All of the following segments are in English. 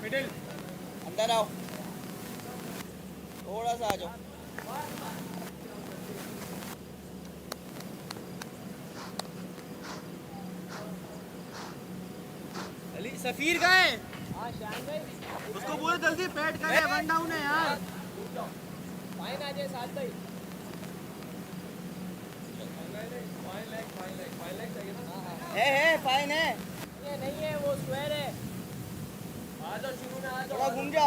Middle अंदर आओ, थोड़ा सा आ जाओ। अली सफीर कहाँ है? हाँ शायन भाई, उसको बोलो जल्दी बैट करे, वन डाउन है यार। फाइन आ जाए साथ भाई। है फाइन है। ये नहीं है, वो स्क्वायर है। आ जाओ शुरू में, आ जाओ, थोड़ा घूम जा।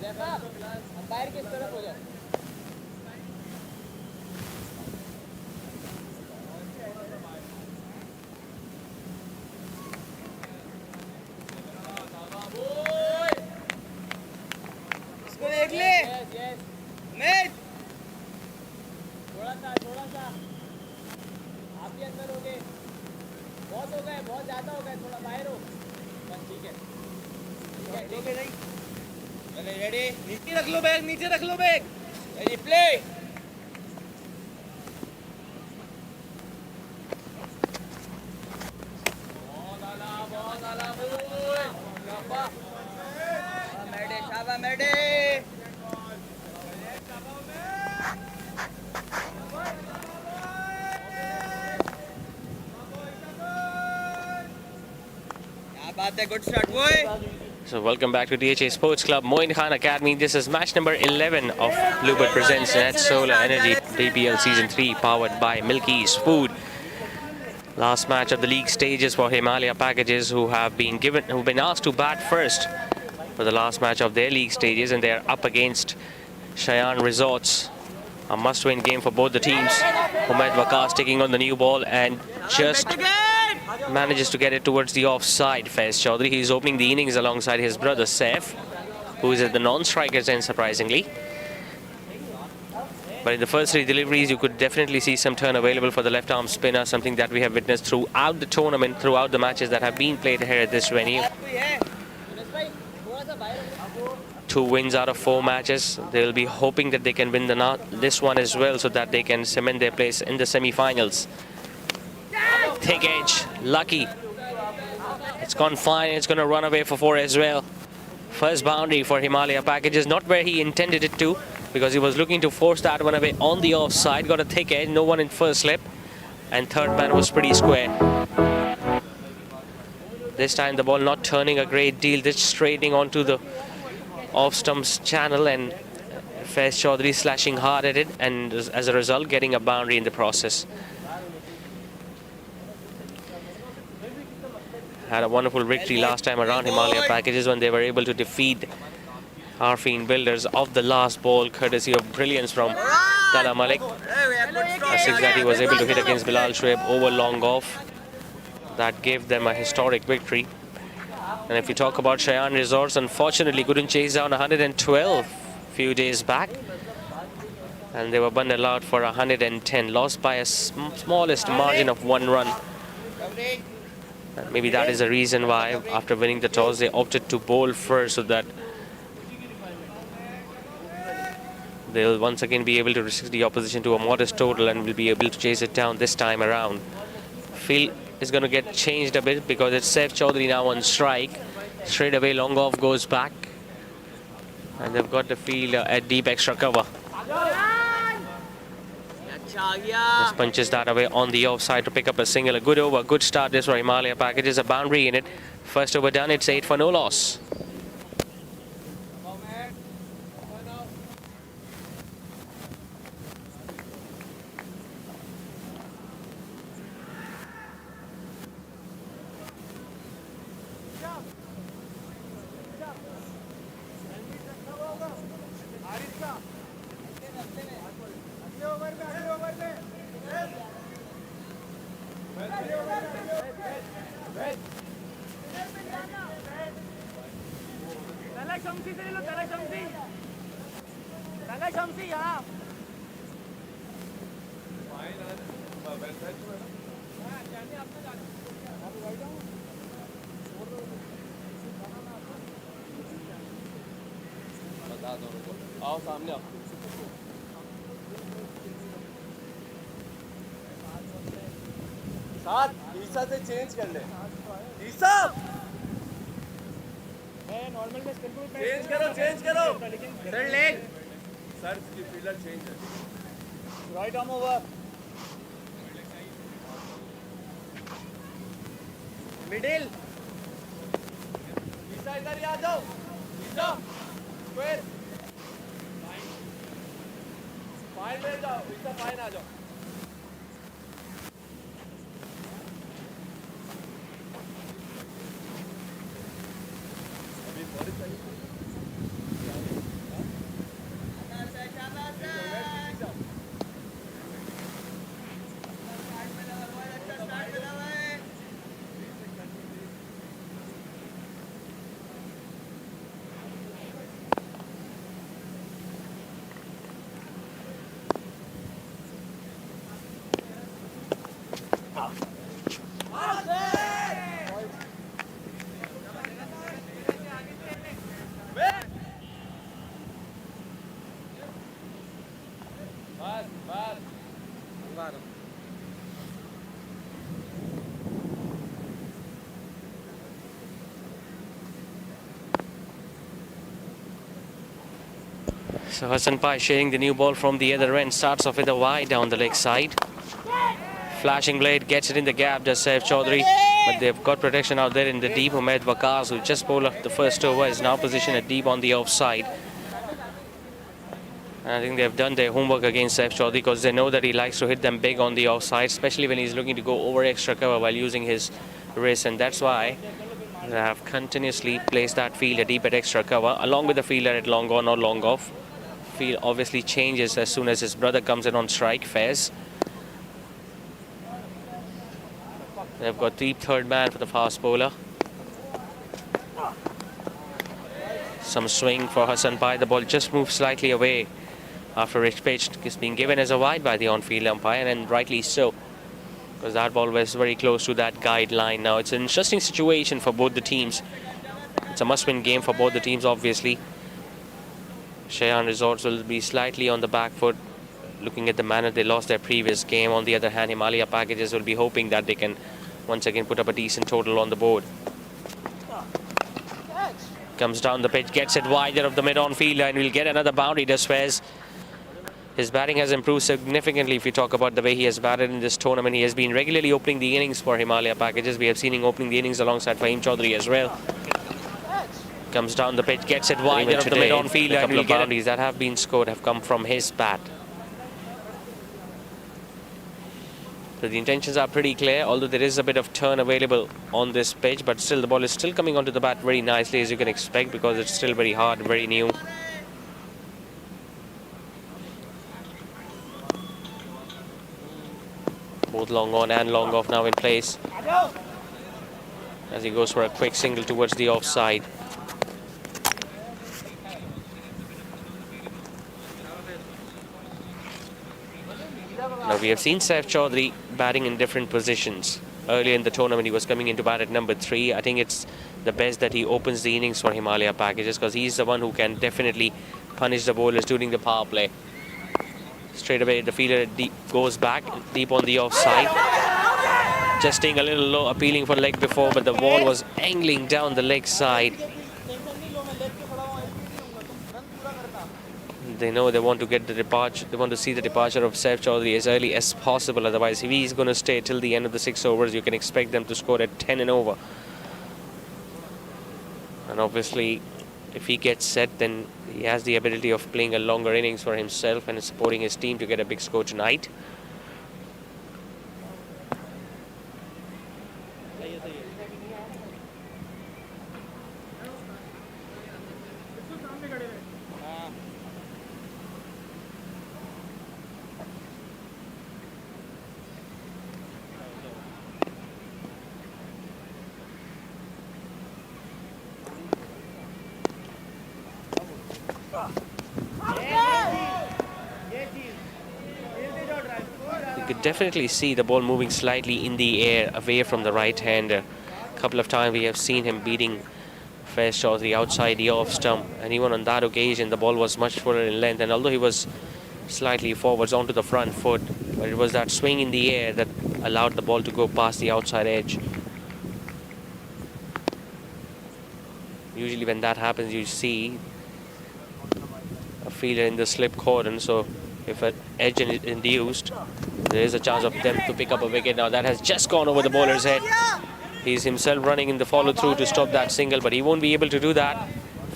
देखा अंपायर किस तरफ हो जाए। इसको देख ले। मैच थोड़ा सा आप भी अंदर हो गए, बहुत हो गए, बहुत ज्यादा हो गए, थोड़ा बाहर हो बस। ठीक है ठीक है। नहीं चले, रेडी, नीचे रख लो बैग, नीचे रख लो बैग। Ready play. बहुत आला मैडे शाबा मैडे। So welcome back to DHA Sports Club, Moin Khan Academy. This is match number 11 of Bluebird Presents Net Solar Energy DPL Season 3, powered by Milky's Food. Last match of the league stages for Himaliya packages, who've been asked to bat first for the last match of their league stages, and they are up against Shayan Resorts. A must-win game for both the teams. Umaid Waqas taking on the new ball and just manages to get it towards the offside. Faiz Chaudhary, he's opening the innings alongside his brother Saif, who is at the non-strikers end, surprisingly. But in the first three deliveries, you could definitely see some turn available for the left-arm spinner, something that we have witnessed throughout the tournament, throughout the matches that have been played here at this venue. 2 wins out of 4 matches. They'll be hoping that they can win this one as well, so that they can cement their place in the semi-finals. Thick edge, lucky. It's gone fine. It's going to run away for 4 as well. First boundary for Himaliya packages, not where he intended it to, because he was looking to force that one away on the offside. Got a thick edge, no one in first slip, and third man was pretty square. This time the ball not turning a great deal, just straightening onto the off stumps channel, and Faiz Chaudhary slashing hard at it, and as a result getting a boundary in the process. Had a wonderful victory last time around Himaliya packages when they were able to defeat Arfin Builders of the last ball, courtesy of brilliance from Tala Malik. A six that he was able to hit against Bilal Shoaib over long off. That gave them a historic victory. And if you talk about Shayan Resorts, unfortunately couldn't chase down 112 few days back. And they were bundled out for 110, lost by a smallest margin of 1 run. And maybe that is the reason why, after winning the toss, they opted to bowl first, so that they'll once again be able to restrict the opposition to a modest total and will be able to chase it down this time around. Field is going to get changed a bit because it's Saif Chaudhary now on strike. Straight away, long off goes back. And they've got the field at deep extra cover. Just punches that away on the offside to pick up a single. A good over, good start this for Himaliya packages. A boundary in it. First over done, it's 8 for no loss. बता दो उनको, आओ सामने आओ। साथ ईसा से change कर ले। ईसा नॉर्मल में चेंज करो थर्ड लेग। सर की फील्डर चेंज है। Right arm over middle. Isa इधर ही आ जाओ। ईसा स्क्वायर फाइन में जाओ। ईसा फाइन आ जाओ। So Hassan Pai sharing the new ball from the other end. Starts off with a wide down the leg side. Flashing blade gets it in the gap, does Saif Chaudhary. But they've got protection out there in the deep. Umaid Waqas, who just bowled up the first over, is now positioned at deep on the offside. And I think they've done their homework against Saif Chaudhary because they know that he likes to hit them big on the offside, especially when he's looking to go over extra cover while using his wrist. And that's why they have continuously placed that fielder deep at extra cover, along with the fielder at long on or long off. Field obviously changes as soon as his brother comes in on strike, Faiz. They've got deep third man for the fast bowler. Some swing for Hassan Pai. The ball just moved slightly away after its pitch is being given as a wide by the on-field umpire, and rightly so, because that ball was very close to that guideline. Now it's an interesting situation for both the teams. It's a must-win game for both the teams, obviously. Shayan Resorts will be slightly on the back foot, looking at the manner they lost their previous game. On the other hand, Himaliya Packages will be hoping that they can once again put up a decent total on the board. Comes down the pitch, gets it wider of the mid-on fielder, and we'll get another boundary, does Faiz. His batting has improved significantly if you talk about the way he has batted in this tournament. He has been regularly opening the innings for Himaliya Packages. We have seen him opening the innings alongside Fahim Chaudhary as well. Comes down the pitch, gets it wider of the mid-on fielder, and we'll get boundaries that have been scored have come from his bat. So the intentions are pretty clear, although there is a bit of turn available on this pitch, but still the ball is still coming onto the bat very nicely, as you can expect, because it's still very hard, very new. Both long on and long off now in place, as he goes for a quick single towards the offside. Now we have seen Saif Chaudhary batting in different positions. Earlier in the tournament he was coming into bat at number 3. I think it's the best that he opens the innings for Himaliya Packages, because he's the one who can definitely punish the bowlers during the power play. Straight away the fielder goes back deep on the offside. Just staying a little low, appealing for leg before, but the ball was angling down the leg side. They know they want to get the departure. They want to see the departure of Saif Chaudhary as early as possible. Otherwise, if he's going to stay till the end of the 6 overs, you can expect them to score at 10 and over. And obviously, if he gets set, then he has the ability of playing a longer innings for himself and supporting his team to get a big score tonight. You could definitely see the ball moving slightly in the air away from the right-hander couple of times we have seen him beating Faiz Chaudhary outside the off stump, and even on that occasion the ball was much fuller in length, and although he was slightly forwards onto the front foot, but it was that swing in the air that allowed the ball to go past the outside edge. Usually when that happens, you see a fielder in the slip cordon, so if an edge is induced, there is a chance of them to pick up a wicket. Now that has just gone over the bowler's head. He's himself running in the follow-through to stop that single, but he won't be able to do that.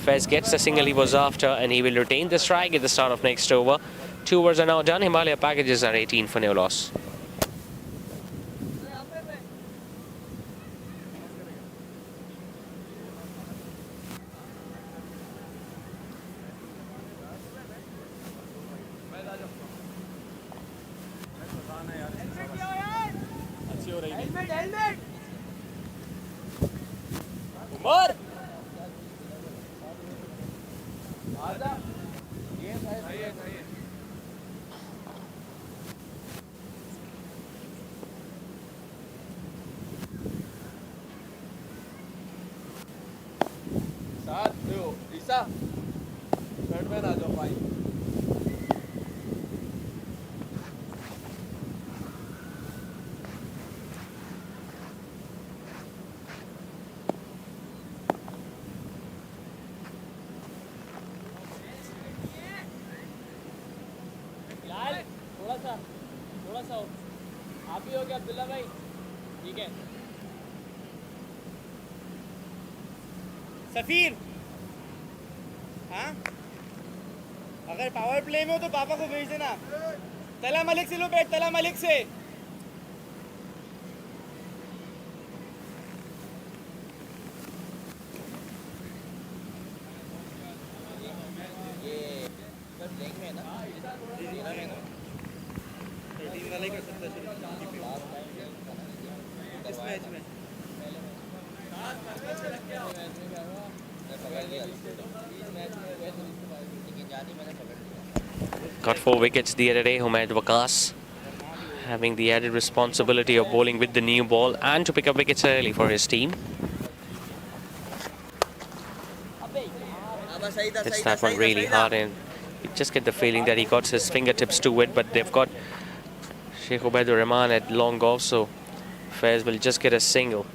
Faiz gets the single he was after, and he will retain the strike at the start of next over. 2 overs are now done. Himalaya packages are 18 for no loss. और साथ दो ईसा Batman आ जाओ भाई थोड़ा सा आप ही हो गया अब्दुल्ला भाई ठीक है सफीर हाँ अगर पावर प्ले में हो तो पापा को भेज देना तला मलिक से लो बैट तला मलिक से इस मैच में Got 4 wickets the other day. Humaid Waqas having the added responsibility of bowling with the new ball and to pick up wickets early for his team. Hits that one really hard, and you just get the feeling that he got his fingertips to it, but they've got Sheikh Ubaidur Rahman at long off, so Faiz will just get a single.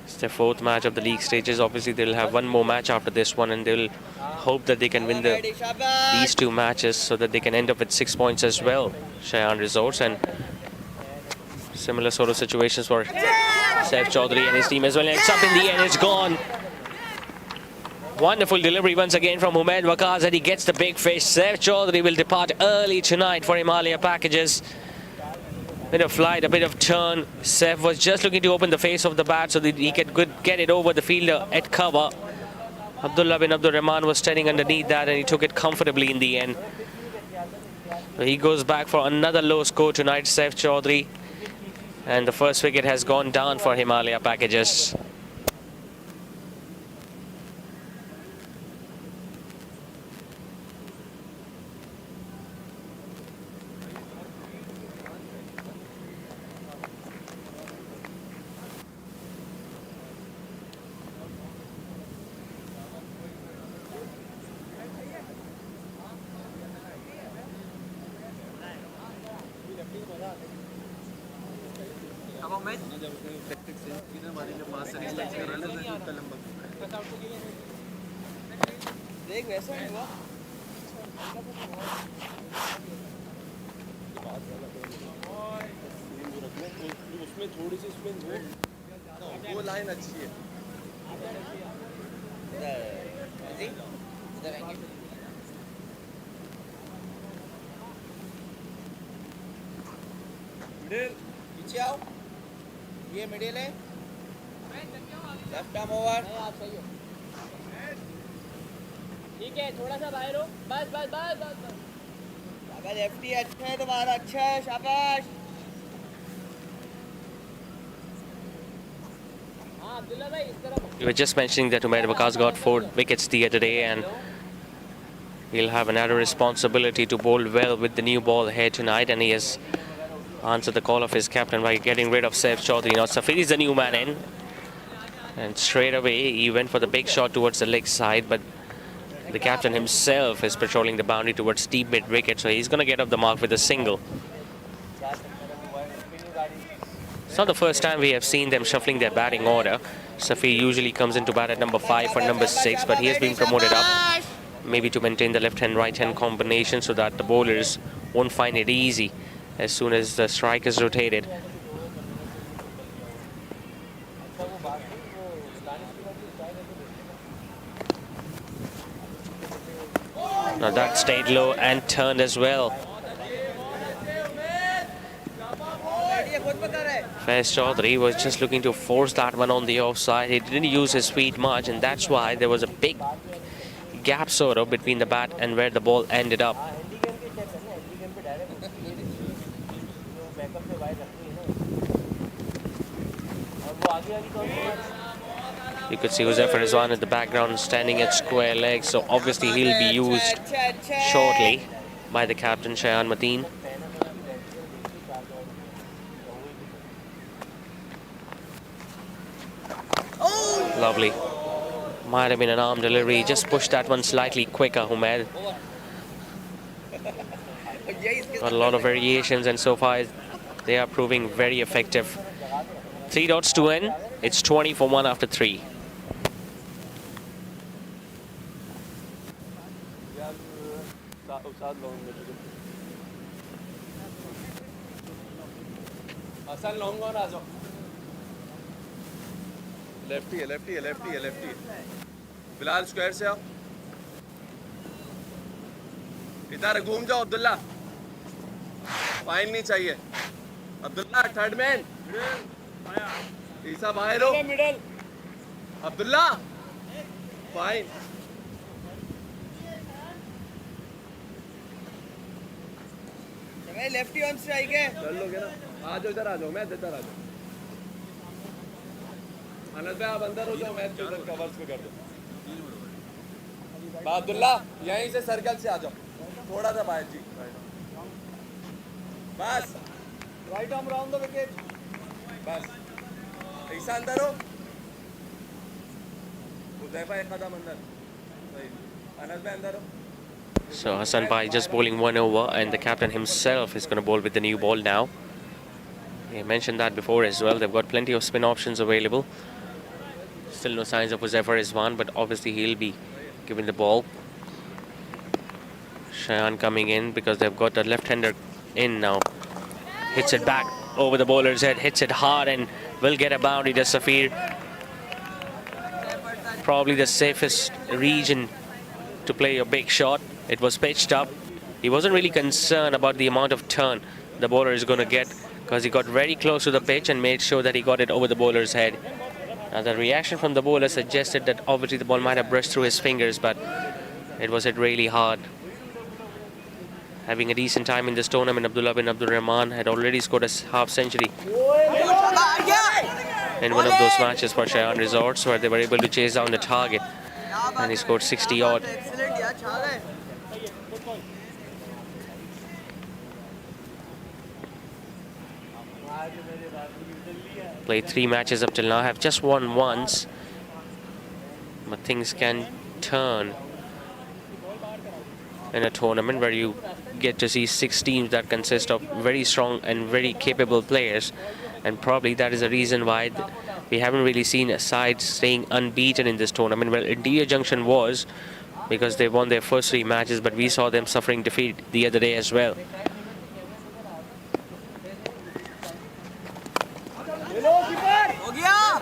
It's their 4th match of the league stages. Obviously they'll have one more match after this one, and they'll hope that they can win these 2 matches so that they can end up with 6 points as well. Shayan Resorts, and similar sort of situations for Saif Chaudhary and his team as well. And it's up in the end, it's gone. Wonderful delivery once again from Humaid Waqas, and he gets the big fish. Saif Chaudhary will depart early tonight for Himalaya packages. Bit of flight, a bit of turn. Saif was just looking to open the face of the bat so that he could get it over the fielder at cover. Abdullah bin Abdul Rahman was standing underneath that, and he took it comfortably in the end. So he goes back for another low score tonight, Saif Chaudhary. And the first wicket has gone down for Himalaya packages. देख वैसा नहीं हुआ उसमें थोड़ी सी spin हो वो line अच्छी है इधर आएंगे मिडिल पीछे आओ ये मिडिल है लेफ्ट आर्म ओवर आप सही हो ठीक है थोड़ा सा बाहर हो बस बस बस बस शाबाश एफटी अच्छा है तुम्हारा अच्छा है शाबाश हाँ अब्दुल्ला भाई इस तरफ We were just mentioning that Humaid Waqas got 4 wickets the other day, and He'll have another responsibility to bowl well with the new ball here tonight, and he has answered the call of his captain by getting rid of Saif Chaudhary. Now Safir is the new man in, and straight away he went for the big shot towards the leg side, but the captain himself is patrolling the boundary towards deep mid wicket, so he's going to get off the mark with a single. It's not the first time we have seen them shuffling their batting order. Safir usually comes into bat at number 5 or number 6, but he has been promoted up, maybe to maintain the left-hand, right-hand combination so that the bowlers won't find it easy as soon as the strike is rotated. Now that stayed low and turned as well. Faiz Chaudhary was just looking to force that one on the offside. He didn't use his feet much, and that's why there was a big gap sort of between the bat and where the ball ended up. You could see Huzaifar Rizwan in the background standing at square legs, so obviously he'll be used shortly by the captain Shayan Mateen. Lovely. Might have been an arm delivery. Just pushed that one slightly quicker, Humaid. Got a lot of variations, and so far they are proving very effective. 3 dots to end. It's 20 for 1 after 3. Lefty है, lefty है, lefty है, lefty है। Bilal square से आओ। इधर घूम जाओ Abdullah. Fine नहीं चाहिए। Abdullah third man. ईसा बाहर हो। Middle. Abdullah. Fine. Lefty on strike है। कर लोगे ना? आ जाओ इधर आ जाओ, मैं इधर आ जाओ। अनंत भाई आप अंदर हो जाओ, मैच को इधर कवर्स पे कर दो। अब्दुल्ला यहीं से सर्कल से आ जाओ, थोड़ा सा बाहर जी। बस right arm round the wicket. बस ऐसा अंदर हो। हुज़ैफा एक कदम अंदर। सही। अनंत भाई अंदर हो। So Hassan Bhai just bowling 1 over, and the captain himself is going to bowl with the new ball now. I mentioned that before as well. They've got plenty of spin options available. Still no signs of Huzaifar Rizwan, but obviously he'll be given the ball. Shayan coming in because they've got the left-hander in now. Hits it back over the bowler's head, hits it hard, and will get a boundary. Does Safir. Probably the safest region to play a big shot. It was pitched up. He wasn't really concerned about the amount of turn the bowler is going to get, because he got very close to the pitch and made sure that he got it over the bowler's head. Now the reaction from the bowler suggested that obviously the ball might have brushed through his fingers, but it was hit really hard. Having a decent time in this tournament, Abdullah bin Abdul Rahman had already scored a half century in one of those matches for Shayan Resorts, where they were able to chase down the target, and he scored 60 odd. Played 3 matches up till now, have just won once, but things can turn in a tournament where you get to see 6 teams that consist of very strong and very capable players, and probably that is the reason why we haven't really seen a side staying unbeaten in this tournament. Well, India Junction was, because they won their first 3 matches, but we saw them suffering defeat the other day as well.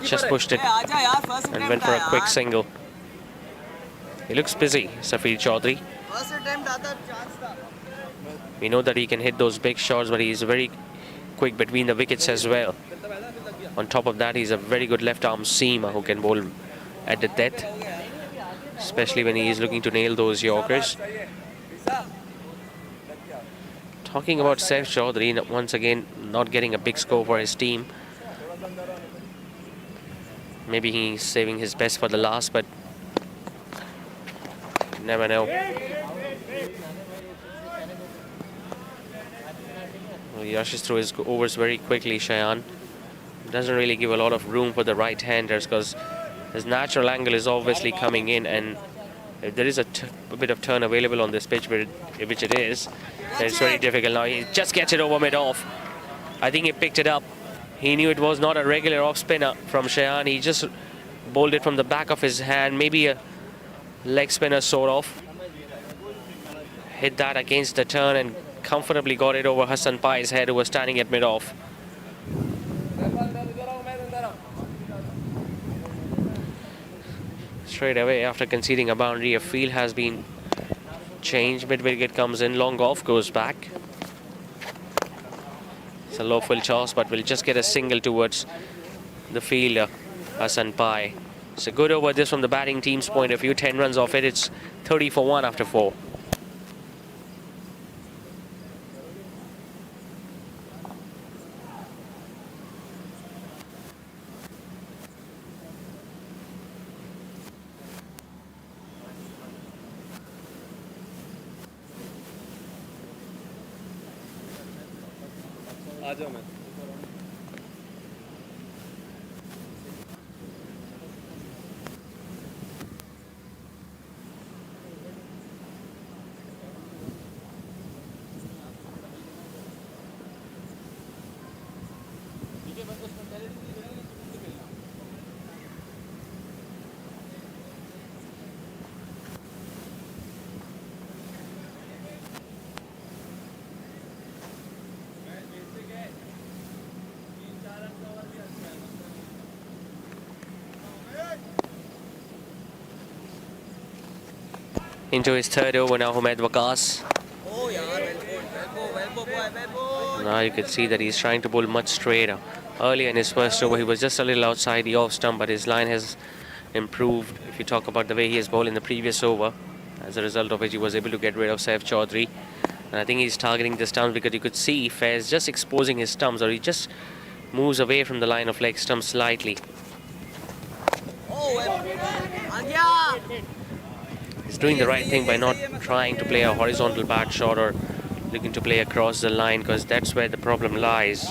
Just pushed it and went for a quick single. He looks busy, Safir Chaudhary. We know that he can hit those big shots, but he's very quick between the wickets as well. On top of that, he's a very good left-arm seamer who can bowl at the death, especially when he is looking to nail those Yorkers. Talking about Saif Chaudhary, once again not getting a big score for his team. Maybe he's saving his best for the last, but never know. Well, he rushes through his overs very quickly, Shayan. Doesn't really give a lot of room for the right-handers because his natural angle is obviously coming in, and if there is a bit of turn available on this pitch, which it is, then it's very difficult. Now he just gets it over mid-off. I think he picked it up. He knew it was not a regular off-spinner from Shayan. He just bowled it from the back of his hand, maybe a leg spinner sort of. Hit that against the turn and comfortably got it over Hassan Pai's head, who was standing at mid-off. Straight away after conceding a boundary, a field has been changed. Mid-wicket comes in, long off goes back. It's a low full toss, but we'll just get a single towards the fielder, Hassan Pai. It's a good over this from the batting team's point of view. 10 runs off it. It's 30 for 1 after 4. आ जाओ मैं Into his third over now, Humaid Waqas. Oh, yaar, well bowled. Now you can see that he's trying to bowl much straighter. Earlier in his first over, he was just a little outside the off stump, but his line has improved. If you talk about the way he has bowled in the previous over, as a result of which he was able to get rid of Saif Chaudhary. And I think he's targeting the stumps because you could see Faiz just exposing his stumps, or he just moves away from the line of leg stump slightly. Oh, well. He's doing the right thing by not trying to play a horizontal bat shot or looking to play across the line, because that's where the problem lies.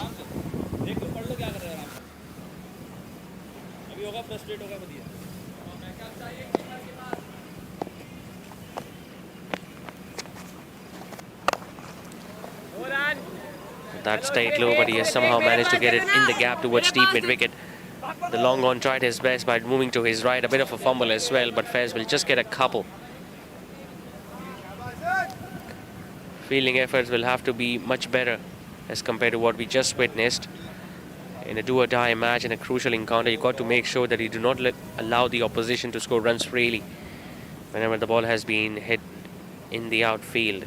That stayed low, but he has somehow managed to get it in the gap towards deep mid-wicket. The long on tried his best by moving to his right, a bit of a fumble as well, but Faiz will just get a couple. Fielding efforts will have to be much better as compared to what we just witnessed. In a do-or-die match, in a crucial encounter, you've got to make sure that you do not allow the opposition to score runs freely whenever the ball has been hit in the outfield.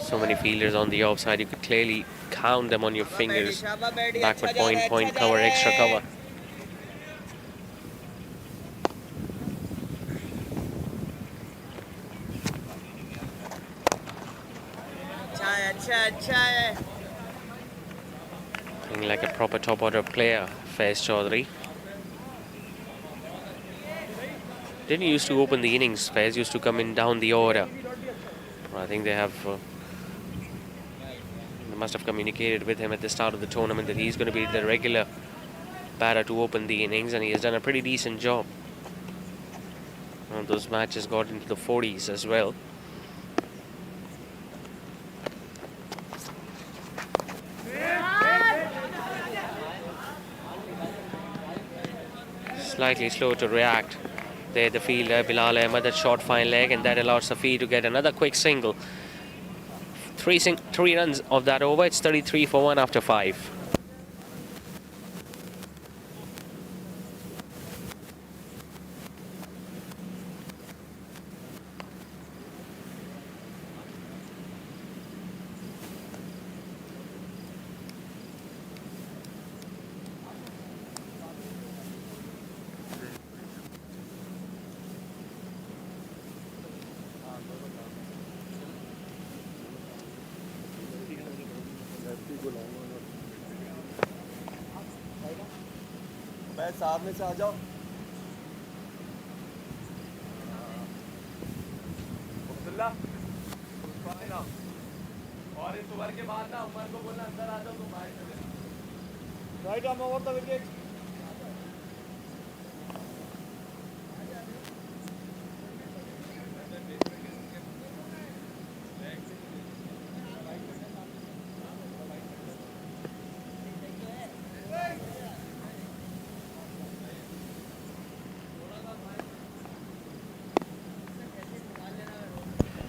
So many fielders on the offside, you could clearly count them on your fingers. Backward point, cover, extra cover. Looking like a proper top order player, Faiz Chaudhary. Didn't used to open the innings. Faiz used to come in down the order. I think they must have communicated with him at the start of the tournament that he's going to be the regular batter to open the innings, and he has done a pretty decent job. One of those matches got into the 40s as well. Slightly slow to react. There the fielder Bilal Ahmed, that short fine leg, and that allows Safi to get another quick single. Three runs of that over. It's 33 for 1 after 5. मैं सामने से आ जाओ अब्दुल्ला और इस over के बाद ना उमर को बोलना अंदर आ जाओ तो बाहर चले right arm over the wicket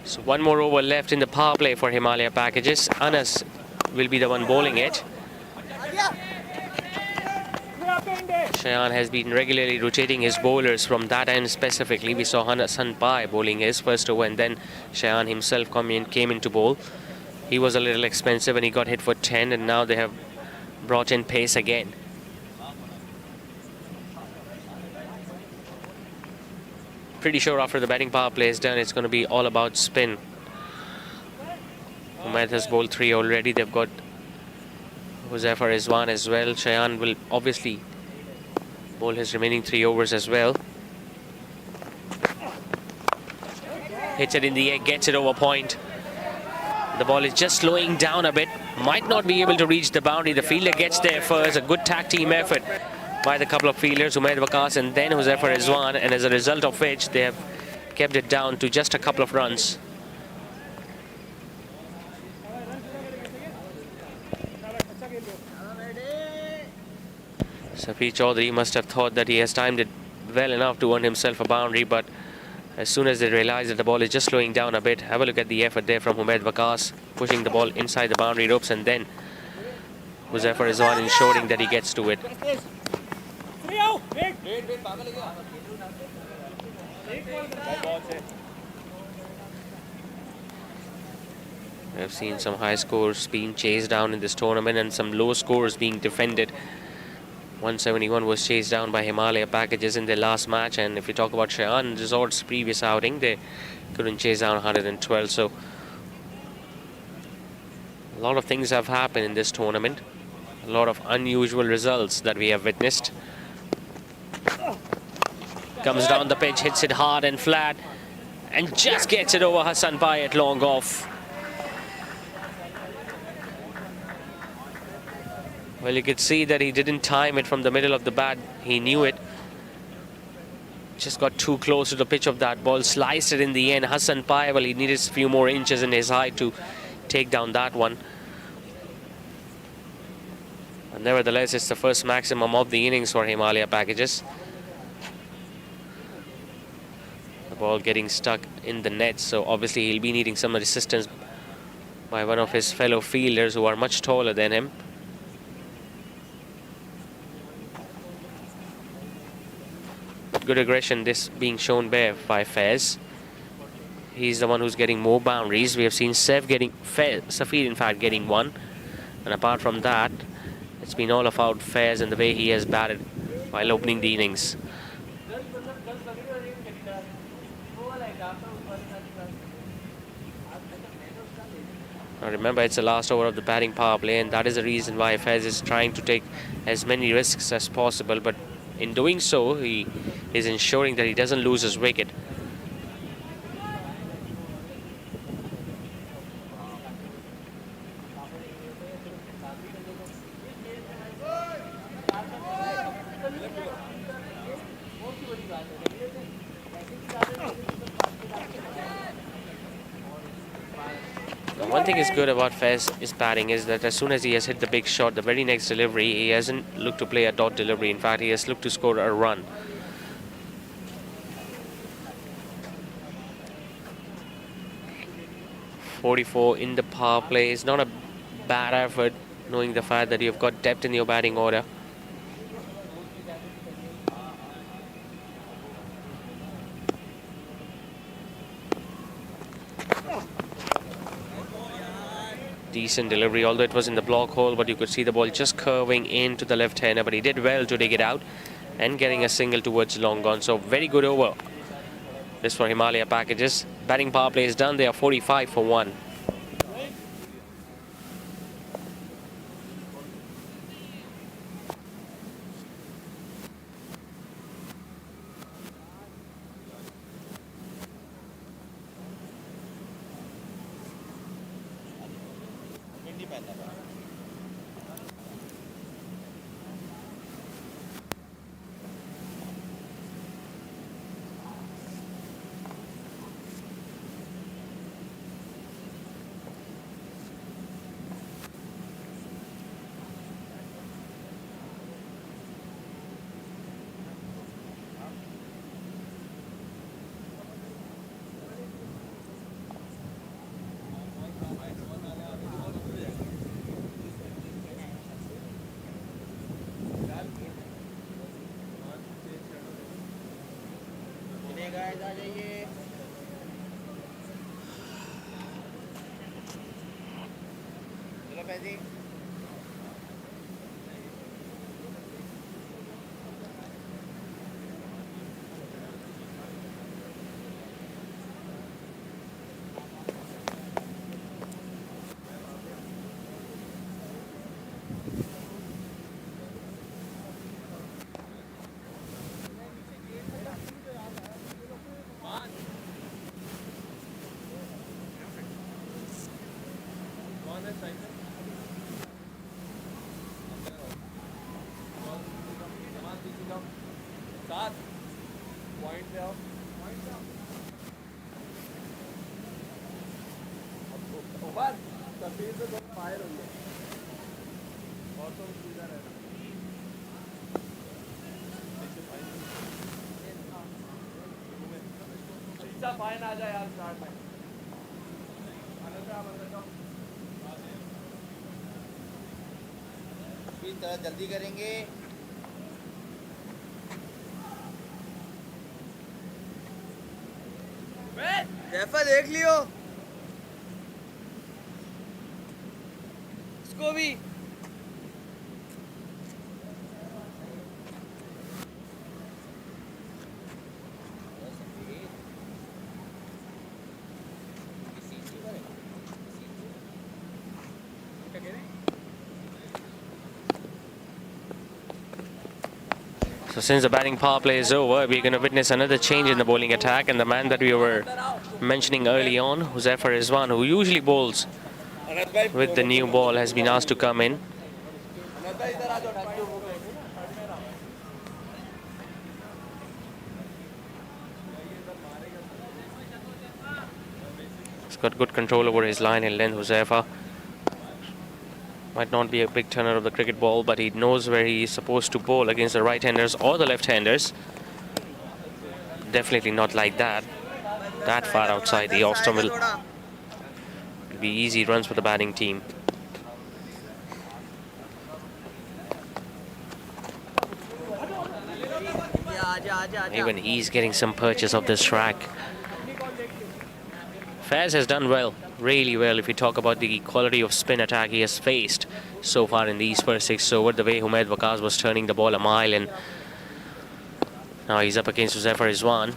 So one more over left in the power play for Himaliya packages. Anas will be the one bowling it. Shayan has been regularly rotating his bowlers from that end specifically. We saw Hassan Pai bowling his first over, and then Shayan himself came into bowl. He was a little expensive and he got hit for 10, and now they have brought in pace again. Pretty sure after the batting power play is done, it's going to be all about spin. Umaid has bowled 3 already. They've got Huzaifar Rizwan as well. Shayan will obviously bowl his remaining 3 overs as well. Hits it in the air, gets it over point. The ball is just slowing down a bit. Might not be able to reach the boundary. The fielder gets there first. A good tag team effort by the couple of fielders, Umaid Waqas and then Huzaifar Rizwan, and as a result of which they have kept it down to just a couple of runs. Safi Chaudhary must have thought that he has timed it well enough to earn himself a boundary, but as soon as they realize that the ball is just slowing down a bit, have a look at the effort there from Umaid Waqas, pushing the ball inside the boundary ropes, and then Huzaifar Rizwan ensuring that he gets to it. I've seen some high scores being chased down in this tournament and some low scores being defended. 171 was chased down by Himaliya packages in their last match, and if you talk about Shayan Resort's previous outing, they couldn't chase down 112. So a lot of things have happened in this tournament. A lot of unusual results that we have witnessed. Comes down the pitch, hits it hard and flat, and just gets it over Hassan Pai at long off. Well, you could see that he didn't time it from the middle of the bat. He knew it. Just got too close to the pitch of that ball. Sliced it in the end. Hassan Pai, well, he needed a few more inches in his height to take down that one. And nevertheless, it's the first maximum of the innings for Himaliya packages. The ball getting stuck in the net, so obviously he'll be needing some assistance by one of his fellow fielders who are much taller than him. Good aggression this being shown by Faiz. He's the one who's getting more boundaries. We have seen Safir in fact getting one, and apart from that, it's been all about Faiz and the way he has batted while opening the innings. Now remember, it's the last over of the batting power play, and that is the reason why Faiz is trying to take as many risks as possible, but in doing so, he is ensuring that he doesn't lose his wicket. One thing is good about Faiz's batting is that as soon as he has hit the big shot, the very next delivery, he hasn't looked to play a dot delivery. In fact, he has looked to score a run. .44 in the power play is not a bad effort, knowing the fact that you've got depth in your batting order. Decent delivery, although it was in the block hole, but you could see the ball just curving into the left-hander, but he did well to dig it out and getting a single towards long gone. So very good over this for Himaliya packages. Batting power play is done. They are 45 for 1. पाता था. Guys आ जाइए. चलो Paidi. Fine आ जाए यार start में. थोड़ा जल्दी करेंगे. जैफा देख लियो इसको भी. So since the batting power play is over, we're going to witness another change in the bowling attack, and the man that we were mentioning early on, Huzaifa Rizwan, who usually bowls with the new ball, has been asked to come in. He's got good control over his line and length. Huzaifa might not be a big turner of the cricket ball, but he knows where he is supposed to bowl against the right-handers or the left-handers. Definitely not like that. That far outside the off stump will be easy runs for the batting team. Even he's getting some purchase of this track. Faiz has done well, really well, if you talk about the quality of spin attack he has faced so far in these first 6 overs. The way Humaid Waqas was turning the ball a mile, and now he's up against Huzaifa Rizwan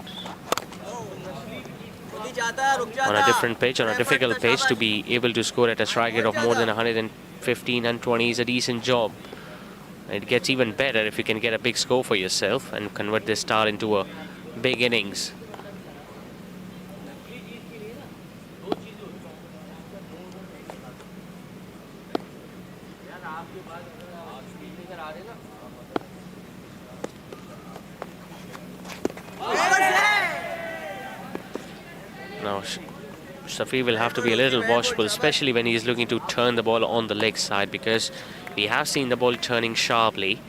on a different pitch, on a difficult pitch. To be able to score at a strike rate of more than 115 and 20 is a decent job. It gets even better if you can get a big score for yourself and convert this start into a big innings. Now Shafi will have to be a little watchful, especially when he is looking to turn the ball on the leg side, because we have seen the ball turning sharply.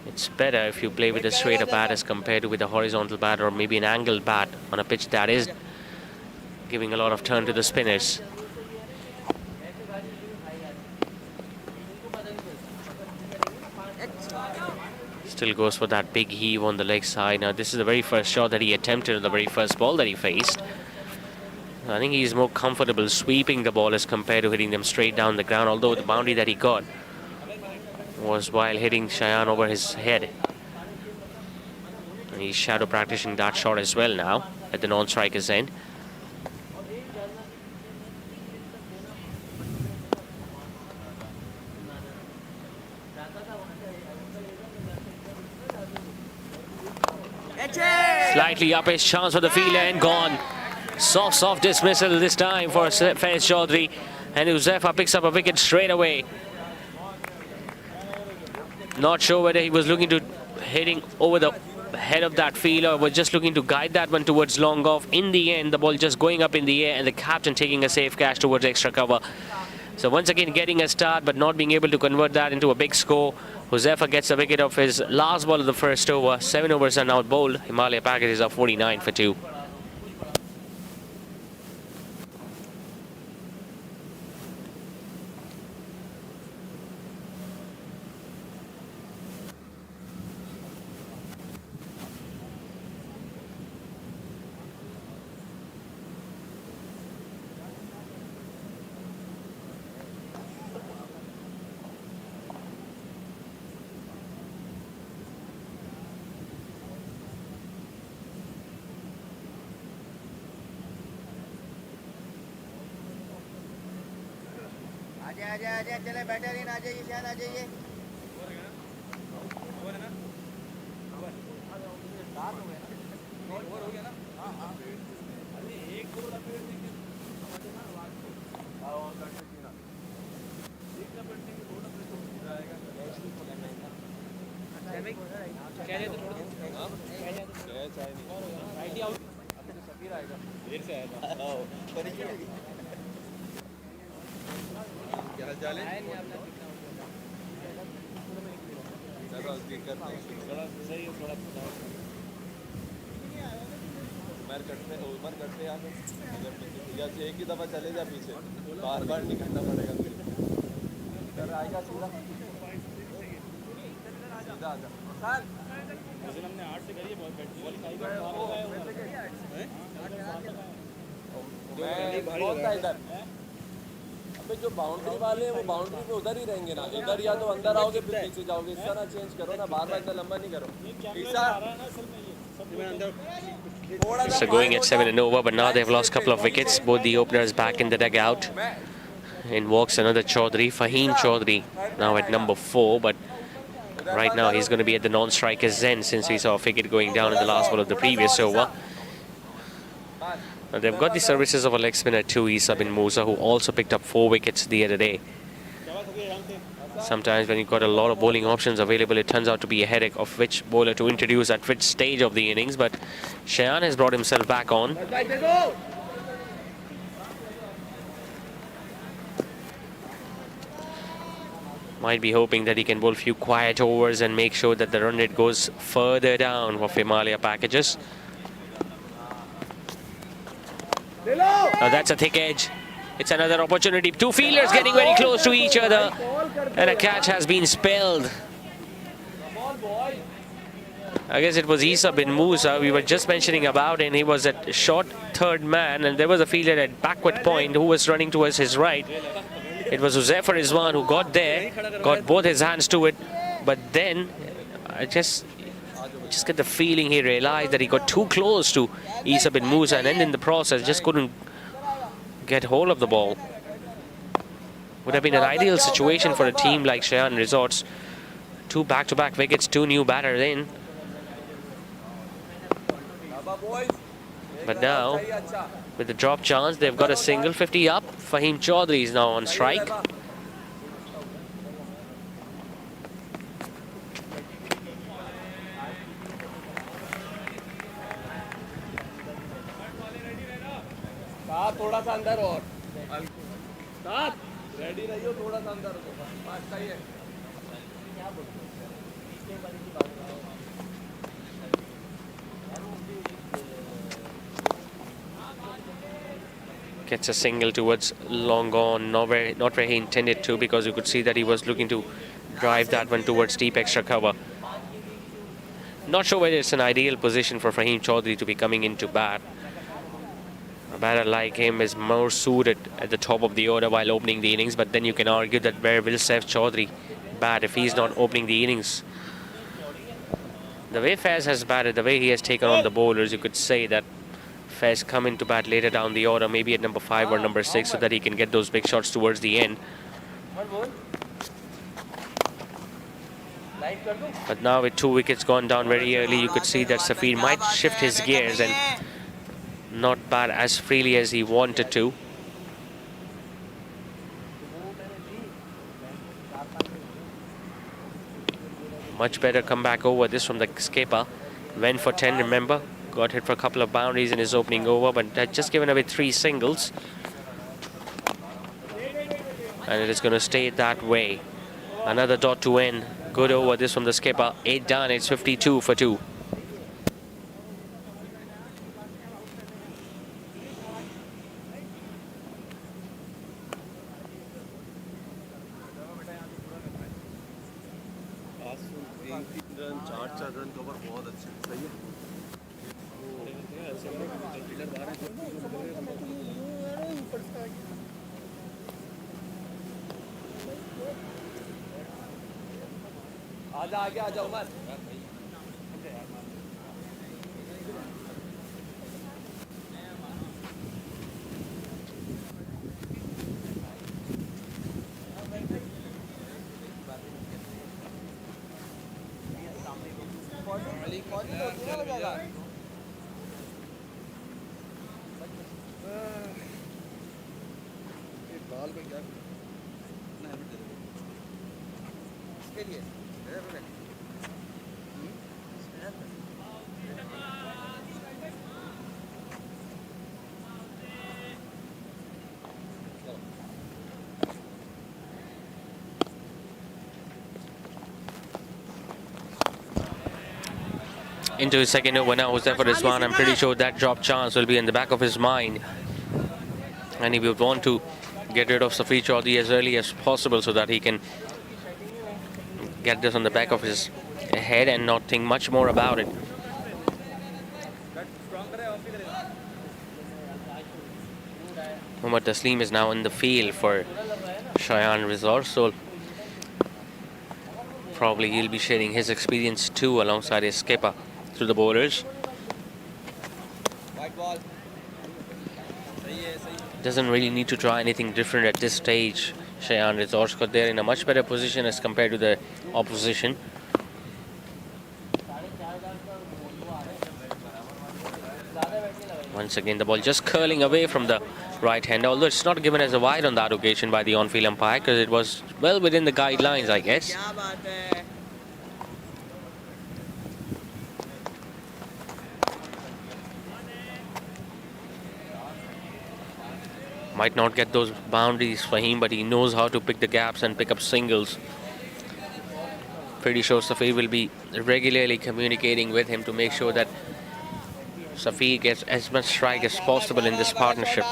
It's better if you play with a straighter bat as compared to with a horizontal bat or maybe an angled bat on a pitch that is giving a lot of turn to the spinners. Still goes for that big heave on the leg side. Now this is the very first shot that he attempted on the very first ball that he faced. I think he's more comfortable sweeping the ball as compared to hitting them straight down the ground, although the boundary that he got was while hitting Shayan over his head. And he's shadow practicing that shot as well now at the non-striker's end. Slightly up his chance for the fielder and gone. Soft dismissal this time for Faiz Chaudhry. And Josefa picks up a wicket straight away. Not sure whether he was looking to hitting over the head of that field or was just looking to guide that one towards long off. In the end, the ball just going up in the air and the captain taking a safe catch towards extra cover. So once again getting a start but not being able to convert that into a big score. Josefa gets a wicket of his last ball of the first over. 7 overs are now bowled. Himalaya packages are 49 for 2. आजा चले batter in आ जाइए शायद आ जाइए एक ही दफा चले जा पीछे बार बार निकलना पड़ेगा इधर आएगा सीधा सीधा आजा सर हमने 8 से करी बहुत इधर अबे जो बाउंड्री वाले हैं वो बाउंड्री पे उधर ही रहेंगे ना इधर या तो अंदर आओगे फिर पीछे जाओगे इसका ना चेंज करो ना बार बार इतना लंबा नहीं करो So going at 7 and over, but now they've lost a couple of wickets. Both the openers back in the dugout. In walks another Chaudhary, Fahim Chaudhary, now at number 4. But right now he's going to be at the non-striker's end since we saw a wicket going down in the last ball of the previous over. Now they've got the services of a leg spinner too, Isa bin Musa, who also picked up 4 wickets the other day. Sometimes when you've got a lot of bowling options available, it turns out to be a headache of which bowler to introduce at which stage of the innings. But Shayan has brought himself back on. Might be hoping that he can bowl a few quiet overs and make sure that the run rate goes further down for Himalaya packages. Now that's a thick edge. It's another opportunity. Two fielders getting very close to each other. And a catch has been spelled. I guess it was Isa bin Musa we were just mentioning about, and he was at short third man, and there was a fielder at backward point who was running towards his right. It was Josefa Rizwan who got there, got both his hands to it, but then I just get the feeling he realized that he got too close to Isa bin Musa, and then in the process just couldn't get hold of the ball. Would have been an ideal situation for a team like Shayan Resorts. 2 back-to-back wickets, 2 new batters in. But now, with the drop chance, they've got a single. 50 up. Fahim Chaudhary is now on strike. थोड़ा सा अंदर और ready रहियो थोड़ा सा अंदर पास चाहिए Gets a single towards long on, not where he intended to, because you could see that he was looking to drive that one towards deep extra cover. Not sure whether it's an ideal position for Fahim Chaudhary to be coming into bat. A batter like him is more suited at the top of the order while opening the innings, but then you can argue that where will Saif Chaudhary bat if he's not opening the innings? The way Faiz has batted, the way he has taken on the bowlers, you could say that Faiz come into bat later down the order, maybe at number 5 or number 6, so that he can get those big shots towards the end. But now with 2 wickets gone down very early, you could see that Safir might shift his gears and not bat as freely as he wanted to. Much better comeback over this from the skipper. Went for 10, remember. Got hit for a couple of boundaries in his opening over, but had just given away 3 singles. And it is going to stay that way. Another dot to win. Good over this from the skipper. 8 done. It's 52 for 2. आजा आगे आ जाओ उमर बाल पे क्या इसके लिए Into his second over now. Who's there for this one? I'm pretty sure that drop chance will be in the back of his mind. And he would want to get rid of Safir Chaudhary as early as possible so that he can get this on the back of his head and not think much more about it. Mohammad Taslim is now in the field for Shayan Resort, so probably he'll be sharing his experience too alongside his skipper through the bowlers. Doesn't really need to try anything different at this stage. Shayan Resorts, because they're in a much better position as compared to the opposition. Once again, the ball just curling away from the right hand, although it's not given as a wide on that occasion by the on-field umpire because it was well within the guidelines, I guess. Might not get those boundaries for him, but he knows how to pick the gaps and pick up singles. Pretty sure Safir will be regularly communicating with him to make sure that Safir gets as much strike as possible in this partnership.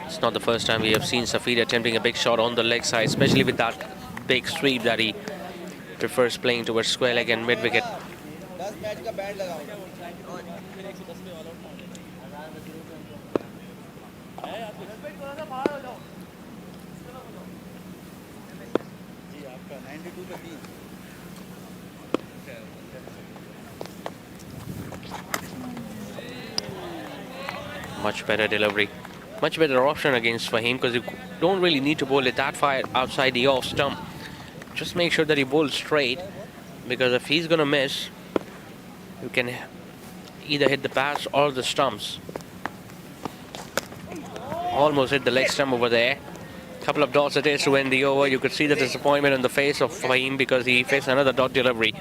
It's not the first time we have seen Safir attempting a big shot on the leg side, especially with that big sweep that he prefers playing towards square leg and mid wicket. Much better delivery. Much better option against Fahim because you don't really need to bowl it that far outside the off stump. Just make sure that he bowls straight, because if he's going to miss, you can either hit the pads or the stumps. Almost hit the leg stump over there. Couple of dots it is to end the over. You could see the disappointment on the face of Fahim because he faced another dot delivery.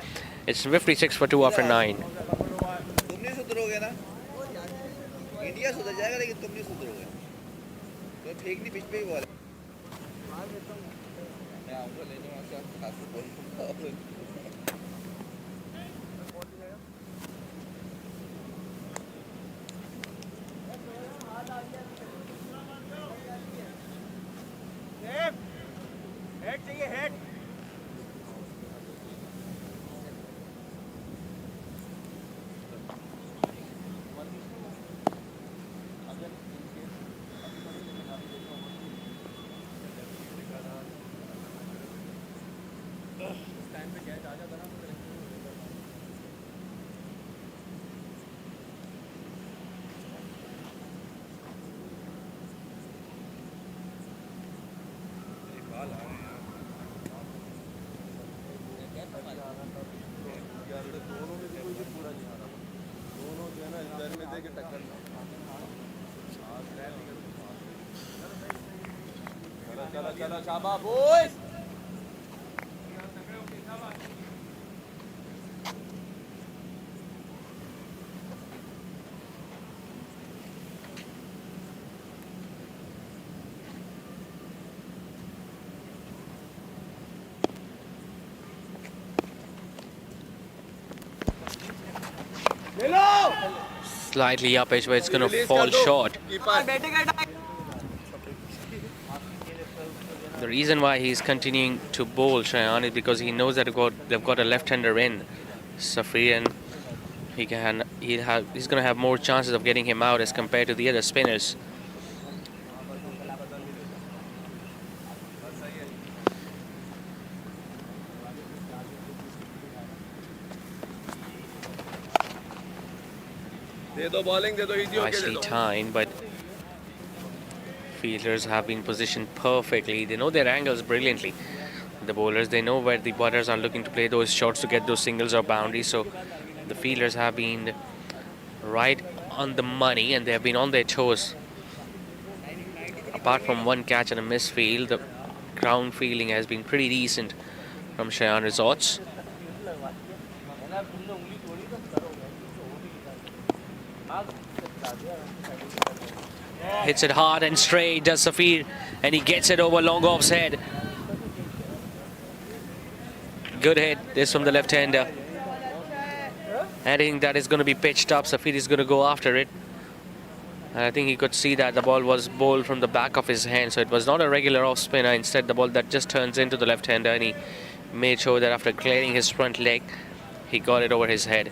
It's 56 for 2 after 9. India सुधर जाएगा लेकिन तुम नहीं सुधरोगे तो फेंक नहीं बीच पे ही ball मैं आऊंगा लेने वहां से खास बॉल हेड चाहिए हेड पैर में दे के टक्कर चला चला शाबाश boys Slightly up edge, but it's going to fall short. The reason why he's continuing to bowl Shayan is because he knows that they've got a left-hander in Safir, and he's going to have more chances of getting him out as compared to the other spinners. Nicely timed, but fielders have been positioned perfectly. They know their angles brilliantly. The bowlers, they know where the batters are looking to play those shots to get those singles or boundaries. So the fielders have been right on the money and they have been on their toes. Apart from one catch and a misfield, the ground fielding has been pretty decent from Shayan Resorts. Hits it hard and straight, does Safir, and he gets it over long off's head. Good hit, this from the left-hander. I think that is going to be pitched up. Safir is going to go after it. And I think he could see that the ball was bowled from the back of his hand, so it was not a regular off-spinner. Instead, the ball that just turns into the left-hander, and he made sure that after clearing his front leg, he got it over his head.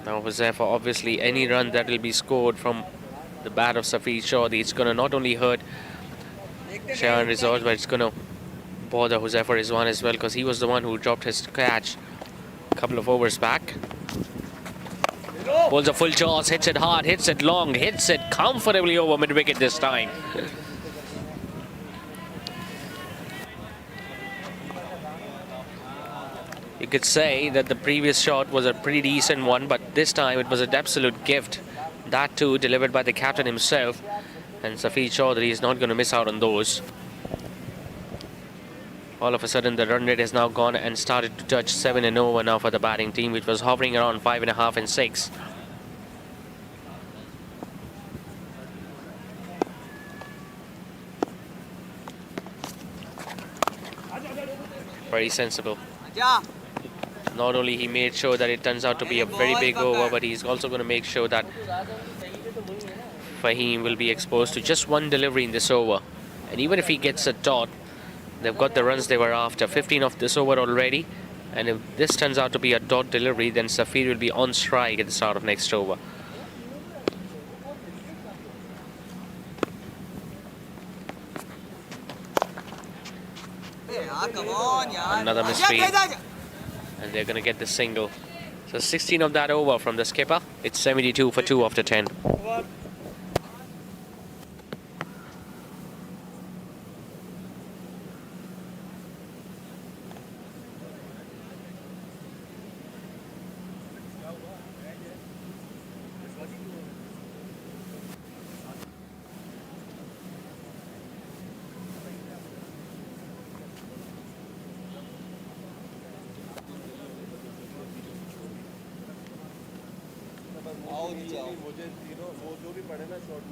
Now, Huzaifar, obviously, any run that will be scored from the bat of Safir Chaudhary, it's going to not only hurt Shayan Resorts, but it's going to bother Huzaifar Rizwan as well, because he was the one who dropped his catch a couple of overs back. Bowls a full toss, hits it hard, hits it long, hits it comfortably over mid-wicket this time. You could say that the previous shot was a pretty decent one, but this time it was an absolute gift. That too delivered by the captain himself, and Safir Chaudhary is not going to miss out on those. All of a sudden the run rate has now gone and started to touch 7 and over now for the batting team, which was hovering around 5.5 and 6. Very sensible. Not only he made sure that it turns out to be a very big over, but he's also going to make sure that Fahim will be exposed to just one delivery in this over. And even if he gets a dot, they've got the runs they were after. 15 of this over already. And if this turns out to be a dot delivery, then Safir will be on strike at the start of next over. Another misfield. And they're going to get the single. So 16 of that over from the skipper. It's 72 for 2 after 10. मुझे तीनों वो जो भी पड़े ना short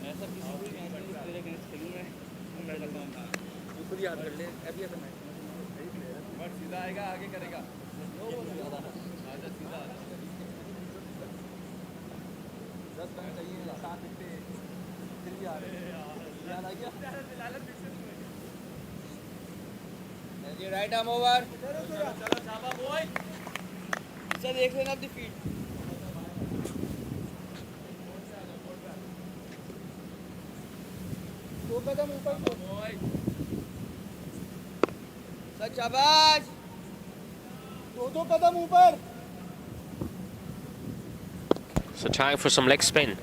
ऐसा किसी को तेरे अगेंस्ट खेलूंगा मैं बताऊंगा तू खुद याद कर ले अभी ऐसा मैच बट सीधा आएगा आगे करेगा आजा सीधा 10 रन चाहिए 7 विकेट फिर भी आ रहे याद आ गया जी राइट आर्म ओवर चलो शाबा बॉय इसे देख लेना अपनी फीट दो कदम ऊपर बॉय सच शाबाश दो कदम ऊपर. So time for some leg spin.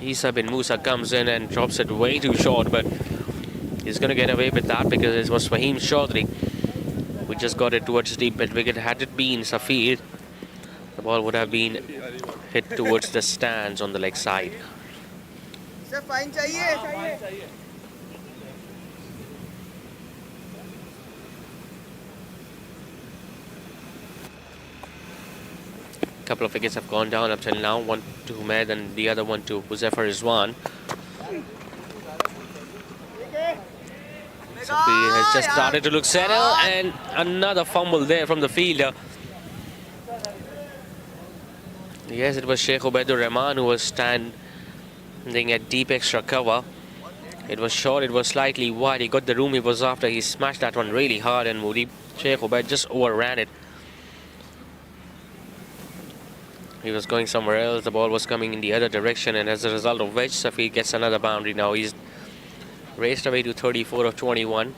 Isa bin Musa comes in and drops it way too short, but he's going to get away with that because it was Fahim Chaudhry who just got it towards deep mid wicket. Had it been Safir, the ball would have been hit towards the stands on the leg side. Sir fine चाहिए Couple of wickets have gone down up till now. One to Humaid and the other one to Huzaifar Rizwan. Safir has just started to look settled, and another fumble there from the fielder. Yes, it was Sheikh Ubaidur Rahman who was standing at deep extra cover. It was short, it was slightly wide. He got the room he was after. He smashed that one really hard, and Sheikh Ubaid just overran it. He was going somewhere else. The ball was coming in the other direction, and as a result of which, Safir gets another boundary. Now he's raced away to 34 of 21,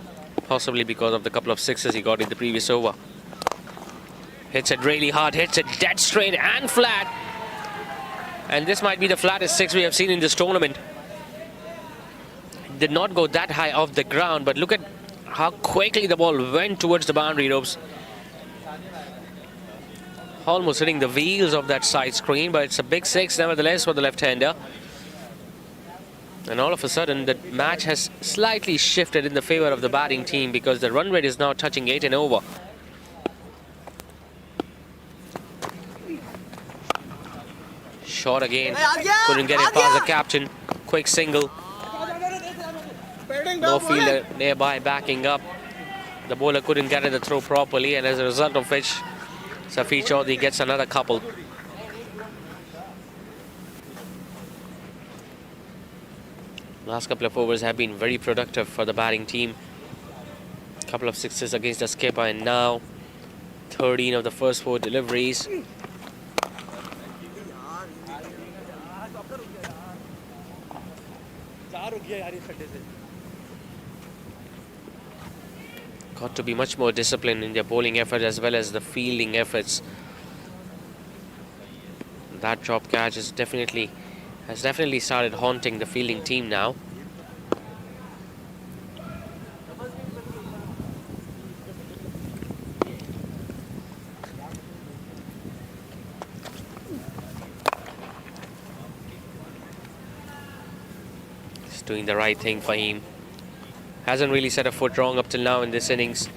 possibly because of the couple of sixes he got in the previous over. Hits it really hard, hits it dead straight and flat. And this might be the flattest six we have seen in this tournament. Did not go that high off the ground, but look at how quickly the ball went towards the boundary ropes. Almost hitting the wheels of that side screen, but it's a big six nevertheless for the left-hander. And all of a sudden, the match has slightly shifted in the favour of the batting team because the run rate is now touching 8 and over. Shot again, couldn't get it past the captain. Quick single. No fielder nearby backing up. The bowler couldn't get it the throw properly, and as a result of which, Safir Chaudhry gets another couple. Last couple of overs have been very productive for the batting team. Couple of sixes against the skipper, and now 13 of the first 4 deliveries. Got to be much more disciplined in their bowling effort as well as the fielding efforts. That drop catch has definitely started haunting the fielding team now. He's doing the right thing for him. Hasn't really set a foot wrong up till now in this innings.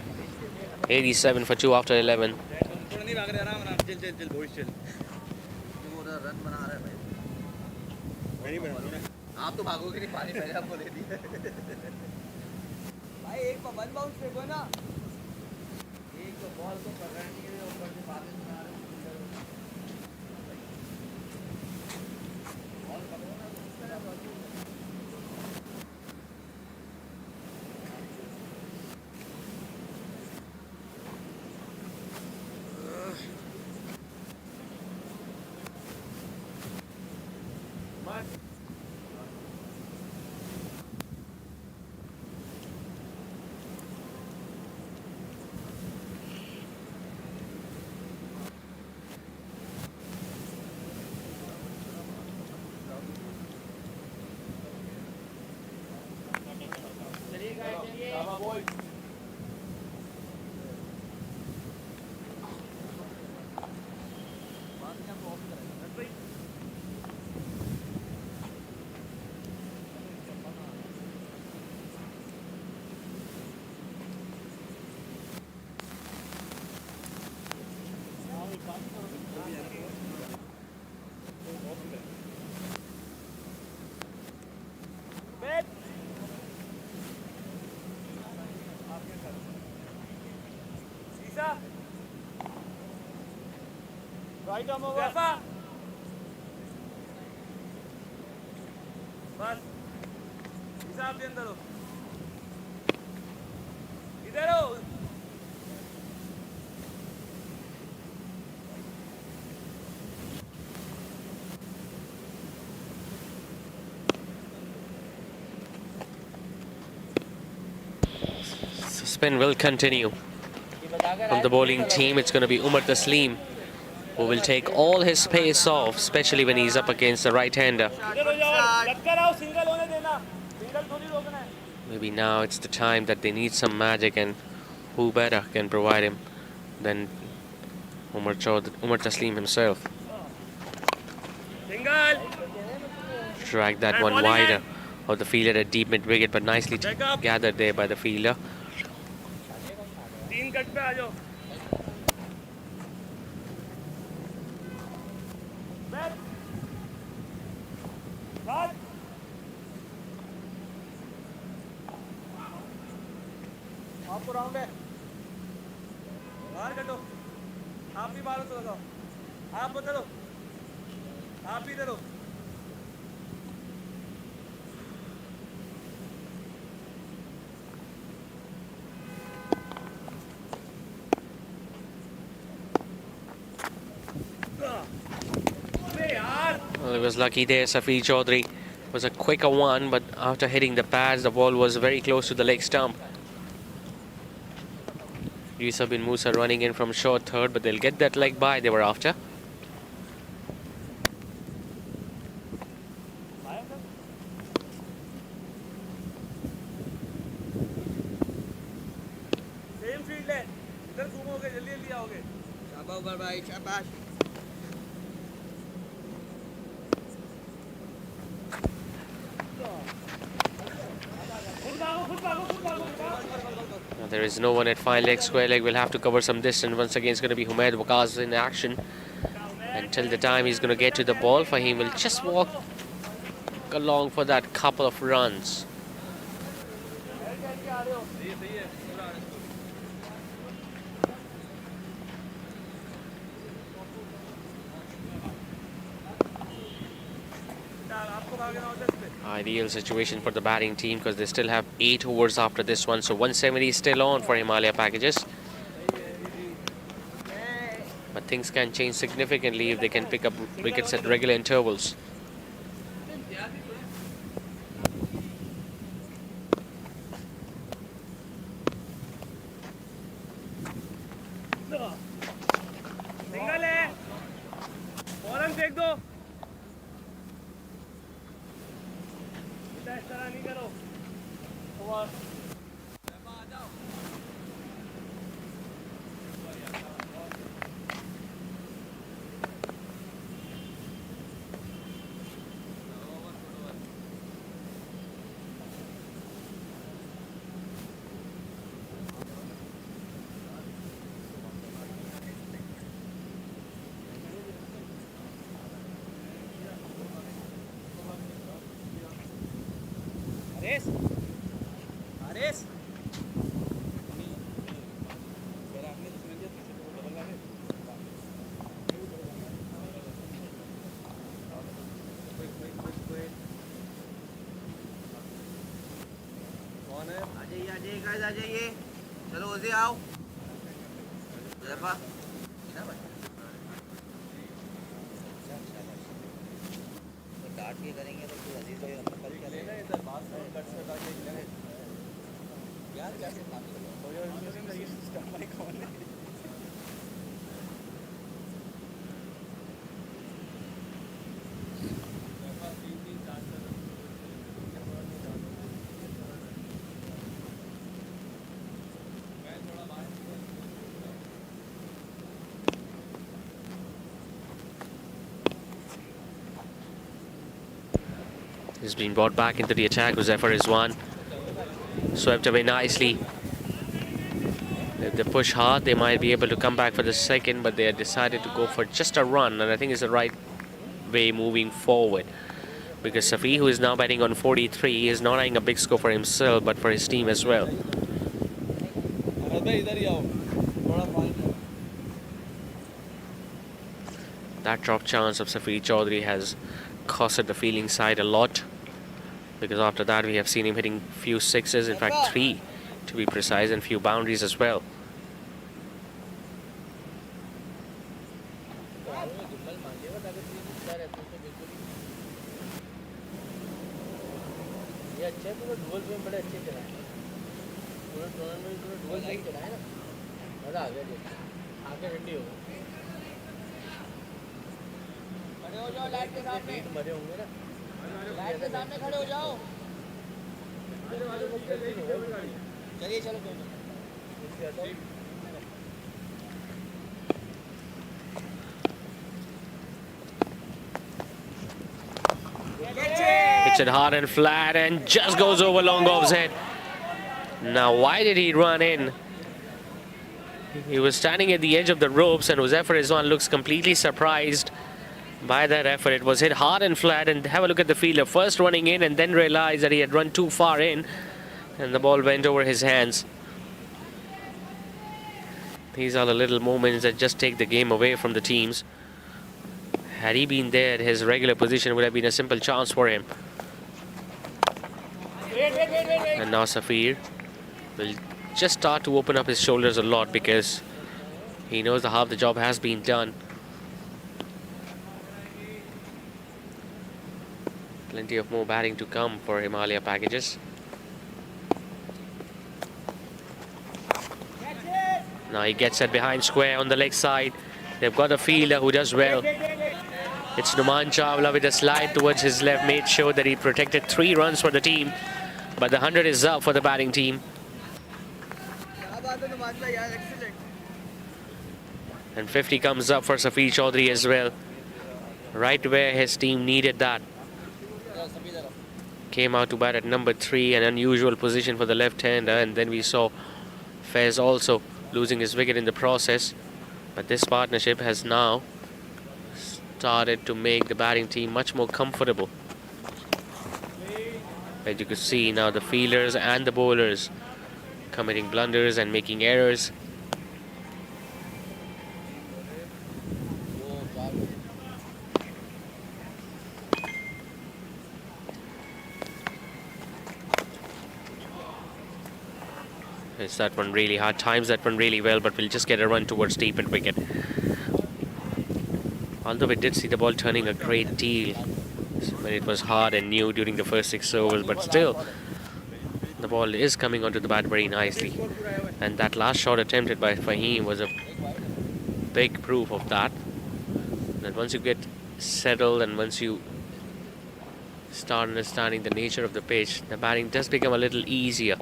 87 for 2 after 11. आप तो भागोगे नहीं पानी पहले आपको दे दिया भाई एक को वन बाउंस फेंको ना एक तो बॉल को पकड़ने के लिए ऊपर से पानी बना रहे बॉल पकड़ो ना उस तरह राइट आर्म ओवर बस हिसाब दे अंदर हो इधर हो Spin will continue from the bowling team. It's going to be Umar Taslim who will take all his pace off, especially when he's up against the right-hander. Maybe now it's the time that they need some magic, and who better can provide him than Umar Taslim himself. Drag that one wider of the fielder at deep mid-wicket, but nicely gathered there by the fielder. आपको round है बाहर कटो आप भी बाहर चलो आप बदलो आप भी इधर हो Well, he was lucky there. Safi Chaudhary was a quicker one, but after hitting the pads, the ball was very close to the leg stump. Yusuf bin Musa running in from short third, but they'll get that leg by they were after. Same field है इधर घूमोगे जल्दी जल्दी आओगे शाबाश ऊपर भाई शाबाश There is no one at fine leg, square leg. Will have to cover some distance. Once again, it's going to be Humaid Waqas in action. Until the time he's going to get to the ball, Fahim will just walk along for that couple of runs. Ideal situation for the batting team because they still have 8 overs after this one. So 170 is still on for Himaliya packages. But things can change significantly if they can pick up wickets at regular intervals. Single है फौरन फेंक दो इस तरह नहीं करो over Ares Ares कौन है आ जाइए गाइस आ जाइए चलो उसे आओ जफा डांट के करेंगे तो फिर अजीज भाई अपना कल क्या लेना इधर बात में कट से डांट के यार कैसे काम करो और ये सिस्टम भाई कौन है He's been brought back into the attack. Zafar Rizwan swept away nicely. If they push hard, they might be able to come back for the second, but they have decided to go for just a run, and I think it's the right way moving forward. Because Safi, who is now batting on 43, is not eyeing a big score for himself, but for his team as well. That drop chance of Safi Chaudhary has costed the fielding side a lot, because after that we have seen him hitting few sixes, in fact 3 to be precise, and few boundaries as well. खड़े हो जाओ light के सामने, मरे होंगे ना। Light के सामने खड़े हो जाओ। चलिए चलो कोई नहीं। Hits it hard and flat and just goes over long off's head. Now, why did he run in? He was standing at the edge of the ropes, and Uzaifer Rizwan looks completely surprised by that effort. It was hit hard and flat, and have a look at the fielder. First running in and then realized that he had run too far in, and the ball went over his hands. These are the little moments that just take the game away from the teams. Had he been there at his regular position, it would have been a simple chance for him. And now Safir will just start to open up his shoulders a lot because he knows that half the job has been done. Plenty of more batting to come for Himaliya packages. Now he gets it behind square on the leg side. They've got a fielder who does well. It's Numan Chawla with a slide towards his left. Made sure that he protected 3 runs for the team. But the 100 is up for the batting team. And 50 comes up for Safir Chaudhary as well. Right where his team needed that. Came out to bat at number 3, an unusual position for the left-hander. And then we saw Fez also losing his wicket in the process. But this partnership has now started to make the batting team much more comfortable. As you could see now, the fielders and the bowlers committing blunders and making errors. It's that one really hard, times that one really well, but we'll just get a run towards deep and wicket. Although we did see the ball turning a great deal when it was hard and new during the first 6 overs, but still the ball is coming onto the bat very nicely. And that last shot attempted by Fahim was a big proof of that. That once you get settled and once you start understanding the nature of the pitch, the batting does become a little easier.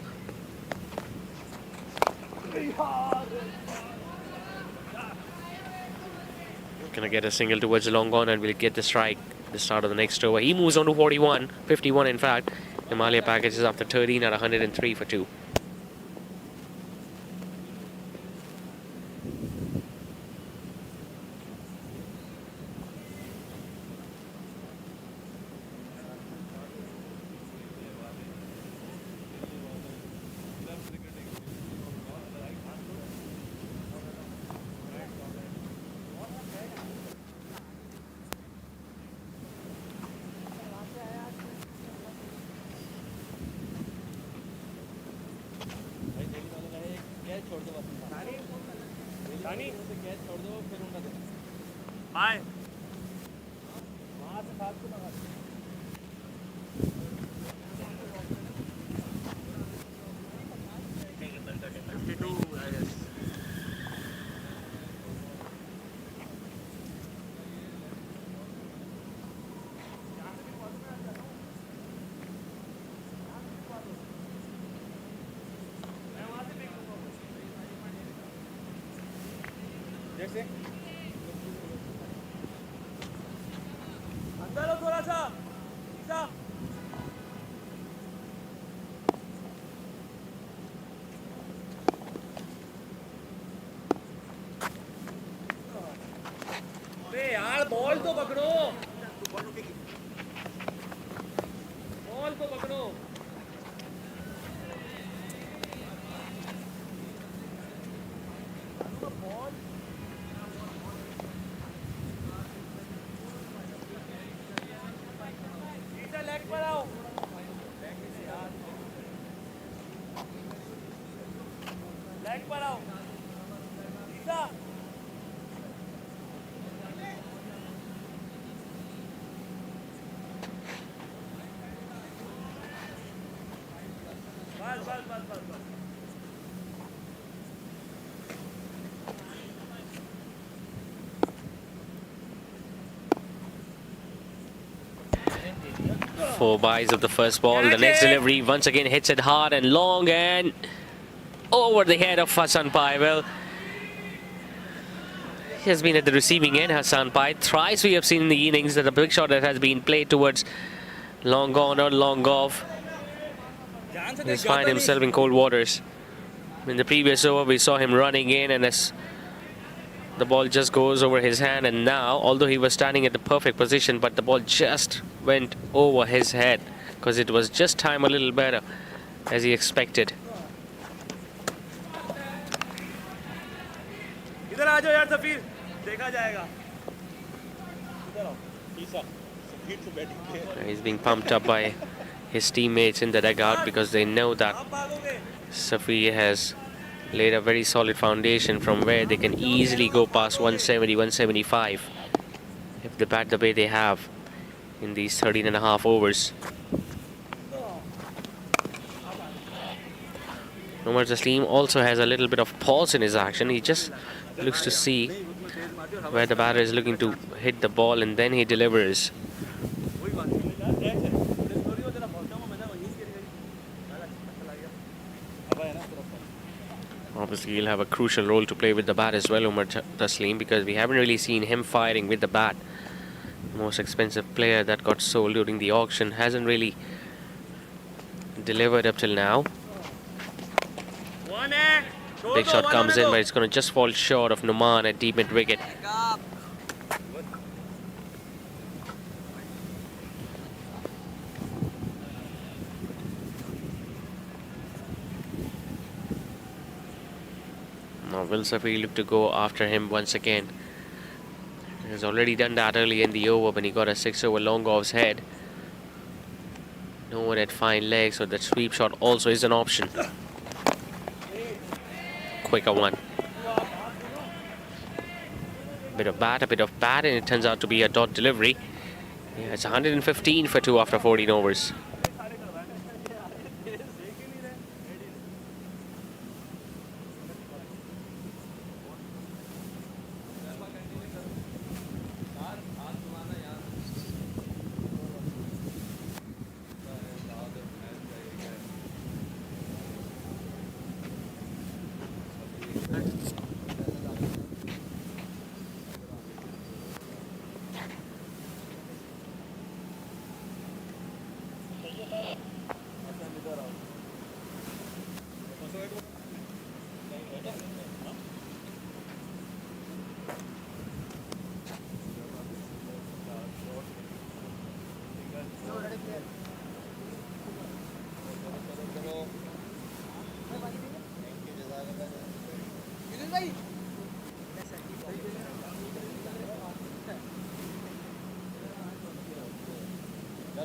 Gonna get a single towards the long on and we'll get the strike at the start of the next over. He moves on to 41, 51 in fact. Himaliya package is after 13 at 103 for 2. छोड़ दो catch छोड़ दो फिर उनका दे bye वहाँ से फालतू लगा जैसे अंदर हो थोड़ा सा ईसा अबे यार बॉल तो पकड़ो बॉल को पकड़ो लेग पर आओ लेग पर आओ ईसा बस बस बस बस बस 4 byes of the first ball. The next delivery once again hits it hard and long and over the head of Hassan Pai. Well, he has been at the receiving end, Hassan Pai. Thrice we have seen in the innings that a big shot that has been played towards long gone or long off. He's find himself in cold waters. In the previous over, we saw him running in, and as the ball just goes over his hand, and now, although he was standing at the perfect position, but the ball just went over his head because it was just timed a little better as he expected. इधर आ जाओ यार सफीर, देखा जाएगा. He's being pumped up by his teammates in the dugout because they know that Safi has laid a very solid foundation from where they can easily go past 170, 175 if they bat the way they have in these 13.5 overs. Umar Taslim also has a little bit of pause in his action. He just looks to see where the batter is looking to hit the ball, and then he delivers. Obviously, he'll have a crucial role to play with the bat as well, Umar Taslim, because we haven't really seen him firing with the bat. The most expensive player that got sold during the auction hasn't really delivered up till now. Big shot comes in, but it's going to just fall short of Numan at deep mid wicket. Now will Safi look to go after him once again? He has already done that early in the over when he got a 6 over long off's head. No one had fine legs, so that sweep shot also is an option. Quicker one. A bit of bat, and it turns out to be a dot delivery. Yeah, it's 115 for 2 after 14 overs.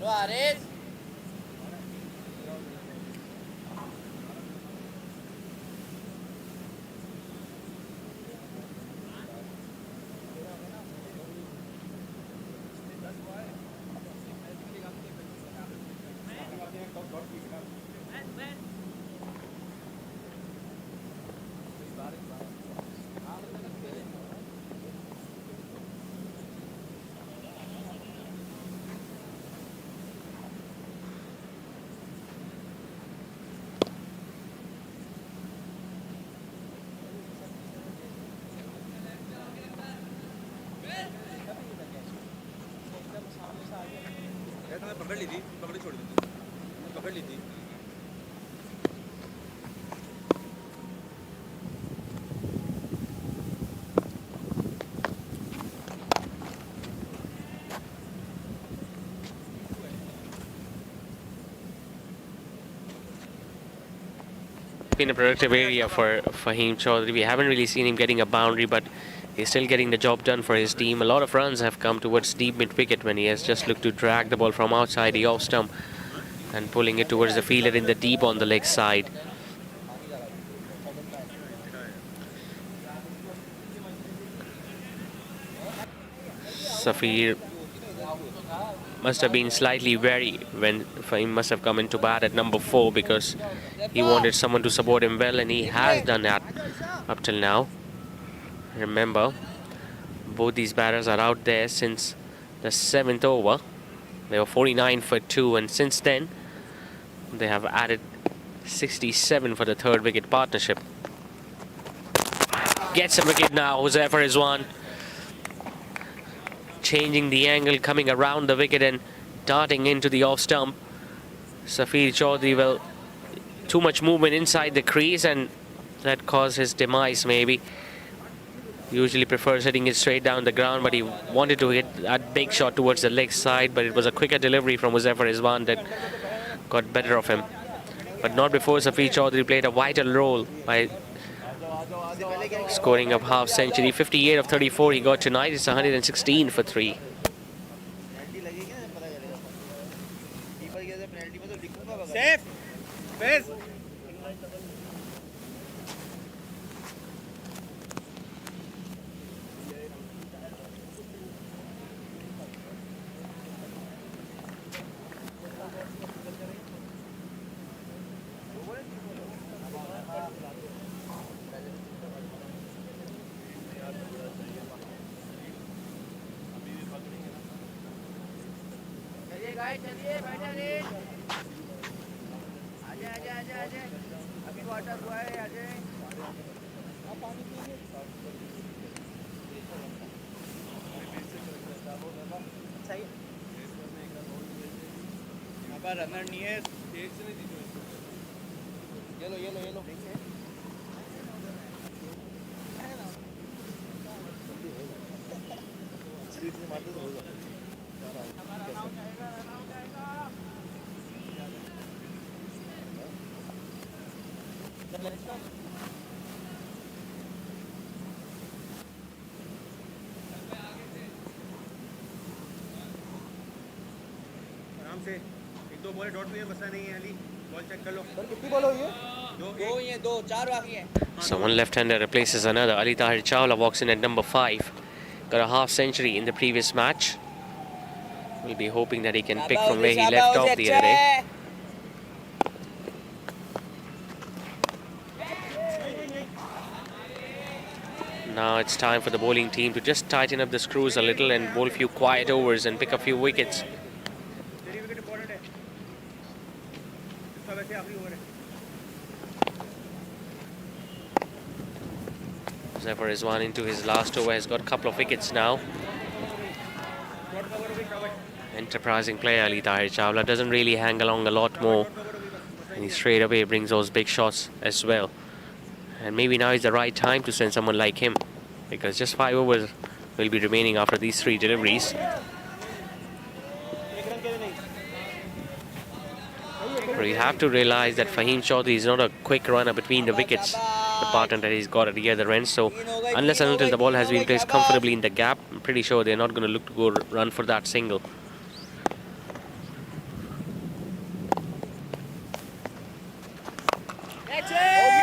चलो आरिस पकड़ ली थी, पकड़ी छोड़ दी थी, पकड़ ली थी. Been a productive area for Fahim Chaudhary. We haven't really seen him getting a boundary, but he's still getting the job done for his team. A lot of runs have come towards deep mid wicket when he has just looked to drag the ball from outside the off stump and pulling it towards the fielder in the deep on the leg side. Safir must have been slightly wary when Fahim must have come into bat at number 4 because he wanted someone to support him well, and he has done that up till now. Remember, both these batters are out there since the 7th over. They were 49 for 2, and since then they have added 67 for the third wicket partnership. Gets a wicket now. Huzaifa Rizwan changing the angle, coming around the wicket and darting into the off stump. Safir Chaudhry, well, too much movement inside the crease, and that caused his demise maybe. Usually prefers hitting it straight down the ground, but he wanted to hit that big shot towards the leg side, but it was a quicker delivery from Huzaifa Rizwan that got better of him. But not before Safir Chaudhry played a vital role by scoring a half century. 58 of 34 he got tonight. It's 116 for 3. Safe. Base. चलिए बैठा रे आजा आजा आजा आजा अभी water हुआ है आजा आप पानी पीजिए सही यहाँ पर रनर नहीं है एक से नहीं दीजिए ये लो आराम से एक दो बॉल डॉट में मसला नहीं है अली बॉल चेक कर लो सर कितनी बॉल हुई है दो चार बाकी हैं. Someone left-hander replaces another. Ali Tahir Chawla walks in at number 5. Got a half century in the previous match. We'll be hoping that he can pick from where he left off the other day. Now it's time for the bowling team to just tighten up the screws a little and bowl a few quiet overs and pick a few wickets. Zafar Rizwan into his last over, has got a couple of wickets now. Enterprising player Ali Tahir Chawla, doesn't really hang along a lot more, and he straight away brings those big shots as well. And maybe now is the right time to send someone like him, because just 5 overs will be remaining after these 3 deliveries. But you have to realize that Fahim Chaudhry is not a quick runner between the wickets, the partner that he's got at the other end. So unless and until the ball has been placed comfortably in the gap, I'm pretty sure they're not going to look to go run for that single.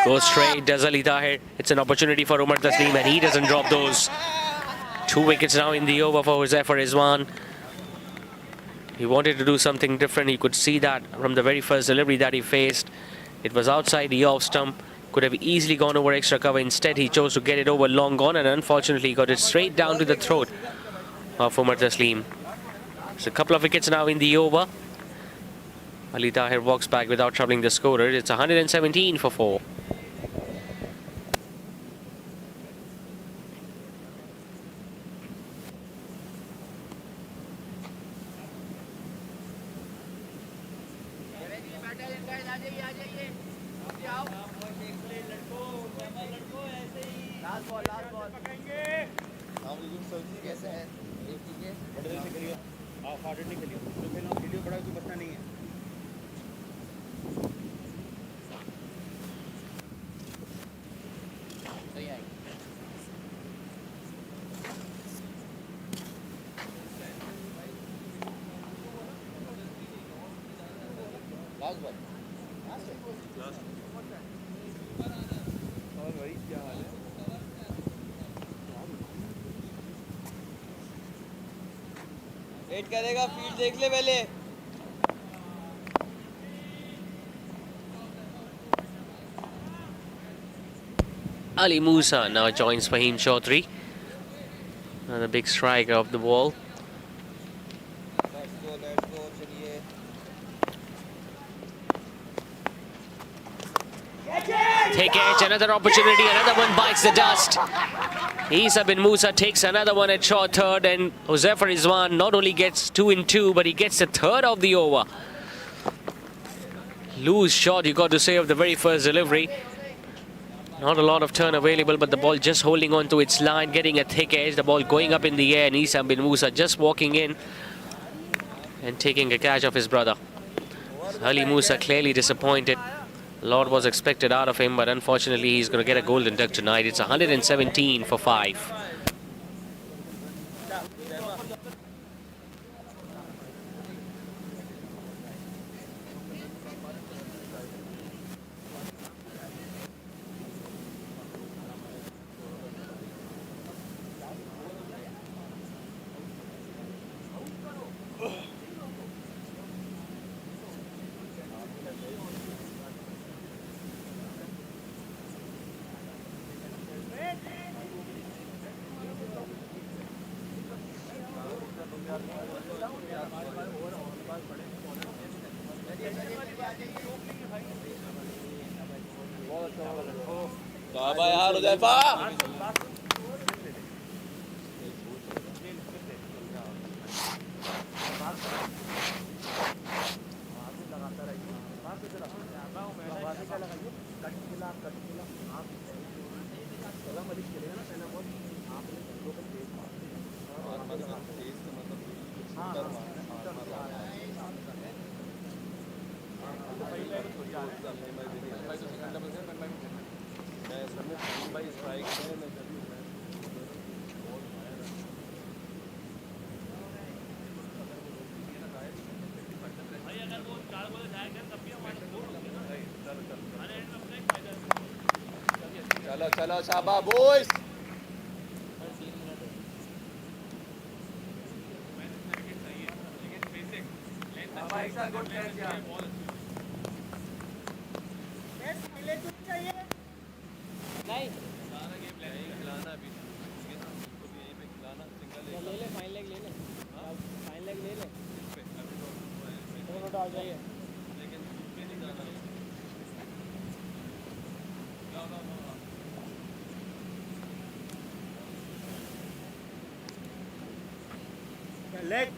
Goes straight, does Ali Tahir. It's an opportunity for Umar Taslim, and he doesn't drop those. 2 wickets now in the over for Huzaifa Rizwan. He wanted to do something different. You could see that from the very first delivery that he faced. It was outside the off stump. Could have easily gone over extra cover. Instead, he chose to get it over long gone, and unfortunately got it straight down to the throat of Umar Taslim. So a couple of wickets now in the over. Ali Tahir walks back without troubling the scorer. It's 117 for 4. Wait करेगा field देख ले पहले Ali Musa now joins Fahim Chaudhry, another big striker of the ball. let's go Yet another opportunity, another one bites the dust. Isa bin Musa takes another one at short third, and Huzaifa Rizwan not only gets 2 in 2, but he gets the third of the over. Loose shot, you got to say, of the very first delivery. Not a lot of turn available, but the ball just holding on to its line, getting a thick edge, the ball going up in the air, and Isa bin Musa just walking in and taking a catch of his brother. Ali Musa clearly disappointed. A lot was expected out of him, but unfortunately he's going to get a golden duck tonight. It's 117 for 5. यार हुज़ैफा चलो चलो शाबाश boys Leg.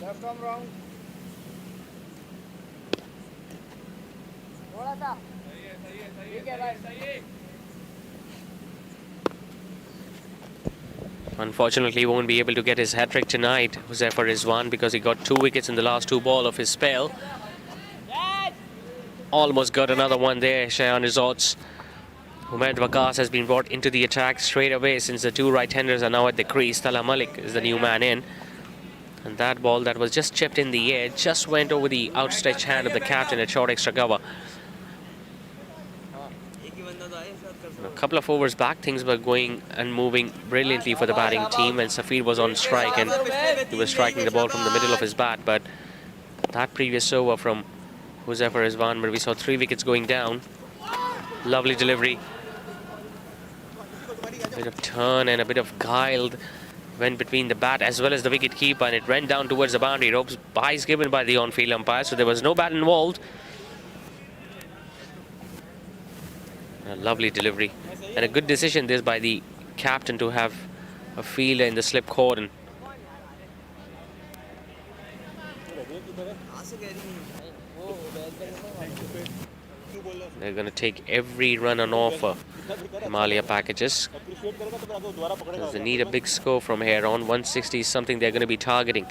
Left arm round. थोड़ा सा ठीक है भाई सही. Unfortunately, he won't be able to get his hat-trick tonight, Huzaifa Rizwan, because he got 2 wickets in the last 2 balls of his spell. Almost got another one there, Shayan Resorts. Umaid Waqas has been brought into the attack straight away since the 2 right-handers are now at the crease. Tala Malik is the new man in. And that ball that was just chipped in the air just went over the outstretched hand of the captain at short extra cover. And a couple of overs back, things were going and moving brilliantly for the batting team, and Safir was on strike and he was striking the ball from the middle of his bat. But that previous over from Huzaifa Rizwan, where we saw 3 wickets going down. Lovely delivery. A bit of turn and a bit of guile went between the bat as well as the wicket keeper, and it went down towards the boundary ropes. Byes given by the on-field umpire, so there was no bat involved. A lovely delivery and a good decision this by the captain to have a fielder in the slip cordon. They're going to take every run on offer, Himaliya packages, because they need a big score from here on. 160 is something they're going to be targeting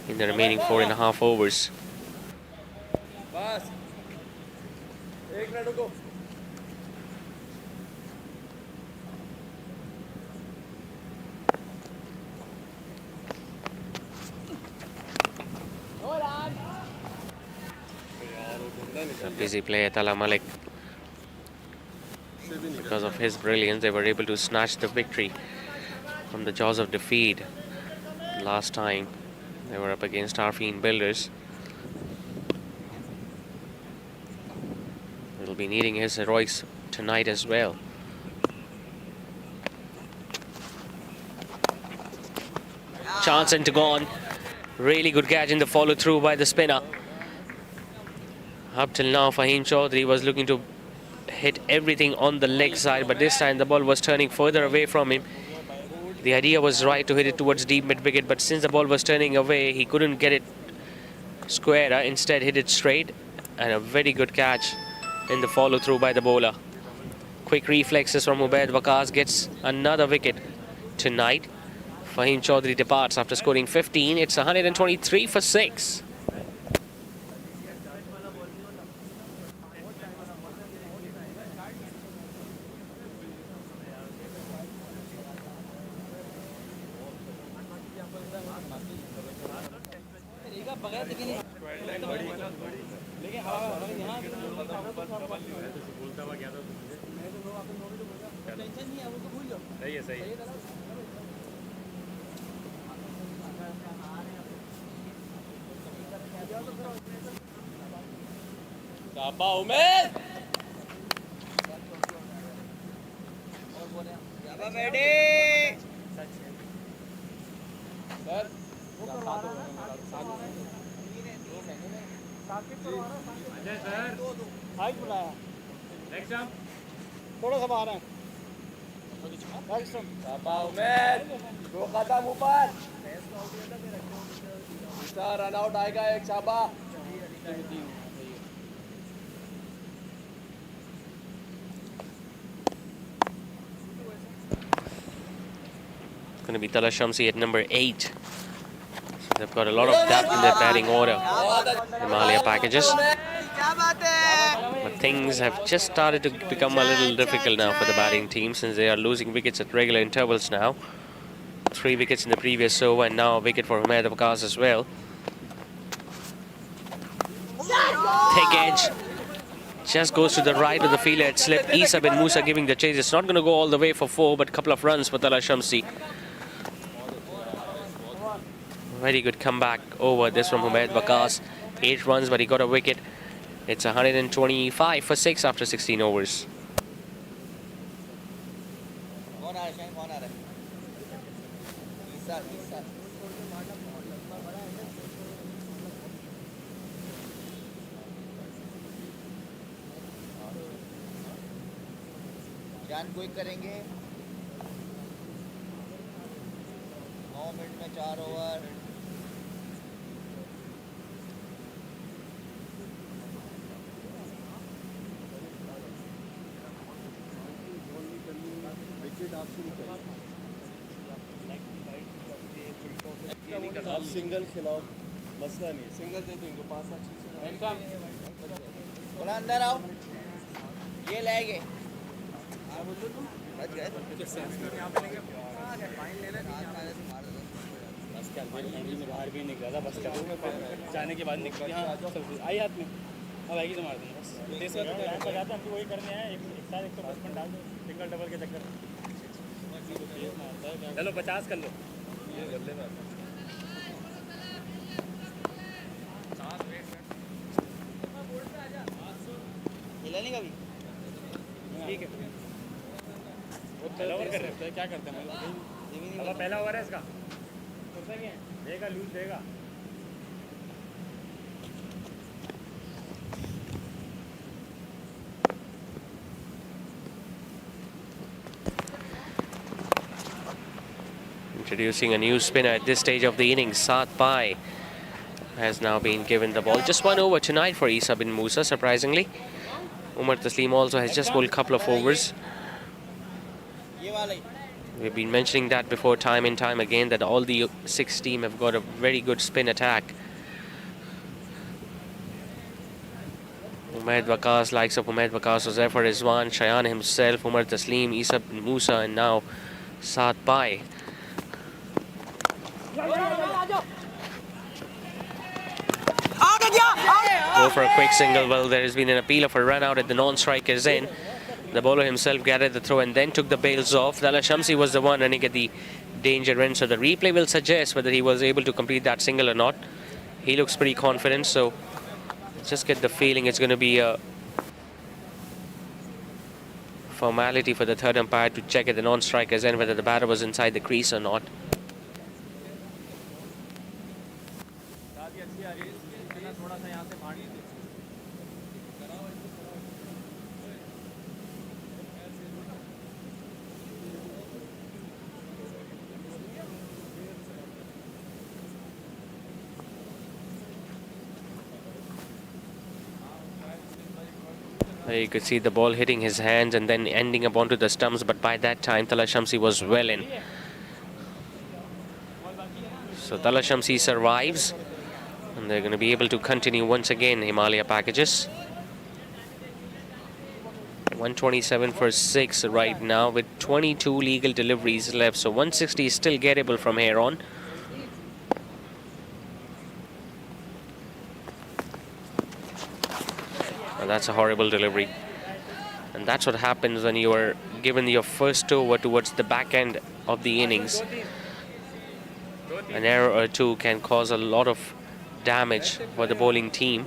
in the remaining 4.5 overs. A busy player, Tala Malik. Because of his brilliance, they were able to snatch the victory from the jaws of defeat last time they were up against Arfeen Builders. He'll be needing his heroics tonight as well. Chance and to gone. Really good catch in the follow through by the spinner. Up till now, Fahim Chaudhary was looking to hit everything on the leg side, but this time the ball was turning further away from him. The idea was right to hit it towards deep mid wicket, but since the ball was turning away, he couldn't get it square. Instead, hit it straight, and a very good catch in the follow through by the bowler. Quick reflexes from Ubaid Waqas gets another wicket tonight. Fahim Chaudhary departs after scoring 15. It's 123 for 6. थोड़ा सा बाहर है run out आएगा एक शाबा Going to be Tala Shamsi at number 8. So they've got a lot of depth in their batting order. Himaliya packages. But things have just started to become a little difficult now for the batting team, since they are losing wickets at regular intervals now. 3 wickets in the previous over, and now a wicket for Ubaid Waqas as well. Thick edge. Just goes to the right of the fielder at slip. Isa bin Musa giving the chase. It's not going to go all the way for 4, but a couple of runs for Tala Shamsi. Very good comeback over this from Ubaid Waqas. 8 runs, but he got a wicket. It's 125 for 6 after 16 overs. कौन आ रहा है शायन कौन आ रहा है ईसा ईसा जान कोई करेंगे 9 minute में 4 ओवर आप सिंगल खिलाओ मसला नहीं सिंगल दे दो इनको 5 बोला अंदर आओ ये लेंगे बच गए बाहर भी निकला था बस जाने के बाद निकल यहाँ आई हाथ में अब आएगी तो मार दूँगा बस तेज लगाता हमको वही करने हैं एक साथ 155 डाल दो सिंगल डबल के चक्कर चलो 50 कर लो ये कर लेना हिलाने का भी ठीक है ओवर कर रहे हो क्या करते हैं मतलब पहला ओवर है इसका देगा लूज देगा Introducing a new spinner at this stage of the innings. Saad Pai has now been given the ball. Just 1 over tonight for Isa bin Musa, surprisingly. Umar Taslim also has just bowled a couple of overs. We've been mentioning that before time and time again, that all the 6 team have got a very good spin attack. Ubaid Waqas, likes of Ubaid Waqas, Zafar Rizwan, Shayan himself, Umar Taslim, Isa bin Musa, and now Saad Pai. Go for a quick single. Well, there has been an appeal of a run out at the non-striker's end. The bowler himself gathered the throw and then took the bails off. Tala Shamsi was the one running at the danger end, so the replay will suggest whether he was able to complete that single or not. He looks pretty confident, so just get the feeling it's going to be a formality for the third umpire to check at the non-striker's end whether the batter was inside the crease or not. थोड़ा सा यहाँ से पानी You could see the ball hitting his hands and then ending up onto the stumps, but by that time Tala Shamsi was well in. So Tala Shamsi survives, and they're going to be able to continue once again. Himaliya packages 127 for 6 right now with 22 legal deliveries left, so 160 is still gettable from here on. And that's a horrible delivery, and that's what happens when you are given your first over towards the back end of the innings. An error or two can cause a lot of damage for the bowling team.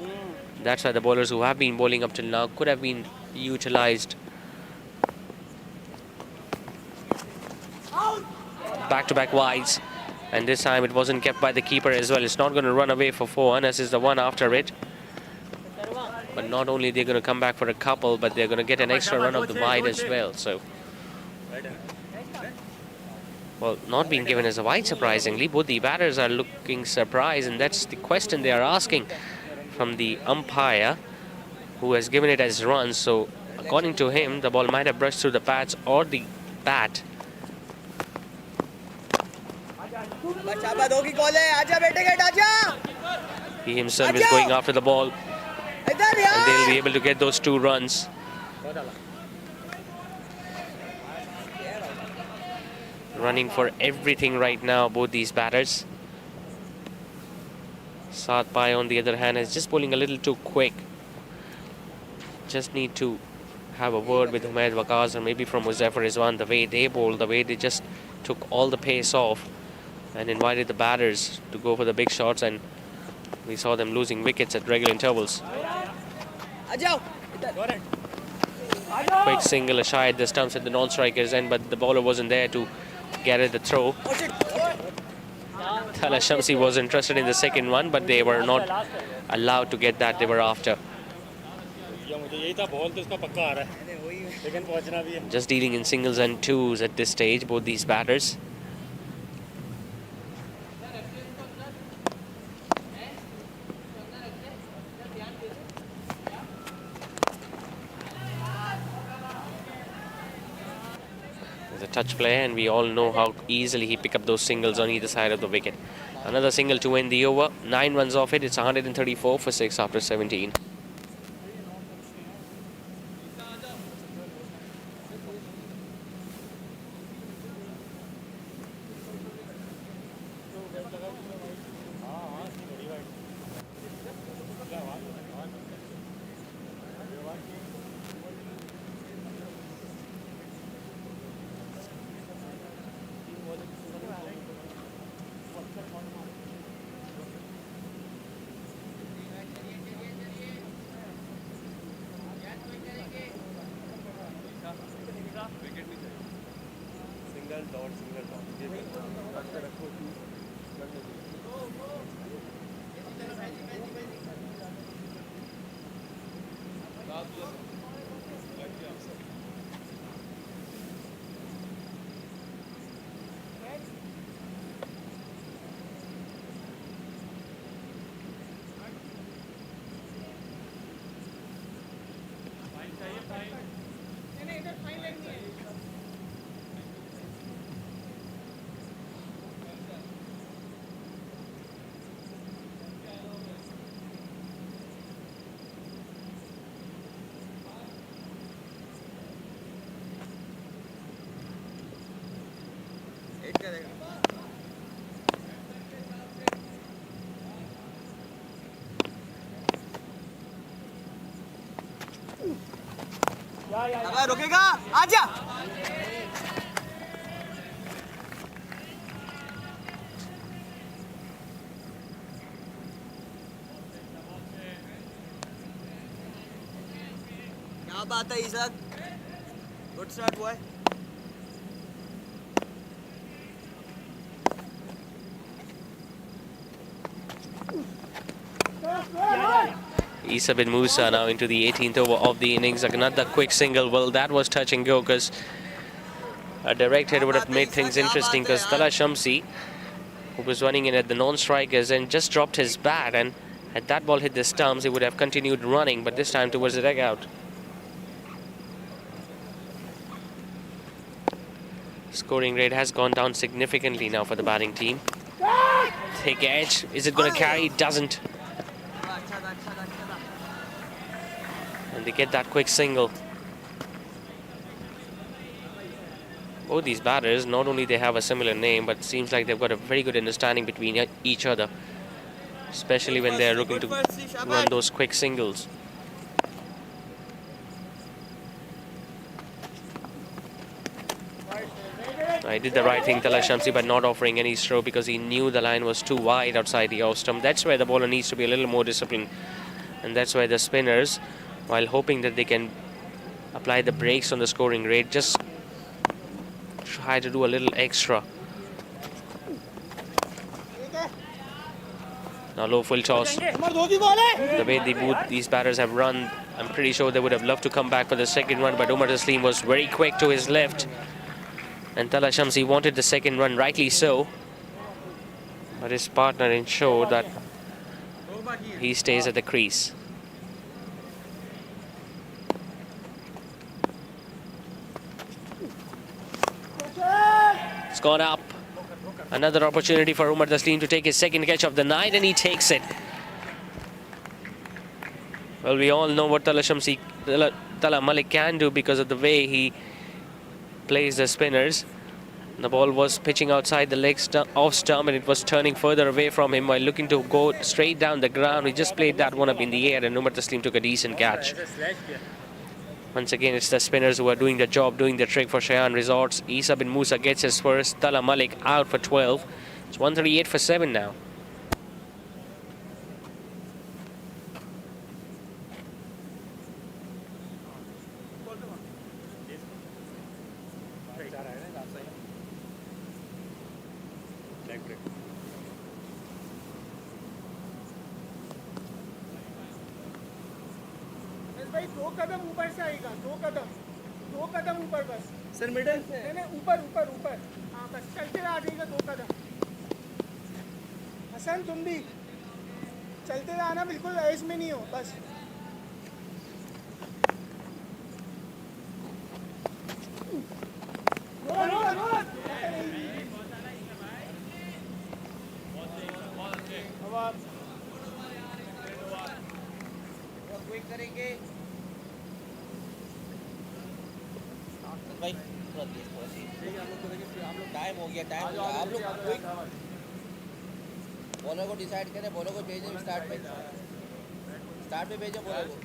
That's why the bowlers who have been bowling up till now could have been utilized. Back-to-back wides, and this time it wasn't kept by the keeper as well. It's not going to run away for 4, unless it's the one after it. But not only they're going to come back for a couple, but they're going to get an extra run of the wide as well. So, well, not being given as a wide, surprisingly. Both the batters are looking surprised, and that's the question they are asking from the umpire, who has given it as runs. So, according to him, the ball might have brushed through the pads or the bat. He himself is going after the ball, and they'll be able to get those 2 runs. Running for everything right now, both these batters. Saad Pai, on the other hand, is just bowling a little too quick. Just need to have a word with Humaid Waqas or maybe from Muzaffar Rizwan. The way they bowled, the way they just took all the pace off and invited the batters to go for the big shots, and we saw them losing wickets at regular intervals. Quick single shy at the stumps at the non-striker's end, but the bowler wasn't there to get at the throw. Tala Shamsi was interested in the second one, but they were not allowed to get that. They were after. Just dealing in singles and twos at this stage, both these batters. Touch play, and we all know how easily he picked up those singles on either side of the wicket. Another single to end the over. 9 runs off it. It's 134 for 6 after 17. रुकेगा आजा क्या बात है Isak good start हुआ है Isa bin Musa now into the 18th over of the innings. Another quick single. Well, that was touch and go because a direct hit would have made things interesting because Tala Shamsi, who was running in at the non-strikers and just dropped his bat, and had that ball hit the stumps, he would have continued running, but this time towards the dugout. Scoring rate has gone down significantly now for the batting team. Thick edge. Is it going to carry? It doesn't. And they get that quick single. Both these batters, not only they have a similar name, but it seems like they've got a very good understanding between each other, especially when they're looking to run those quick singles. He did the right thing, Tala Shamsi, by not offering any stroke because he knew the line was too wide outside the off stump. That's where the bowler needs to be a little more disciplined, and that's where the spinners, while hoping that they can apply the brakes on the scoring rate, just try to do a little extra. Now low full toss. The way these batters have run, I'm pretty sure they would have loved to come back for the second run, but Umar Taslim was very quick to his left. And Tala Shamsi wanted the second run, rightly so. But his partner ensured that he stays at the crease. It's gone up. Another opportunity for Umar Taslim to take his second catch of the night, and he takes it. Well, we all know what Tala Malik can do because of the way he plays the spinners. The ball was pitching outside the leg off stump, and it was turning further away from him while looking to go straight down the ground. He just played that one up in the air, and Umar Taslim took a decent catch. Once again, it's the spinners who are doing the job, doing the trick for Shayan Resorts. Isa bin Musa gets his first. Tala Malik out for 12. It's 138 for 7 now. भाई दो कदम ऊपर से आएगा, दो कदम ऊपर बस sir middle से नहीं ऊपर हाँ बस चलते रह जाएगा 2 कदम। हसन तुम भी चलते रहना, बिल्कुल ऐज में नहीं हो बस। करेंगे भाई, टाइम हो गया, आप लोग बॉलर को डिसाइड करें, बॉलर को भेजें स्टार्ट पे भेजें बॉलर को।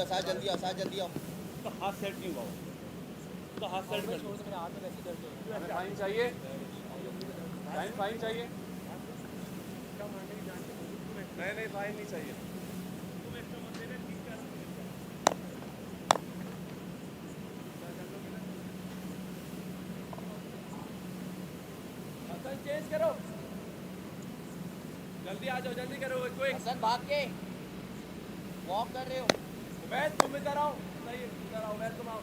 साथ जल्दी आओ। तो हाथ सेट नहीं हुआ, तो हाथ सेट कर छोड़ से मेरे हाथ में ऐसे कर दो। फाइन चाहिए, फाइन चाहिए। नहीं फाइन नहीं चाहिए। चेंज करो, जल्दी आ जाओ, जल्दी करो। हसन भाग के वॉक कर रहे हो। वैद तुम इधर आओ, सही इधर आओ, वैद तुम आओ।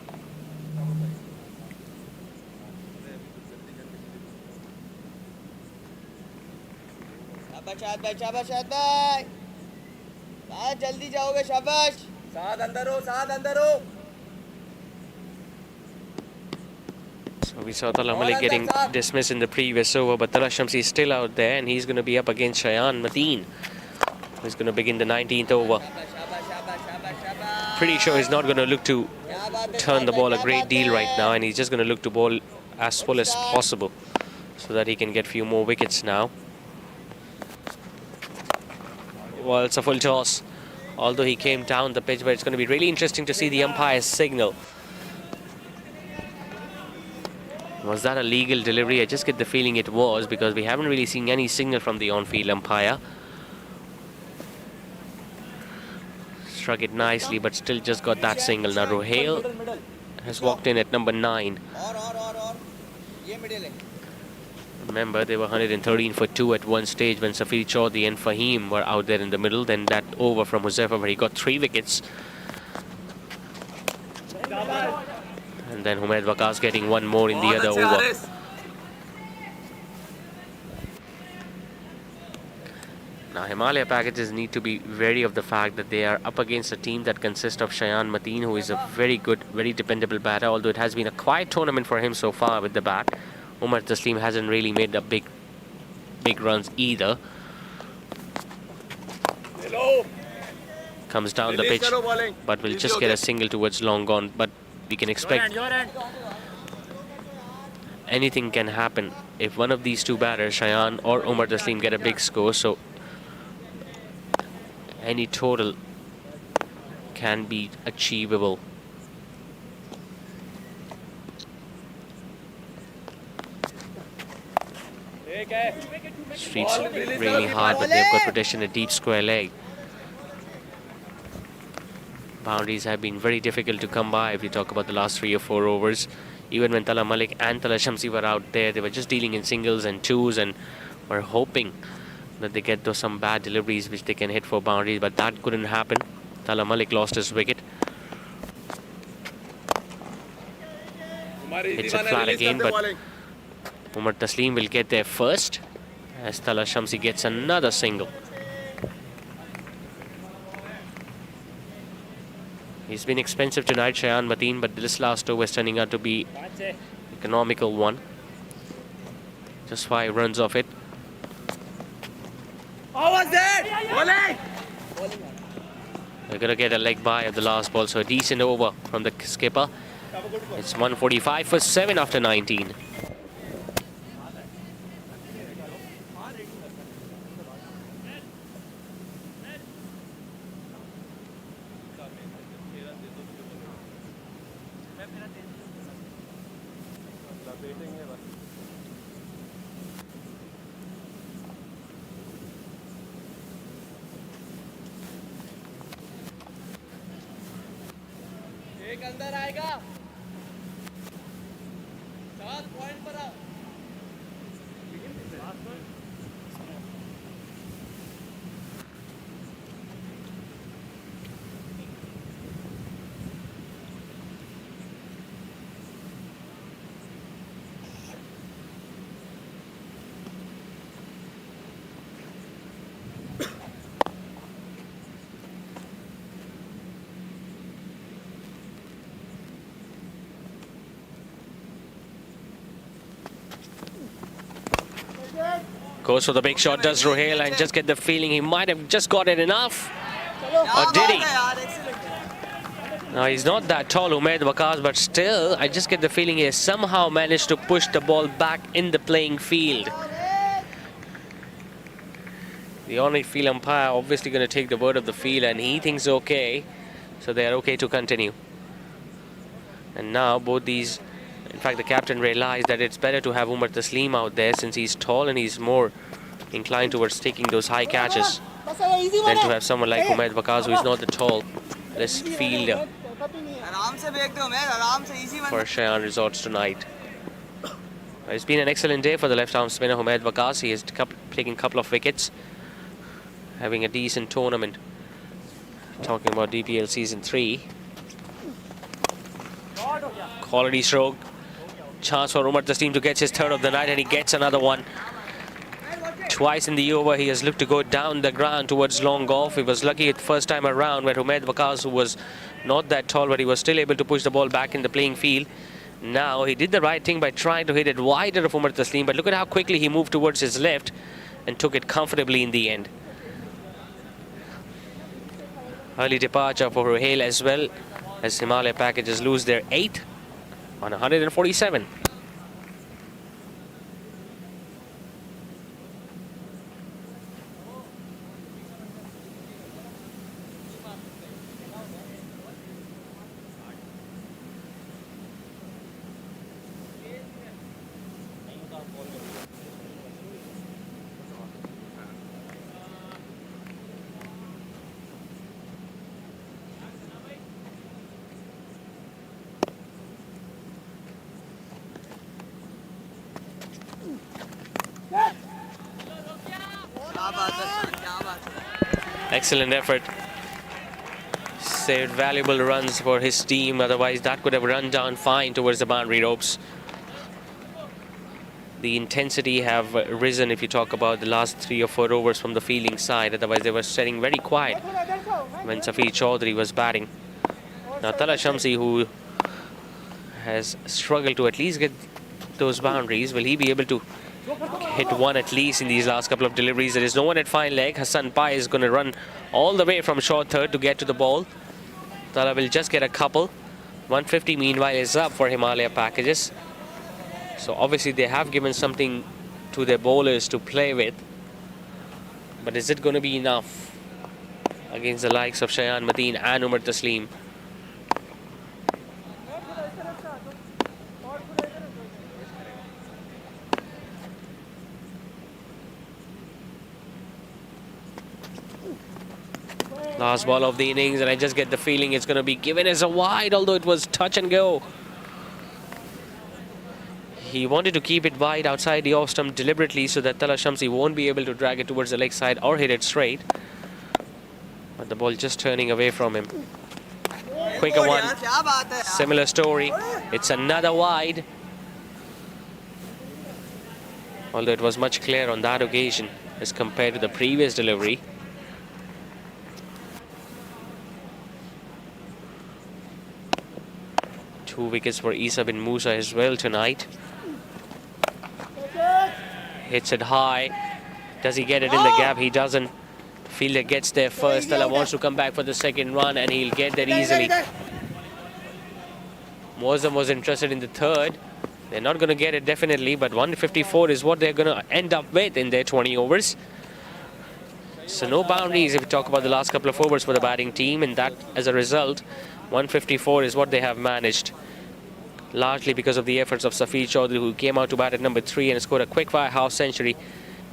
शाबाश भाई, जल्दी जाओगे, शाबाश। साथ अंदर हो। So we saw Tala Malik getting dismissed in the previous over, but Tala Shamsi is still out there, and he's going to be up against Shayan Mateen, who's going to begin the 19th over. Pretty sure he's not going to look to turn the ball a great deal right now, and he's just going to look to bowl as full as possible so that he can get few more wickets now. Well, it's a full toss, although he came down the pitch, but it's going to be really interesting to see the umpire's signal. Was that a legal delivery? I just get the feeling it was, because we haven't really seen any signal from the on-field umpire. Struck it nicely, but still just got that single. Now Ruhail has walked in at number 9. और ये middle है. Remember, they were 113 for 2 at one stage when Safir Chaudhry and Fahim were out there in the middle. Then that over from Huzaifa where he got 3 wickets. And then Humaid Waqas getting one more in the other over. Now Himalaya packages need to be wary of the fact that they are up against a team that consists of Shayan Mateen, who is a very good, very dependable batter, although it has been a quiet tournament for him so far with the bat. Umar Taslim hasn't really made the big runs either. Comes down the pitch, but will just get a single towards long gone. But we can expect anything can happen if one of these two batters, Shayan or Umar Taslim, get a big score. So any total can be achievable. Streets really hard, but they've got protection a deep square leg. Boundaries have been very difficult to come by if we talk about the last 3 or 4 overs. Even when Tala Malik and Tala Shamsi were out there, they were just dealing in singles and twos and were hoping that they get those some bad deliveries which they can hit for boundaries, but that couldn't happen. Tala Malik lost his wicket. Hits it flat again, but Umar Taslim will get there first as Tala Shamsi gets another single. He's been expensive tonight, Shayan Mateen, but this last over is turning out to be economical one. Just 5 runs off it. They're going to get a leg by of the last ball, so a decent over from the skipper. It's 145 for 7 after 19. एक अंदर आएगा 7 point पर आ Goes for the big shot, does Ruhail, and just get the feeling he might have just got it enough. Or did he? Now, he's not that tall, Umaid Waqas, but still, I just get the feeling he has somehow managed to push the ball back in the playing field. The only field umpire obviously going to take the word of the field, and he thinks okay, so they are okay to continue. And now both these, in fact the captain realized that it's better to have Umar Taslim out there since he's tall and he's more inclined towards taking those high catches than to have someone like Umaid Waqas, who is not the tallest fielder for Shayan Resorts tonight. It's been an excellent day for the left-arm spinner Umaid Waqas. He has taken a couple of wickets, having a decent tournament. Talking about DPL Season 3. Quality stroke. Chance for Umar Taslim to get his third of the night, and he gets another one. Twice in the over, he has looked to go down the ground towards long off. He was lucky the first time around where Umaid Waqas, who was not that tall, but he was still able to push the ball back in the playing field. Now, he did the right thing by trying to hit it wider of Umar Taslim, but look at how quickly he moved towards his left and took it comfortably in the end. Early departure for Ruhail as well, as Himalaya packages lose their 8th on 147. Excellent effort. Saved valuable runs for his team. Otherwise, that could have run down fine towards the boundary ropes. The intensity have risen if you talk about the last 3 or 4 overs from the fielding side. Otherwise, they were sitting very quiet when Safi Chaudhary was batting. Now, Tala Shamsi, who has struggled to at least get those boundaries, will he be able to hit one at least in these last couple of deliveries? There is no one at fine leg. Hassan Pai is going to run all the way from short third to get to the ball. Tala will just get a couple. 150 meanwhile is up for Himalaya packages. So obviously they have given something to their bowlers to play with. But is it going to be enough against the likes of Shayan Mateen and Umar Taslim? Last ball of the innings, and I just get the feeling it's going to be given as a wide, although it was touch and go. He wanted to keep it wide outside the off stump deliberately so that Tala Shamsi won't be able to drag it towards the leg side or hit it straight. But the ball just turning away from him. Quicker one. Similar story. It's another wide. Although it was much clearer on that occasion as compared to the previous delivery. Two wickets for Isa bin Musa as well tonight. Hits it high. Does he get it in the gap? He doesn't. Fielder gets there first. Tala wants to come back for the second run and he'll get there easily. Mozam was interested in the third. They're not going to get it definitely, but 154 is what they're going to end up with in their 20 overs. So no boundaries if we talk about the last couple of overs for the batting team, and that as a result 154 is what they have managed. Largely because of the efforts of Safi Chaudhary, who came out to bat at number 3 and scored a quick-fire half-century.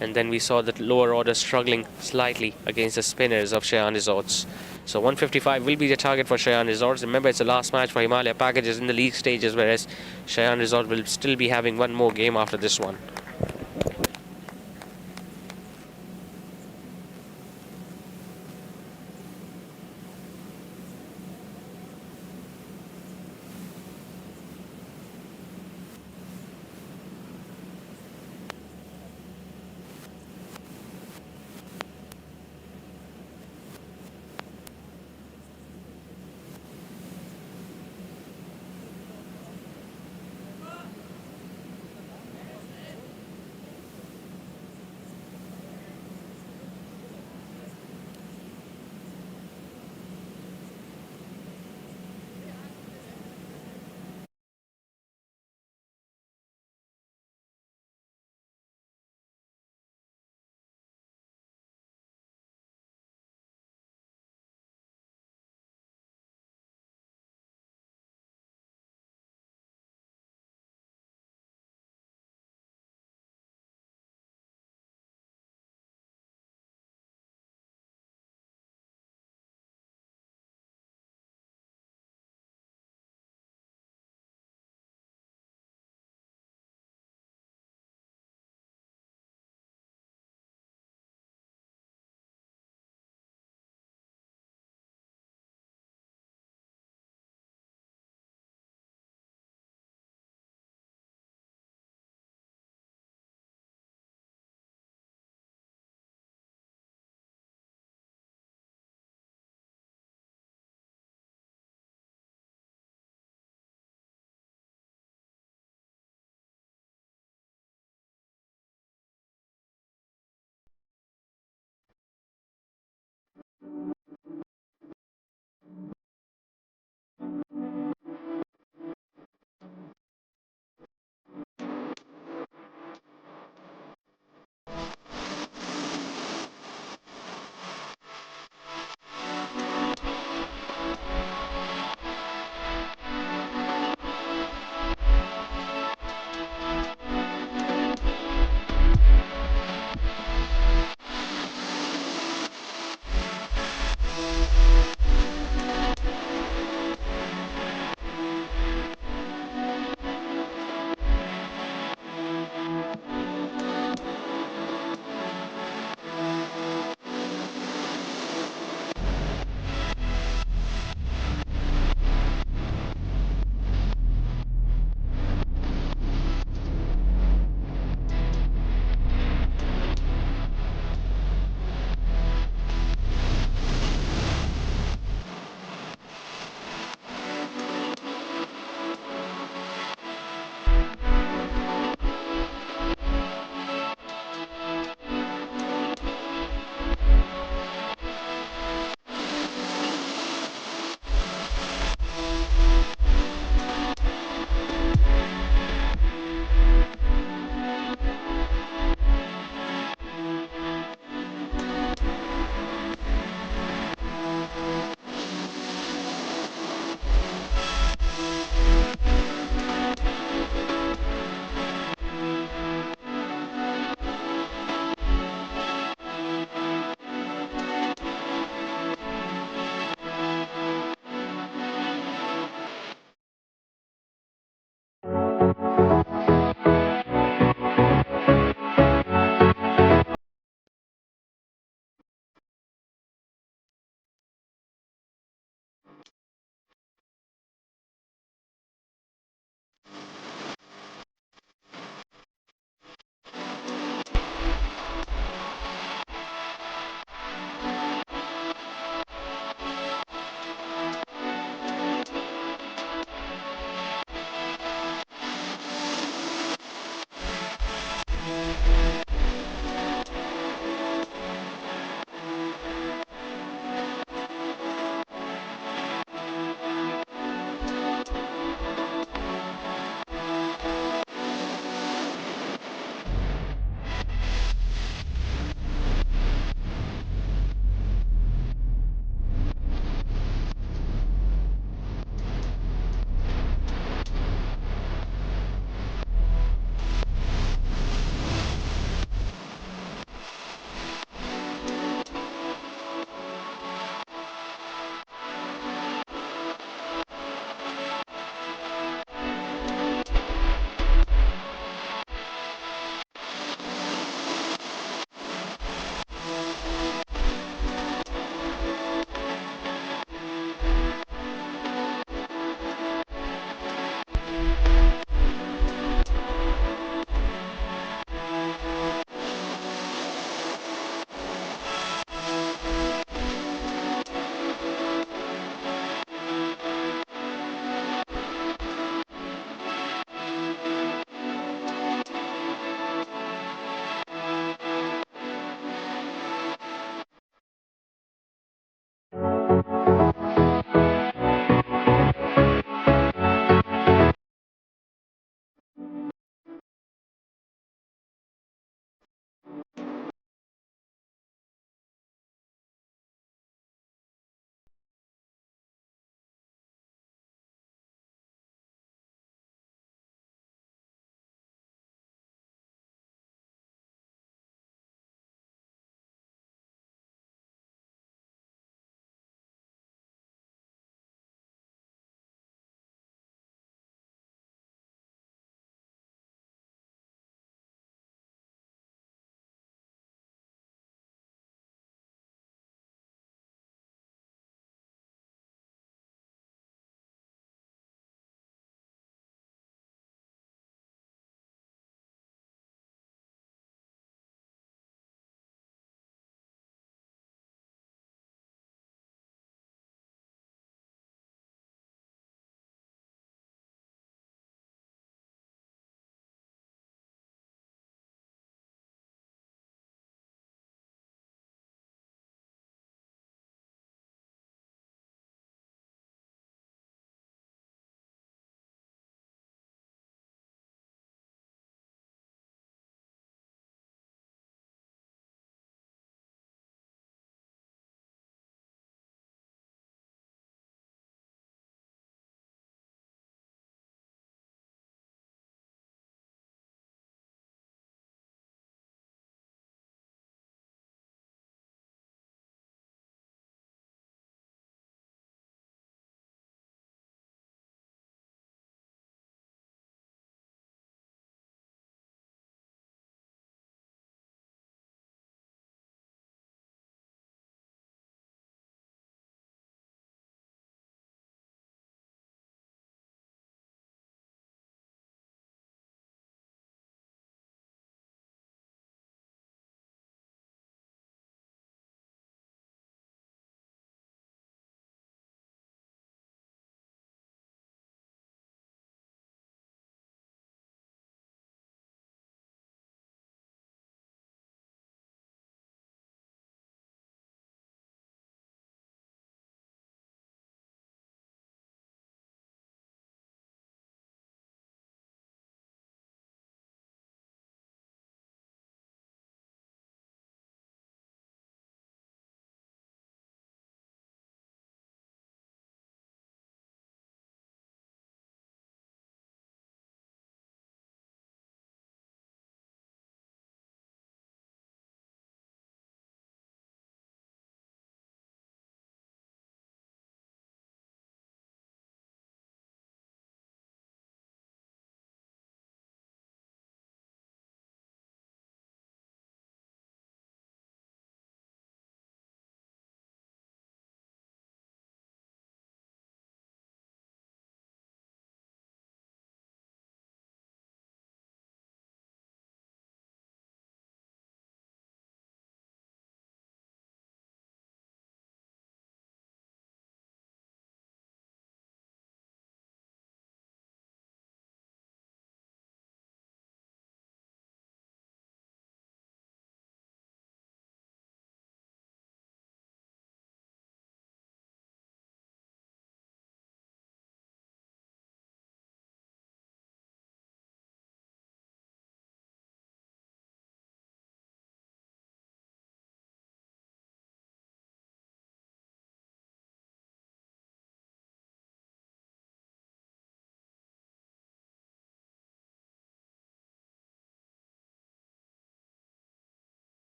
And then we saw that lower order struggling slightly against the spinners of Shayan Resorts. So 155 will be the target for Shayan Resorts. Remember, it's the last match for Himalaya packages in the league stages, whereas Shayan Resort will still be having one more game after this one.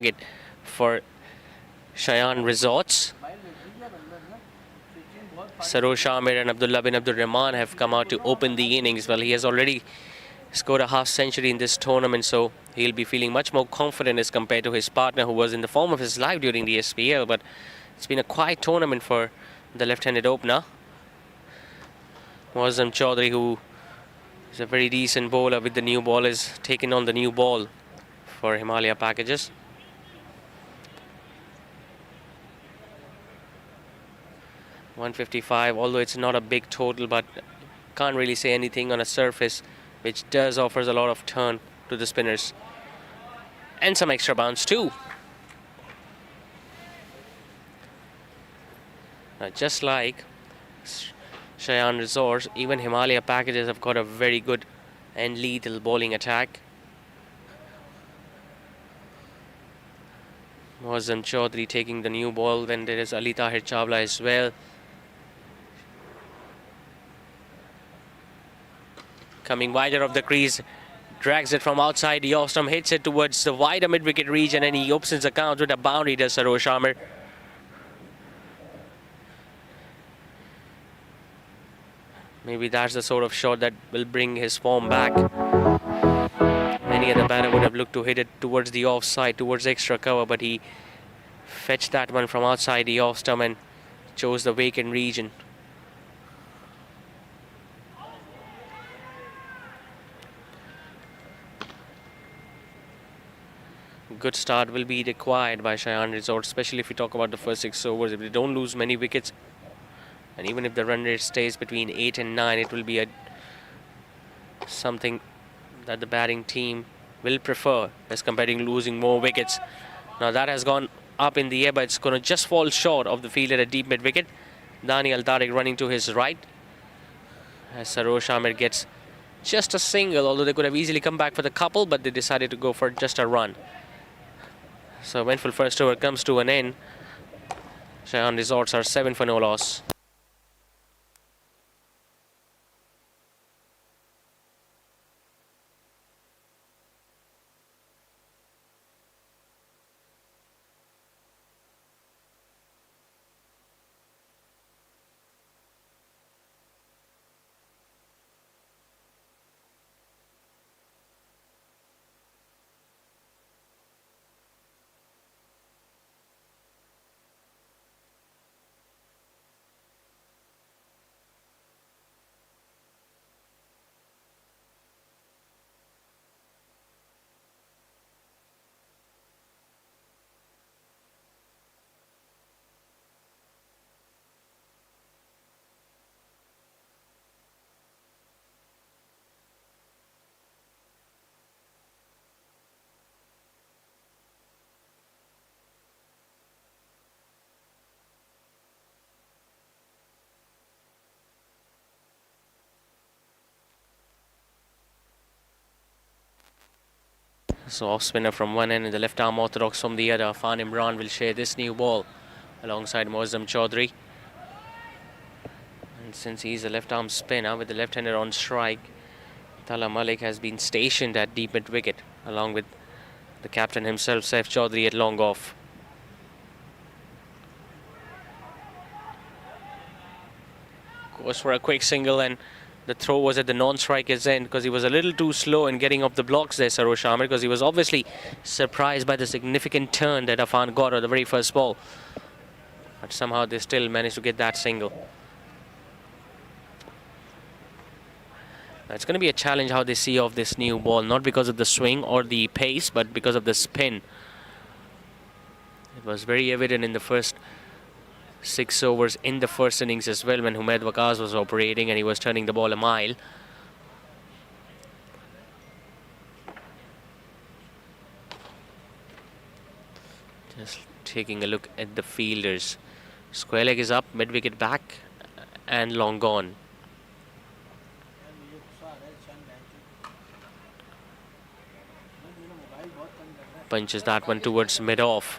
it for Shayan Resorts. Sarosh Amir and Abdullah bin Abdul Rahman have come out to open the innings. Well, he has already scored a half century in this tournament, so he'll be feeling much more confident as compared to his partner, who was in the form of his life during the SPL. But it's been a quiet tournament for the left-handed opener. Muazzam Chaudhry, who is a very decent bowler with the new ball, is taking on the new ball for Himaliya packages. .155, although it's not a big total, but can't really say anything on a surface which does offers a lot of turn to the spinners. And some extra bounce too. Now, just like Shayan Resorts, even Himalaya packages have got a very good and lethal bowling attack. Muazzam Chaudhry taking the new ball. Then there is Ali Tahir Chawla as well. Coming wider of the crease, drags it from outside the off stump, hits it towards the wider mid-wicket region, and he opens the count with a boundary, does Sarosh Amir. Maybe that's the sort of shot that will bring his form back. Any other batter would have looked to hit it towards the offside, towards extra cover, but he fetched that one from outside the off stump and chose the vacant region. Good start will be required by Shayan Resort, especially if we talk about the first 6 overs. If they don't lose many wickets, and even if the run rate stays between 8 and 9, it will be something that the batting team will prefer as compared to losing more wickets. Now that has gone up in the air, but it's going to just fall short of the field at a deep mid wicket. Daniel Tariq running to his right as Sarosh Amir gets just a single, although they could have easily come back for the couple, but they decided to go for just a run. So eventful first over comes to an end. Shayan Resorts are 7 for no loss. So off spinner from one end and the left arm orthodox from the other. Afan Imran will share this new ball alongside Muazzam Chaudhry. And since he's a left arm spinner with the left-hander on strike, Tala Malik has been stationed at deep mid wicket along with the captain himself, Saif Chaudhry, at long off. Goes for a quick single, and the throw was at the non-striker's end because he was a little too slow in getting off the blocks there, Sarosh Amir, because he was obviously surprised by the significant turn that Afan got on the very first ball. But somehow they still managed to get that single. It's going to be a challenge how they see off this new ball, not because of the swing or the pace, but because of the spin. It was very evident in the first 6 overs in the first innings as well, when Humaid Waqas was operating and he was turning the ball a mile. Just taking a look at the fielders. Square leg is up, mid wicket back and long gone. Punches that one towards mid off.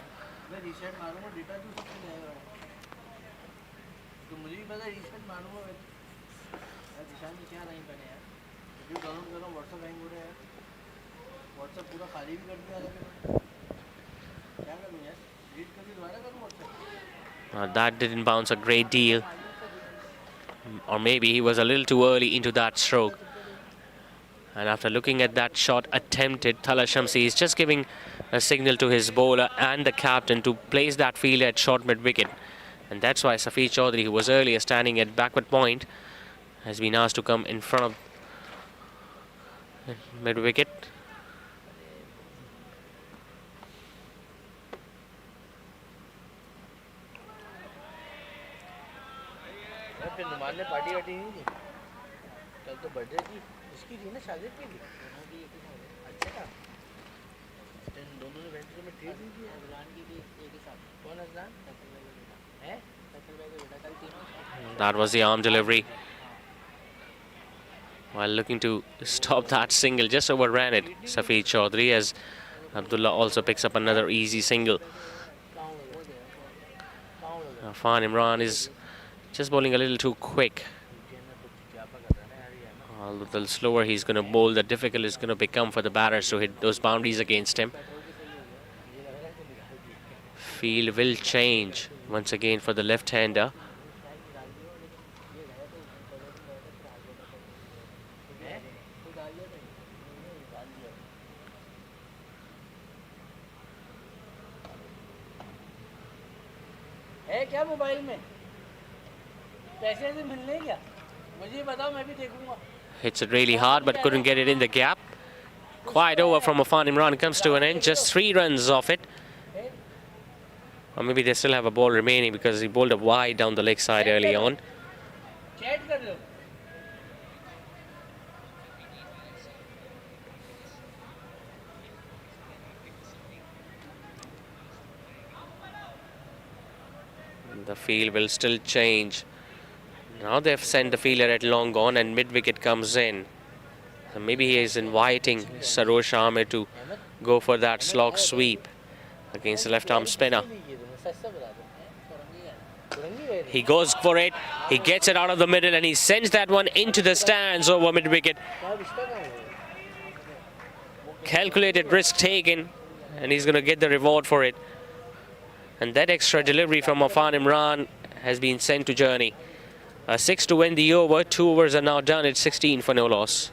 That didn't bounce a great deal. Or maybe he was a little too early into that stroke. And after looking at that shot attempted, Thala Shamsi is just giving a signal to his bowler and the captain to place that fielder at short mid-wicket. And that's why Safi Chaudhary, who was earlier standing at backward point, has been asked to come in front of mid-wicket. फिर नुमान ने party वार्टी नहीं की कल तो birthday थी उसकी थी ना शादी की थी अच्छा दोनों ने वेंचर में ट्रीट नहीं किया अजलान की भी एक ही साथ कौन अजलान है That was the arm delivery. While looking to stop that single, just overran it, Safi Chaudhary, as Abdullah also picks up another easy single. Afan Imran is just bowling a little too quick. A little slower he's going to bowl, the difficult is going to become for the batters to hit those boundaries against him. Field will change once again for the left-hander. है क्या mobile में पैसे से मिलने क्या मुझे बताओ मैं भी देखूंगा. Hits it really hard but couldn't get it in the gap. Quiet over from Afan Imran comes to an end. Just 3 runs off it. Or maybe they still have a ball remaining because he bowled a wide down the leg side early on. Chat कर लो. The field will still change. Now they've sent the fielder at long on and mid-wicket comes in. So maybe he is inviting Sarosh Ahmed to go for that slog sweep against the left-arm spinner. He goes for it. He gets it out of the middle and he sends that one into the stands over mid-wicket. Calculated risk taken and he's going to get the reward for it. And that extra delivery from Afan Imran has been sent to journey. A 6 to win the over. 2 overs are now done. It's 16 for no loss.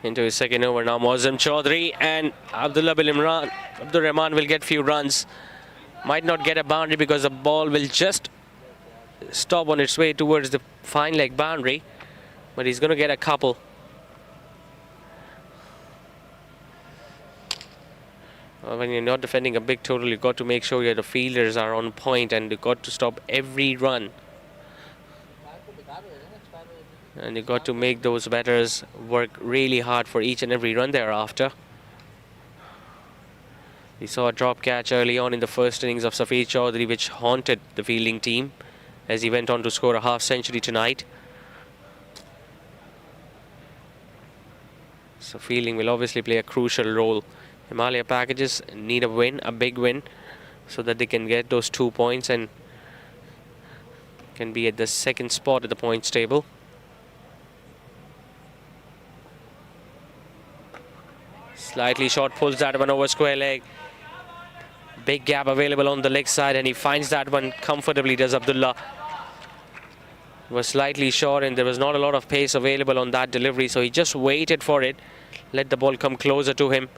Into his second over now, Mozam Chaudhary and Abdul Rahman will get few runs. Might not get a boundary because the ball will just stop on its way towards the fine leg boundary. But he's going to get a couple. When you're not defending a big total, you've got to make sure the fielders are on point and you've got to stop every run. And you've got to make those batters work really hard for each and every run thereafter. We saw a drop catch early on in the first innings of Safi Chaudhary, which haunted the fielding team as he went on to score a half-century tonight. So fielding will obviously play a crucial role. Himaliya packages need a win, a big win, so that they can get those 2 points and can be at the second spot at the points table. Slightly short, pulls that one over square leg. Big gap available on the leg side and he finds that one comfortably, does Abdullah. Was slightly short and there was not a lot of pace available on that delivery, so he just waited for it, let the ball come closer to him.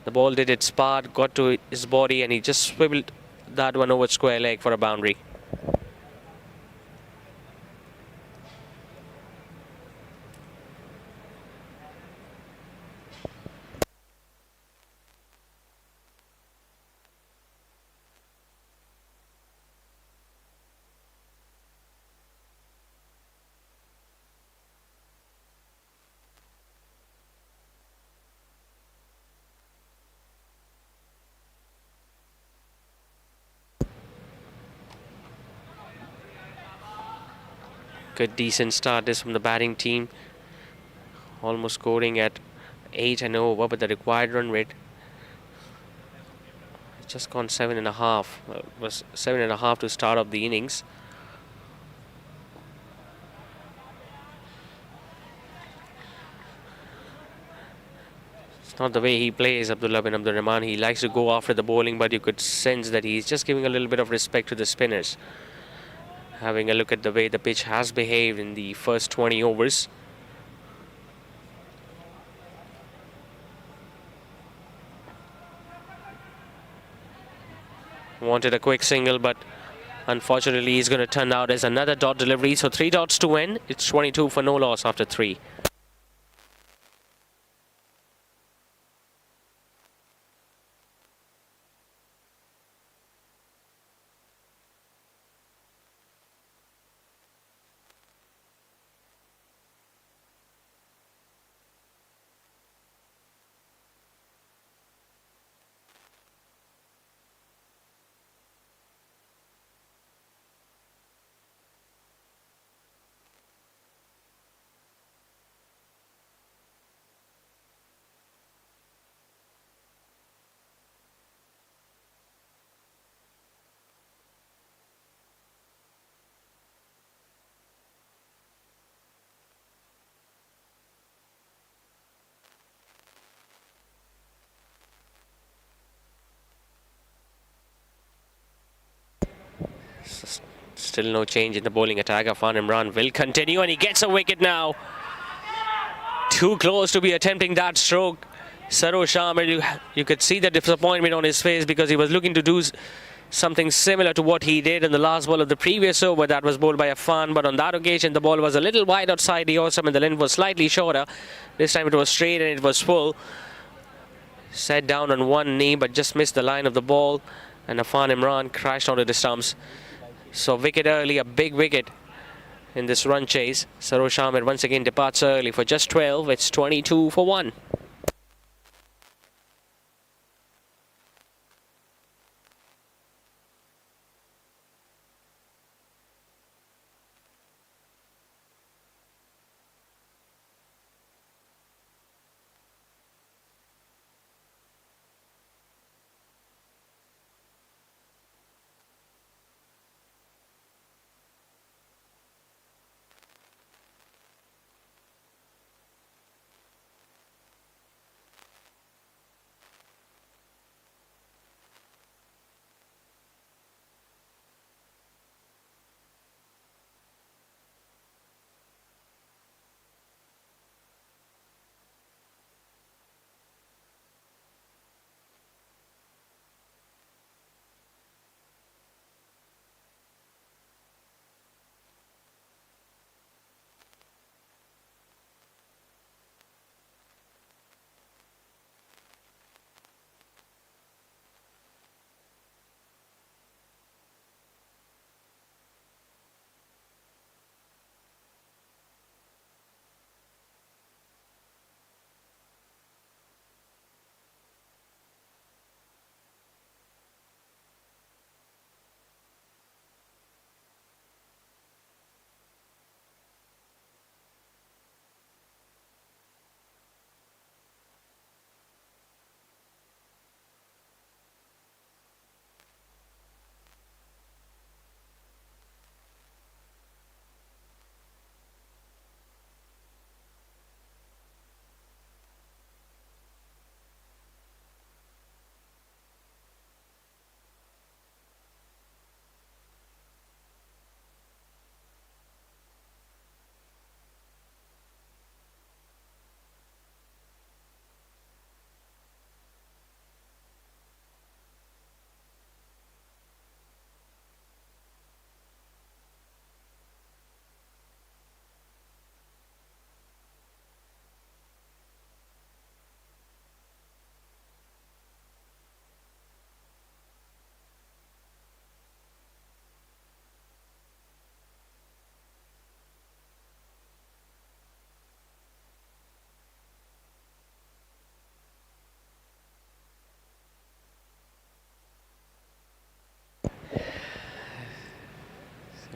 The ball did its part, got to his body and he just swiveled that one over square leg for a boundary. Good, decent start this from the batting team. Almost scoring at 8 and over, but the required run rate just gone 7.5. Was 7.5 to start off the innings. It's not the way he plays, Abdullah bin Abdul Rahman. He likes to go after the bowling, but you could sense that he's just giving a little bit of respect to the spinners. Having a look at the way the pitch has behaved in the first 20 overs. Wanted a quick single, but unfortunately he's going to turn out as another dot delivery. So 3 dots to win. It's 22 for no loss after 3. Still no change in the bowling attack. Afan Imran will continue and he gets a wicket now. Too close to be attempting that stroke. Sarosh Ahmed, you could see the disappointment on his face because he was looking to do something similar to what he did in the last ball of the previous over that was bowled by Afan, but on that occasion the ball was a little wide outside the awesome and the length was slightly shorter. This time it was straight and it was full. Set down on one knee but just missed the line of the ball, and Afan Imran crashed onto the stumps. So wicket early, a big wicket in this run chase. Sarosh Ahmed once again departs early for just 12. It's 22 for 1.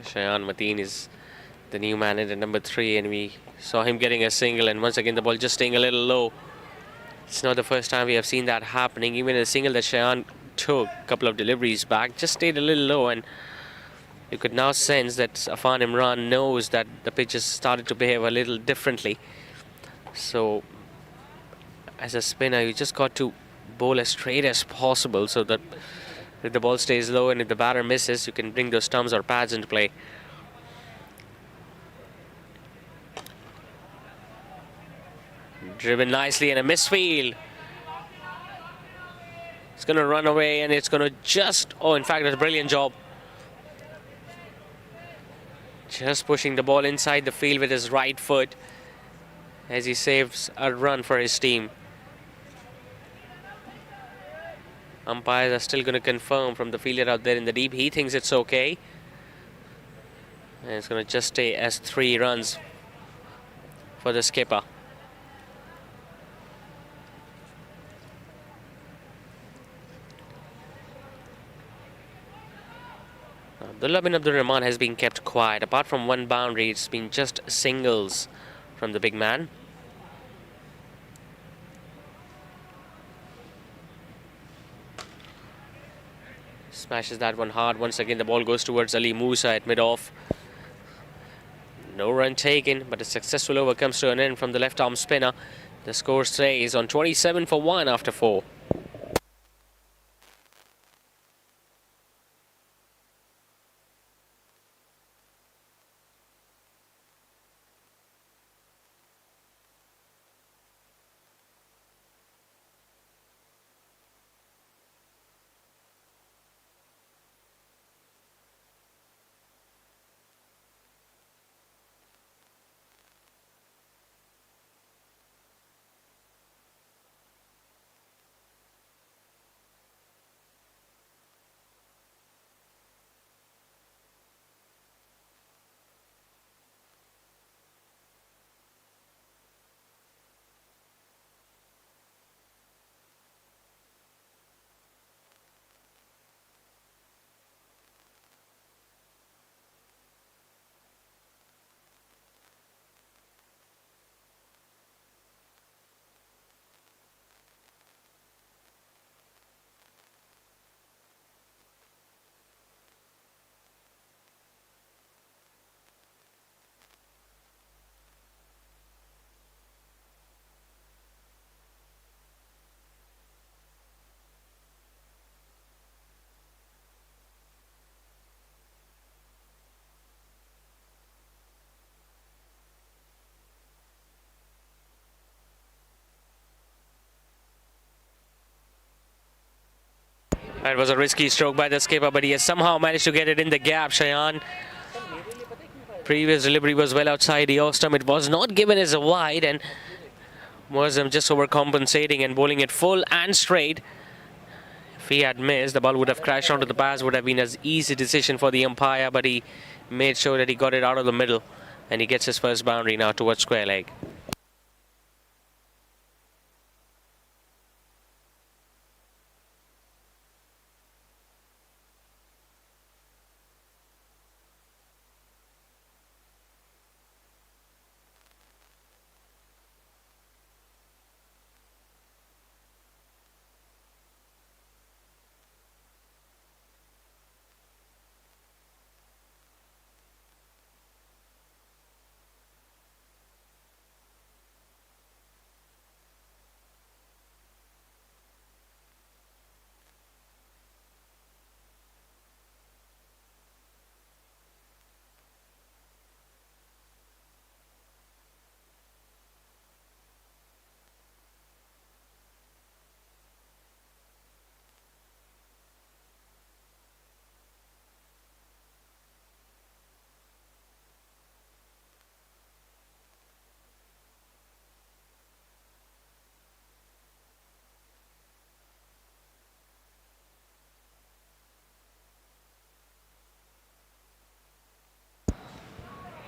Shayan Mateen is the new man in at number 3, and we saw him getting a single, and once again the ball just staying a little low. It's not the first time we have seen that happening. Even a single that Shayan took a couple of deliveries back just stayed a little low, and you could now sense that Afan Imran knows that the pitch has started to behave a little differently. So as a spinner, you just got to bowl as straight as possible so that if the ball stays low and if the batter misses, you can bring those stumps or pads into play. Driven nicely and a misfield. It's going to run away and it's going to just... Oh, in fact, that's a brilliant job. Just pushing the ball inside the field with his right foot as he saves a run for his team. Umpires are still going to confirm from the fielder out there in the deep. He thinks it's okay. And it's going to just stay as 3 runs for the skipper. Abdullah bin Abdul Rahman has been kept quiet. Apart from 1 boundary, it's been just singles from the big man. Smashes that one hard. Once again, the ball goes towards Ali Musa at mid-off. No run taken, but a successful over comes to an end from the left-arm spinner. The score stays on 27 for 1 after 4. That was a risky stroke by the skipper, but he has somehow managed to get it in the gap, Shayan. Previous delivery was well outside the off stump. It was not given as a wide, and was just overcompensating and bowling it full and straight. If he had missed, the ball would have crashed onto the pads, would have been an easy decision for the umpire, but he made sure that he got it out of the middle, and he gets his first boundary now towards square leg.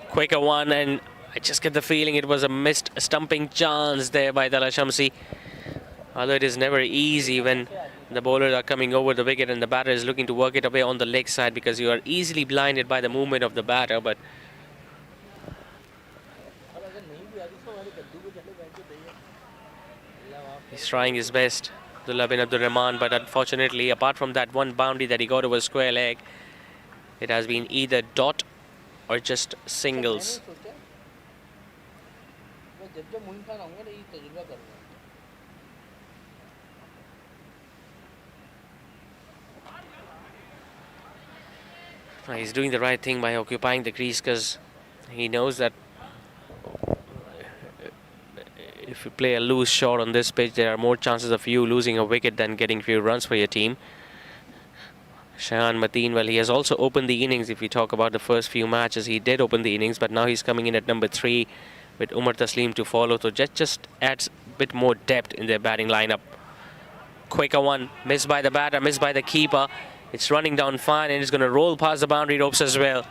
Quicker one, and I just get the feeling it was a missed stumping chance there by Dala Shamsi. Although it is never easy when the bowlers are coming over the wicket and the batter is looking to work it away on the leg side, because you are easily blinded by the movement of the batter. But He's trying his best, Abdullah bin Abdul Rahman, but unfortunately, apart from that one boundary that he got over square leg, it has been either dot or just singles. He's doing the right thing by occupying the crease because he knows that if you play a loose shot on this pitch, there are more chances of you losing a wicket than getting few runs for your team. Shayan Mateen, well, he has also opened the innings. If we talk about the first few matches, he did open the innings, but now he's coming in at number 3 with Umar Taslim to follow. So just adds a bit more depth in their batting lineup. Quicker one, missed by the batter, missed by the keeper. It's running down fine and it's going to roll past the boundary ropes as well.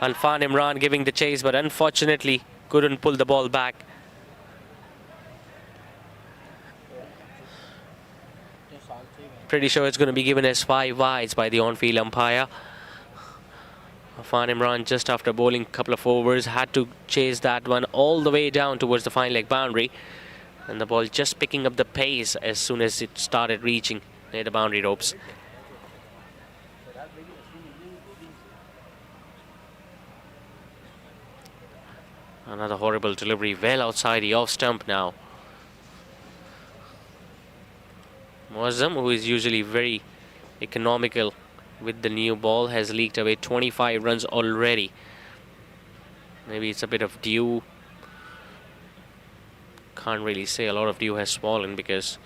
Alfan Imran giving the chase, but unfortunately couldn't pull the ball back. Pretty sure it's going to be given as 5 wides by the on-field umpire. Alfan Imran, just after bowling a couple of overs, had to chase that one all the way down towards the fine leg boundary. And the ball just picking up the pace as soon as it started reaching near the boundary ropes. Another horrible delivery, well outside the off stump now. Muazzam, who is usually very economical with the new ball, has leaked away 25 runs already. Maybe it's a bit of dew. Can't really say a lot of dew has fallen because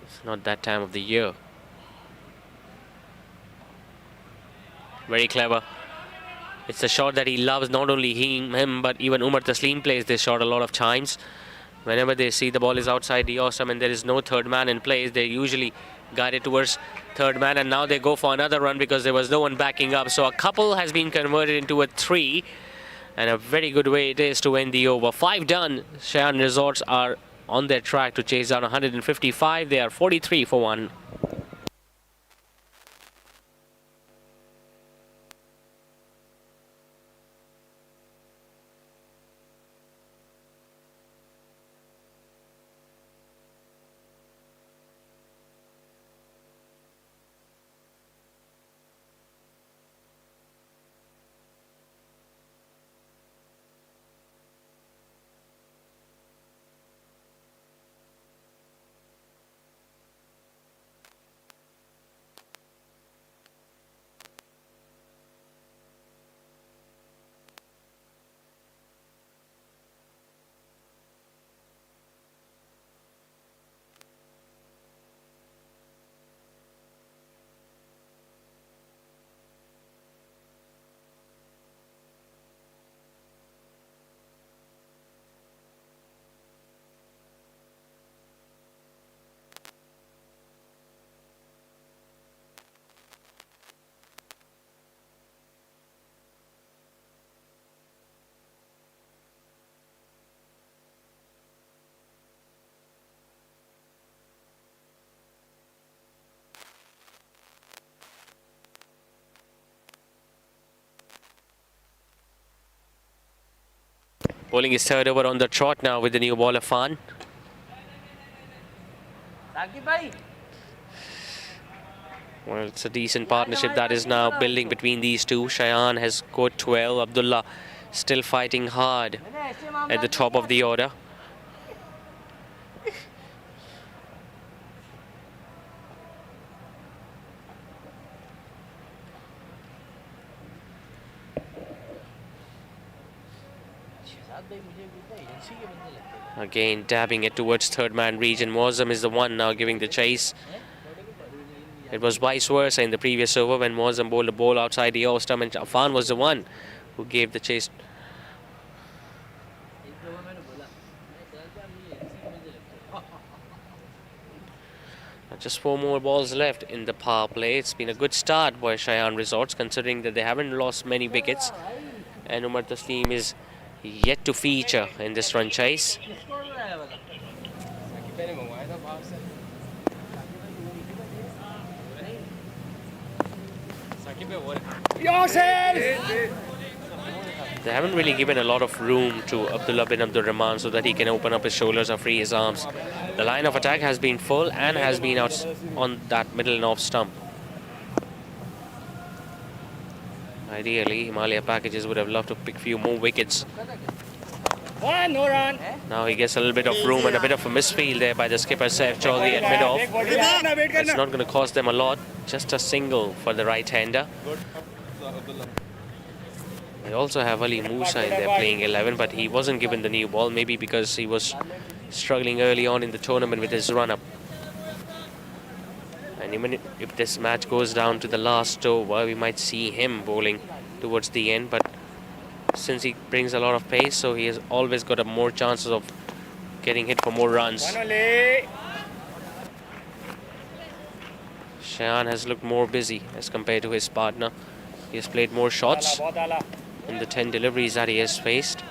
it's not that time of the year. Very clever. It's a shot that he loves. Not only him, but even Umar Taslim plays this shot a lot of times. Whenever they see the ball is outside the awesome and there is no third man in place, they usually guide it towards third man, and now they go for another run because there was no one backing up. So a couple has been converted into a 3, and a very good way it is to end the over. 5 done. Shayan Resorts are on their track to chase down 155. They are 43 for 1. Bowling his third over on the trot now with the new ball Afan. Well, it's a decent partnership that is now building between these two. Shayan has got 12. Abdullah still fighting hard at the top of the order. Again, dabbing it towards third man region. Muazzam is the one now giving the chase. It was vice versa in the previous over when Muazzam bowled a ball outside the off stump, and Afan was the one who gave the chase. Just 4 more balls left in the power play. It's been a good start by Shayan Resorts, considering that they haven't lost many wickets. And Umar Taslim is yet to feature in this run chase. They haven't really given a lot of room to Abdullah bin Abdul Rahman so that he can open up his shoulders or free his arms. The line of attack has been full and has been out on that middle and off stump. Ideally, Himaliya packages would have loved to pick few more wickets. No run. Now he gets a little bit of room and a bit of a misfield there by the skipper Saif Chaudhary at mid-off. It's not going to cost them a lot. Just a single for the right-hander. They also have Ali Musa in there playing 11, but he wasn't given the new ball, maybe because he was struggling early on in the tournament with his run-up. And even if this match goes down to the last over, we might see him bowling towards the end, but since he brings a lot of pace, so he has always got more chances of getting hit for more runs. Shayan has looked more busy as compared to his partner. He has played more shots in the 10 deliveries that he has faced.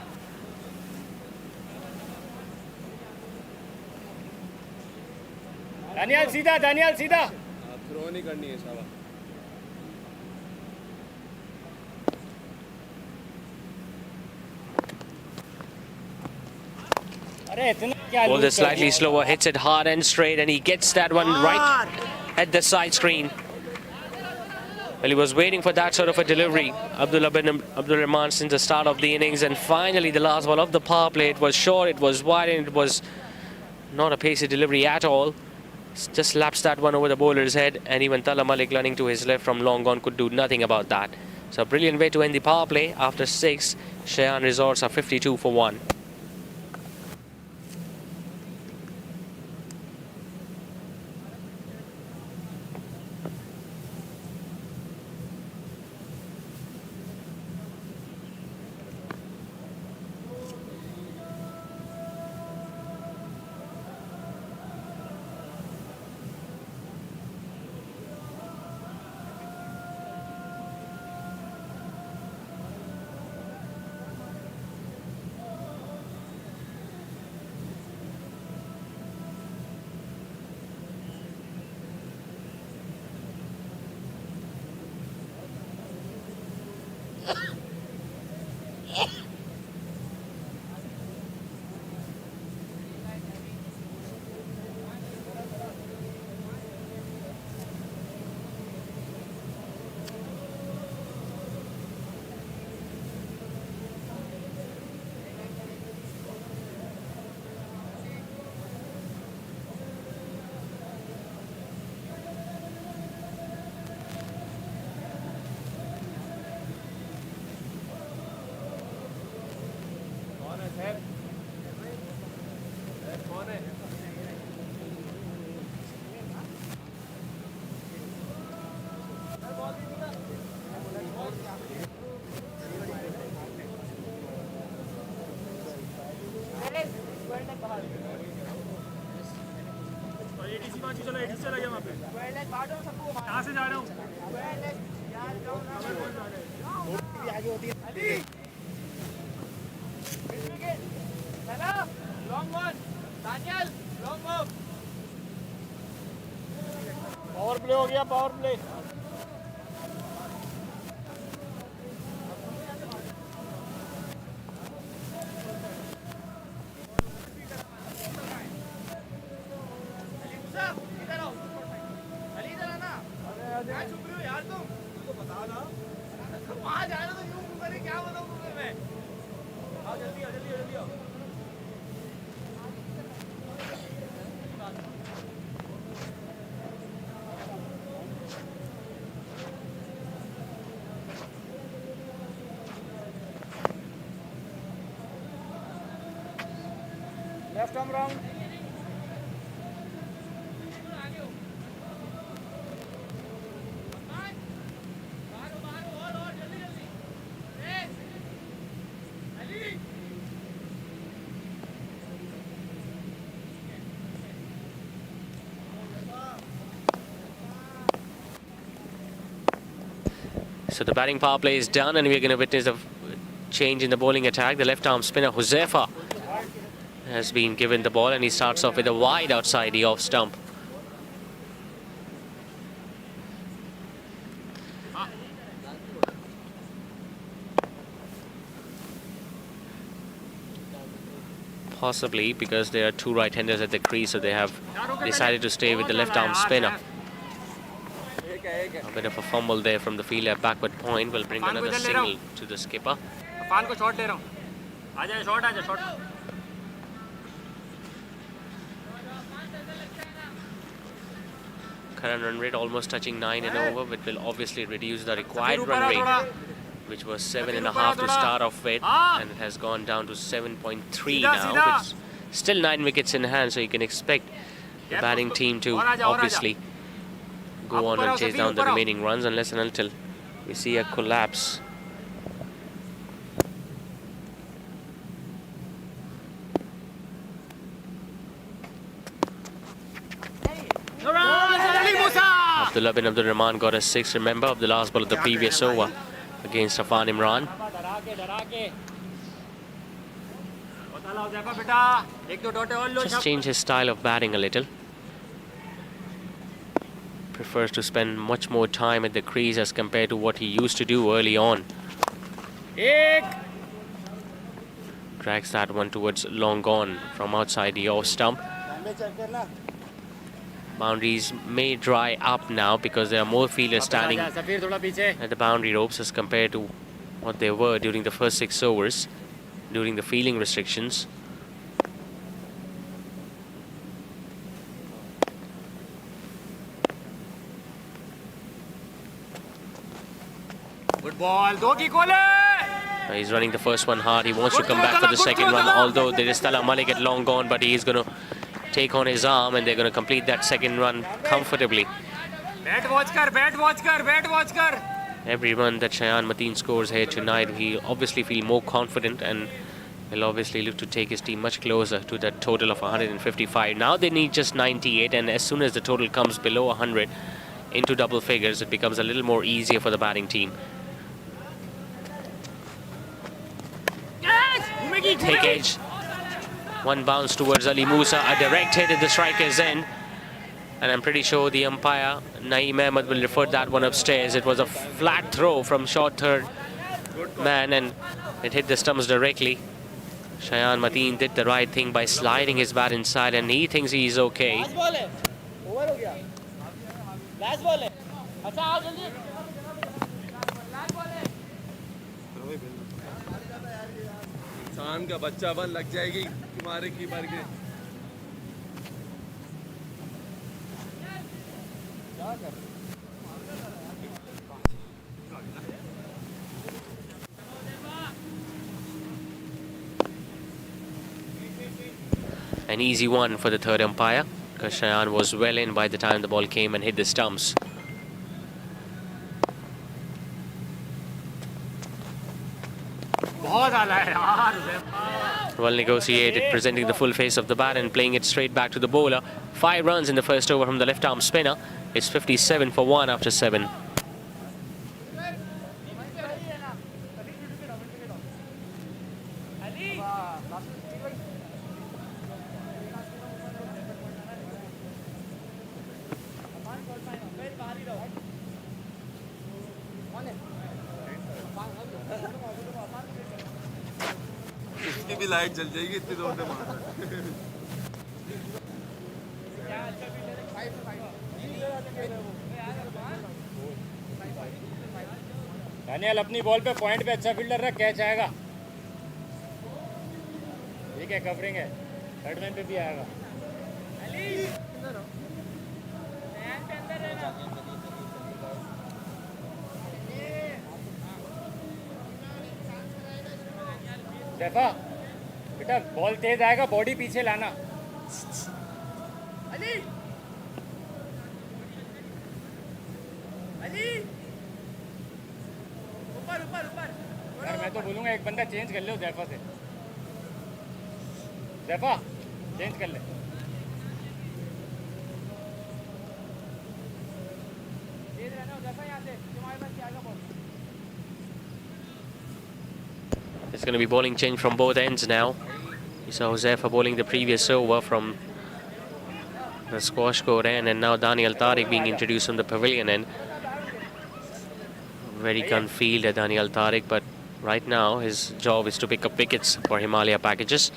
Daniel सीधा throw नहीं करनी है शाबाश. Ball is slightly slower, hits it hard and straight, and he gets that one right at the side screen. Well, he was waiting for that sort of a delivery, Abdullah bin Abdul Rahman, since the start of the innings, and finally the last ball of the power play. It was short, it was wide, and it was not a pacey delivery at all. Just slaps that one over the bowler's head, and even Tala Malik running to his left from long gone could do nothing about that. So a brilliant way to end the power play. After 6, Shayan resorts are 52 for 1. Power play हो गया, power play. Left arm round. So the batting power play is done, and we're going to witness a change in the bowling attack. The left arm spinner Huzaifa has been given the ball, and he starts off with a wide outside the off stump. Possibly because there are two right-handers at the crease, so they have decided to stay with the left-arm spinner. A bit of a fumble there from the fielder. Backward point will bring another single to the skipper. Current run rate almost touching 9 and over, which will obviously reduce the required run rate, which was 7.5 to start off with, and it has gone down to 7.3 now. With still 9 wickets in hand, so you can expect the batting team to obviously go on and chase down the remaining runs unless and until we see a collapse. Abdullah bin Abdul Rahman got a 6, remember, of the last ball of the previous over against Afan Imran. Just change his style of batting a little. Prefers to spend much more time at the crease as compared to what he used to do early on. Drags that one towards long gone from outside the off stump. Boundaries may dry up now because there are more fielders standing at the boundary ropes as compared to what they were during the first 6 overs, during the fielding restrictions. Good ball, He's running the first one hard. He wants to come back for the second one, although there is Tala Malik at long gone, but he is going to take on his arm and they're going to complete that second run comfortably. Every run that Shayan Mateen scores here tonight, he'll obviously feel more confident and he'll obviously look to take his team much closer to that total of 155. Now they need just 98, and as soon as the total comes below 100 into double figures, it becomes a little more easier for the batting team. Take edge. One bounce towards Ali Musa, a direct hit at the striker's end. And I'm pretty sure the umpire, Naeem Ahmed, will refer that one upstairs. It was a flat throw from short third man and it hit the stumps directly. Shayan Mateen did the right thing by sliding his bat inside and he thinks he is okay. Last ball. इंसान का बच्चा बन लग जाएगी तुम्हारे keeper के. An easy one for the third umpire because Shayan was well in by the time the ball came and hit the stumps. Well negotiated, presenting the full face of the bat and playing it straight back to the bowler. 5 runs in the first over from the left-arm spinner. It's 57 for 1 after 7. इसकी भी light जल जाएगी इतनी दूर से मार. Daniel अपनी ball पे पॉइंट पे अच्छा फील्डर रख, कैच आएगा. ठीक है, कवरिंग है, थर्ड मैन पे भी आएगा. जैफा बेटा, बॉल तेज आएगा, बॉडी पीछे लाना. अली अली ऊपर ऊपर ऊपर. यार मैं तो बोलूँगा एक बंदा चेंज कर लो जैफा से. जैफा चेंज कर ले. तेज रहना जैफा, यहाँ से तुम्हारे पास क्या ball. There's going to be bowling change from both ends now. You saw Josefa bowling the previous over from the squash court end, and now Daniel Tariq being introduced from the pavilion end. Very gun fielder, Daniel Tariq, but right now his job is to pick up wickets for Himaliya packages.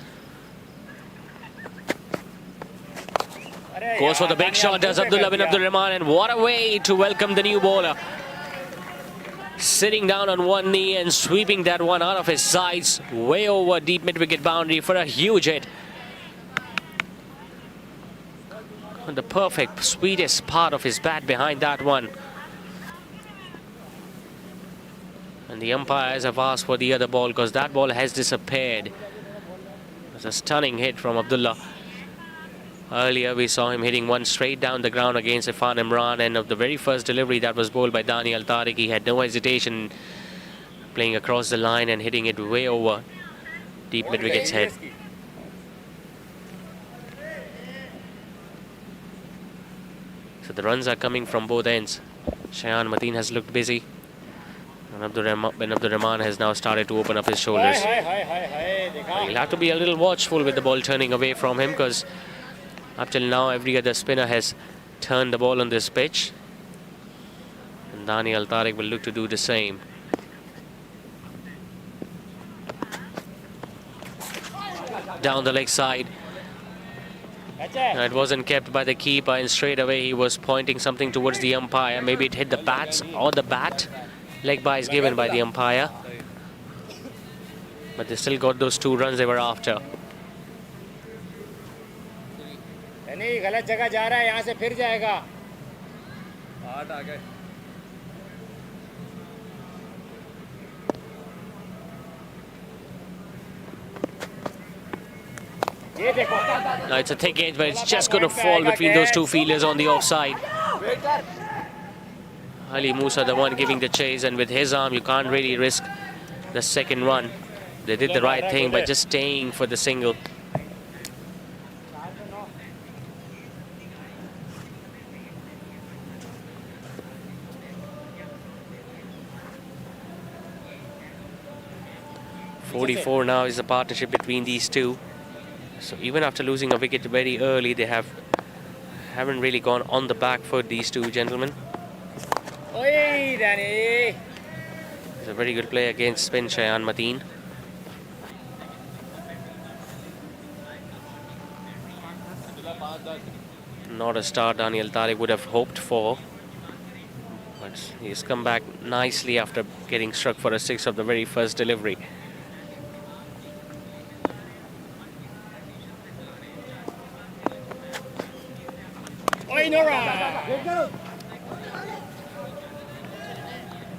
Goes for the big shot, does Abdullah bin Abdul Rahman, and what a way to welcome the new bowler. Sitting down on one knee and sweeping that one out of his sides, way over deep mid-wicket boundary for a huge hit. On the perfect, sweetest part of his bat behind that one. And the umpires have asked for the other ball because that ball has disappeared. It's a stunning hit from Abdullah. Earlier we saw him hitting one straight down the ground against Irfan Imran, and of the very first delivery that was bowled by Daniel Tariq, he had no hesitation playing across the line and hitting it way over deep mid-wicket's head. So the runs are coming from both ends. Shayan Mateen has looked busy, and bin Abdul Rahman has now started to open up his shoulders. He'll have to be a little watchful with the ball turning away from him, because up till now every other spinner has turned the ball on this pitch, and Daniel Tariq will look to do the same. Down the leg side. It wasn't kept by the keeper, and straight away he was pointing something towards the umpire. Maybe it hit the bats or the bat. Leg by is given by the umpire, but they still got those 2 runs they were after. नहीं, गलत जगह जा रहा है, यहाँ से फिर जाएगा। 8 आ गए। Now it's a thick edge, but it's just going to fall between those 2 fielders on the offside. Ali Musa, the one giving the chase, and with his arm you can't really risk the second run. They did the right thing by just staying for the single. .44 now is the partnership between these two. So even after losing a wicket very early, they haven't really gone on the back foot, these two gentlemen. It's a very good play against spin, Shayan Mateen. Not a start Daniel Tariq would have hoped for, but he's come back nicely after getting struck for a 6 of the very first delivery.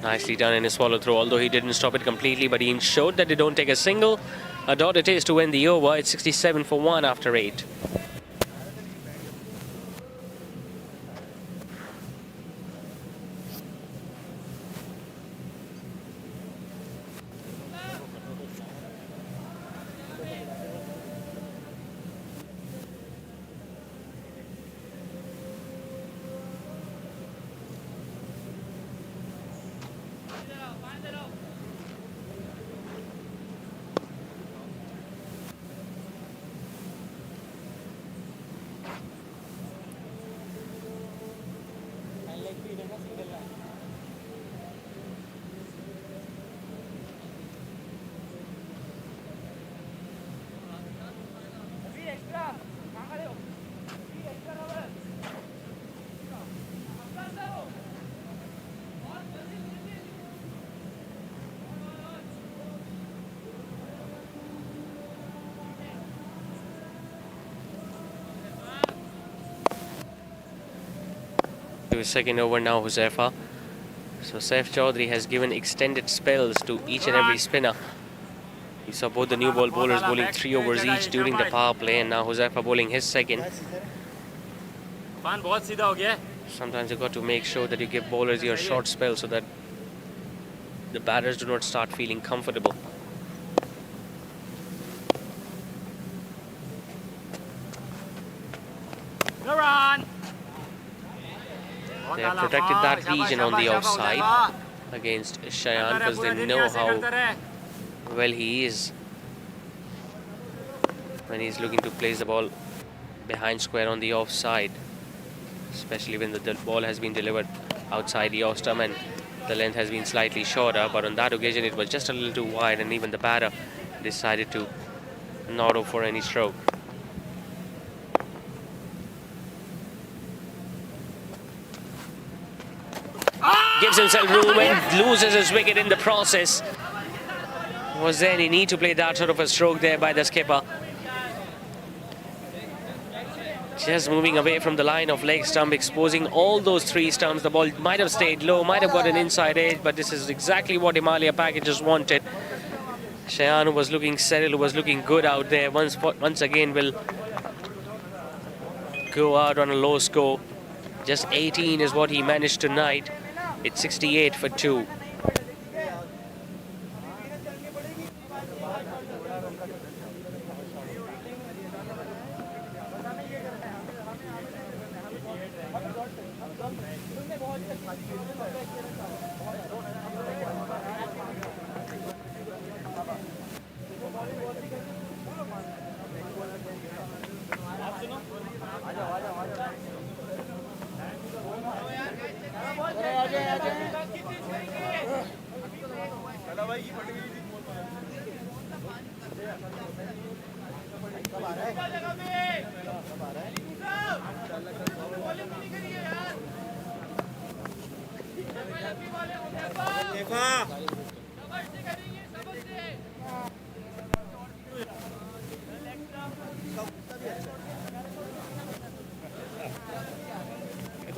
Nicely done in his swallow throw, although he didn't stop it completely, but he ensured that they don't take a single. A dot it is to end the over. It's 67 for 1 after 8. His second over now, Huzaifa. So Saif Chaudhary has given extended spells to each and every spinner. We saw both the new ball bowlers bowling 3 overs each during the power play, and now Huzaifa bowling his second. Sometimes you've got to make sure that you give bowlers your short spell so that the batters do not start feeling comfortable. They have protected that region on the offside against Shayan because they know how well he is when he's looking to place the ball behind square on the offside, especially when the ball has been delivered outside the off stump and the length has been slightly shorter. But on that occasion it was just a little too wide, and even the batter decided to not go for any stroke. himself room and loses his wicket in the process. Was there any need to play that sort of a stroke there by the skipper? Just moving away from the line of leg stump, exposing all those three stumps. The ball might have stayed low, might have got an inside edge, but this is exactly what Himaliya packages wanted. Shayan, who was looking settled, who was looking good out there, once again will go out on a low score. Just 18 is what he managed tonight. It's 68 for 2.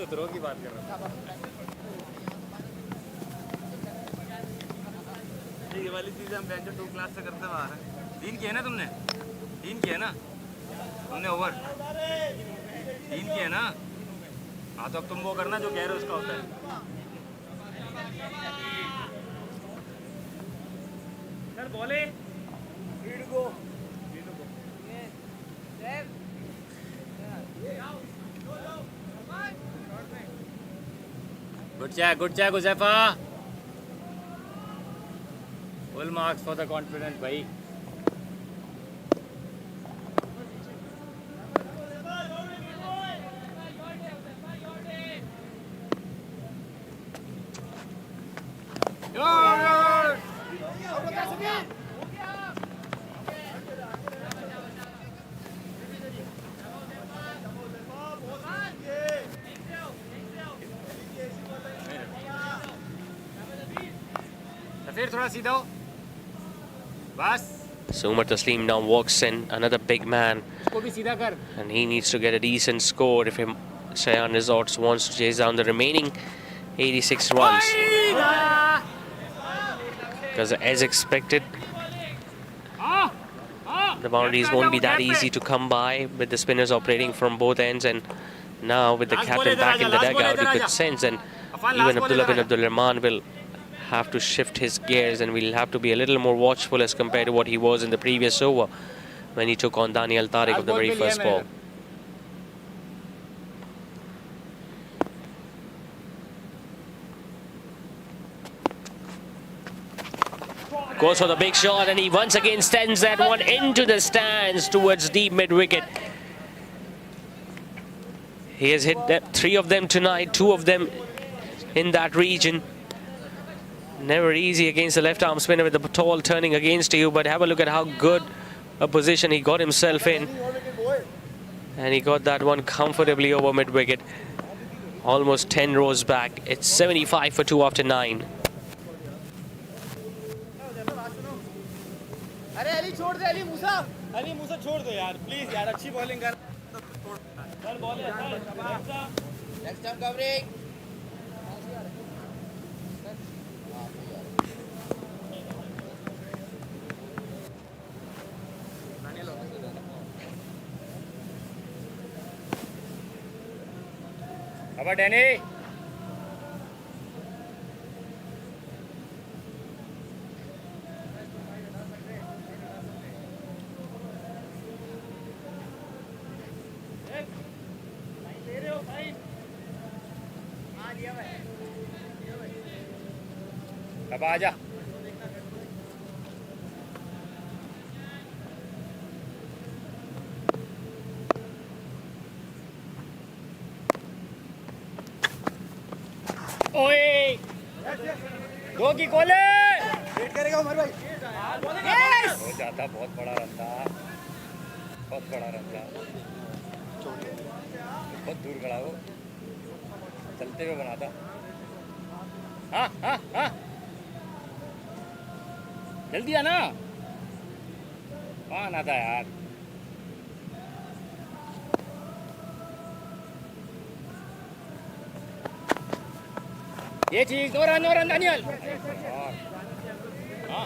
तो throw की बात कर रहा हूँ। ये वाली चीज़ हम bench 2 class से करते बाहर हैं। 3 किए ना तुमने? 3 किए ना? तुमने ओवर 3 किए ना? हाँ तो अब तुम वो करना जो कह रहे हो उसका होता है। सर बोले Good check, Uzefa. Full marks for the confidence, bhai. थोड़ा सीधा हो बस. So Umar Taslim now walks in, another big man, इसको भी सीधा कर. and he needs to get a decent score if Shayan Resorts wants to chase down the remaining 86 runs. Because as expected, the boundaries won't be that easy to come by with the spinners operating from both ends, and now with the captain back in the dugout, you could sense, and even Abdullah bin Abdul Rahman will have to shift his gears, and we'll have to be a little more watchful as compared to what he was in the previous over when he took on Daniel Tariq of the very first ball. Goes for the big shot, and he once again sends that one into the stands towards deep mid-wicket. He has hit 3 of them tonight, 2 of them in that region. Never easy against the left-arm spinner with the tall turning against you, but have a look at how good a position he got himself in. And he got that one comfortably over mid-wicket. Almost 10 rows back. It's 75 for 2 after 9. अरे अली छोड़ दे, अली मूसा छोड़ दो यार, please यार, अच्छी bowling कर. चल ball next time covering. अब डैनी अब आजा. ओए 2 की कोले वेट करेगा उमर भाई. हो जाता, बहुत बड़ा रन था, बहुत बड़ा रन था, बहुत दूर खड़ा हो, चलते हुए बनाता. हाँ हाँ हाँ जल्दी आना कौन आता है यार ये चीज नो रन दानियल हाँ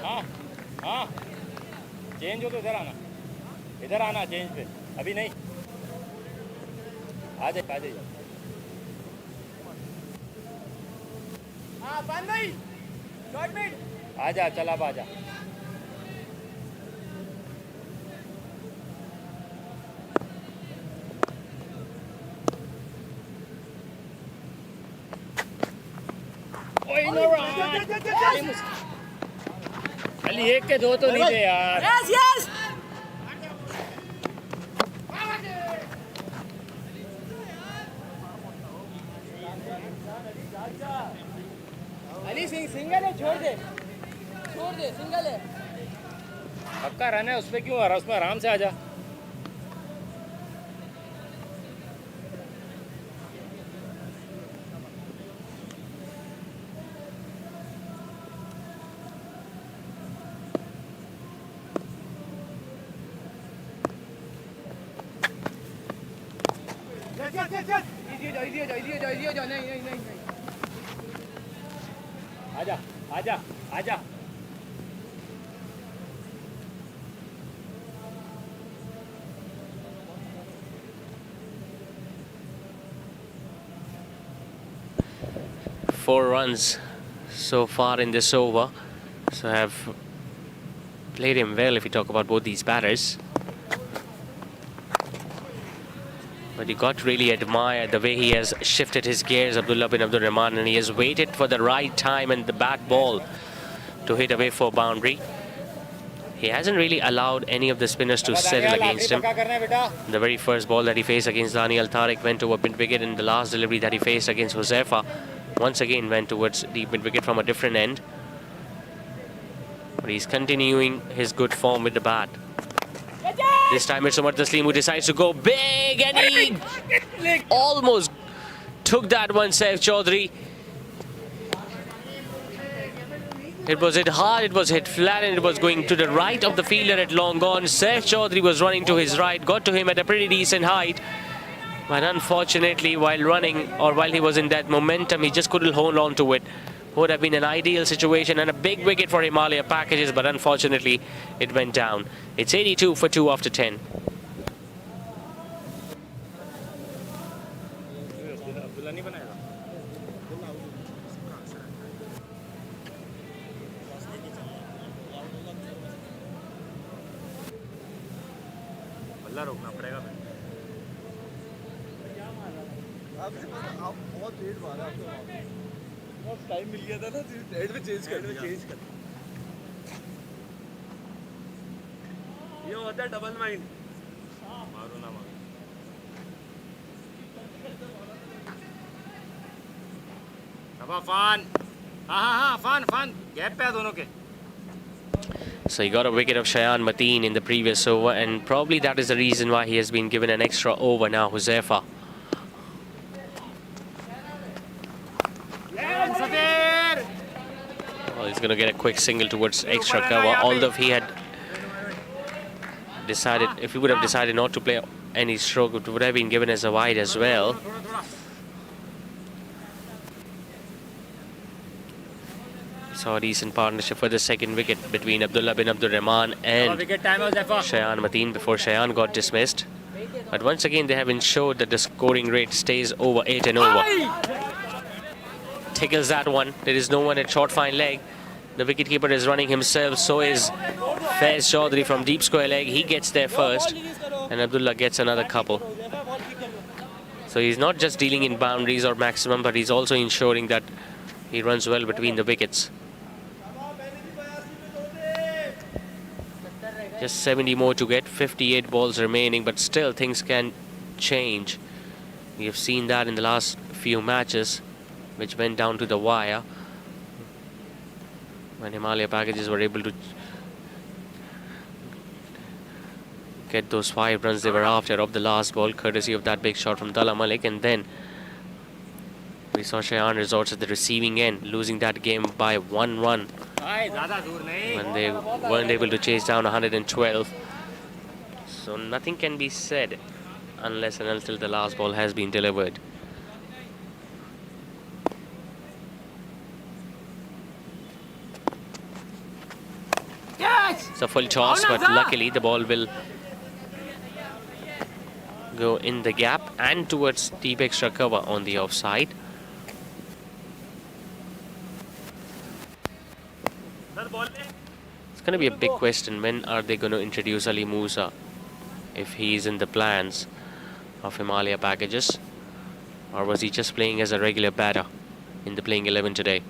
हाँ हाँ चेंज हो तो इधर आना चेंज पे अभी नहीं आ जाइए हाँ बंद नहीं शॉर्ट मिड आजा चल अब आजा खाली एक के दो तो नहीं थे यार yes yes Ali Singh single है छोड़ दे सिंगल है पक्का रन है उस पर क्यों आ रहा उसमें आराम से आजा इजी हो जाओ नहीं आजा आजा आजा Four runs so far in this over, so have played him well if you talk about both these batters. But you got to really admire the way he has shifted his gears, Abdullah bin Abdul Rahman, and he has waited for the right time and the bat ball to hit away for boundary. He hasn't really allowed any of the spinners to settle against him. The very first ball that he faced against Daniel Tariq went over mid-wicket, and the last delivery that he faced against Huzaifa once again went towards deep mid-wicket from a different end. But he's continuing his good form with the bat. This time it's Umar Taslim who decides to go big, and he almost took that one, Saif Chaudhary. It was hit hard, it was hit flat, and it was going to the right of the fielder at long gone. Saif Chaudhary was running to his right, got to him at a pretty decent height. But unfortunately, while running, or while he was in that momentum, he just couldn't hold on to it. Would have been an ideal situation and a big wicket for Himaliya packages, but unfortunately, it went down. It's 82 for 2 after 10. रोकना पड़ेगा बहुत late मारा आपको time मिल गया था ना add में change कर ये होता है डबल माइंड मारो ना मारो अब फान हाँ फान गैप पे है दोनों के. So he got a wicket of Shayan Mateen in the previous over, and probably that is the reason why he has been given an extra over now, Huzaifa. Well, he's going to get a quick single towards extra cover, although if he had decided, if he would have decided not to play any stroke, it would have been given as a wide as well. Saw a decent partnership for the second wicket between Abdullah bin Abdul Rahman and Shayan Mateen before Shayan got dismissed. But once again, they have ensured that the scoring rate stays over 8 and over. Tickles that one. There is no one at short fine leg. The wicketkeeper is running himself. So is Faiz Chaudhary from deep square leg. He gets there first, and Abdullah gets another couple. So he's not just dealing in boundaries or maximum, but he's also ensuring that he runs well between the wickets. Just 70 more to get, 58 balls remaining, but still things can change. We have seen that in the last few matches, which went down to the wire, when Himaliya packages were able to get those 5 runs they were after of the last ball, courtesy of that big shot from Dala Malik. And then we We saw Shayan Resorts at the receiving end, losing that game by 1 run when they weren't able to chase down 112. So nothing can be said unless and until the last ball has been delivered. It's a full toss, but luckily the ball will go in the gap and towards deep extra cover on the offside. It's going to be a big question, when are they going to introduce Ali Musa, if he's in the plans of Himaliya packages, or was he just playing as a regular batter in the playing 11 today?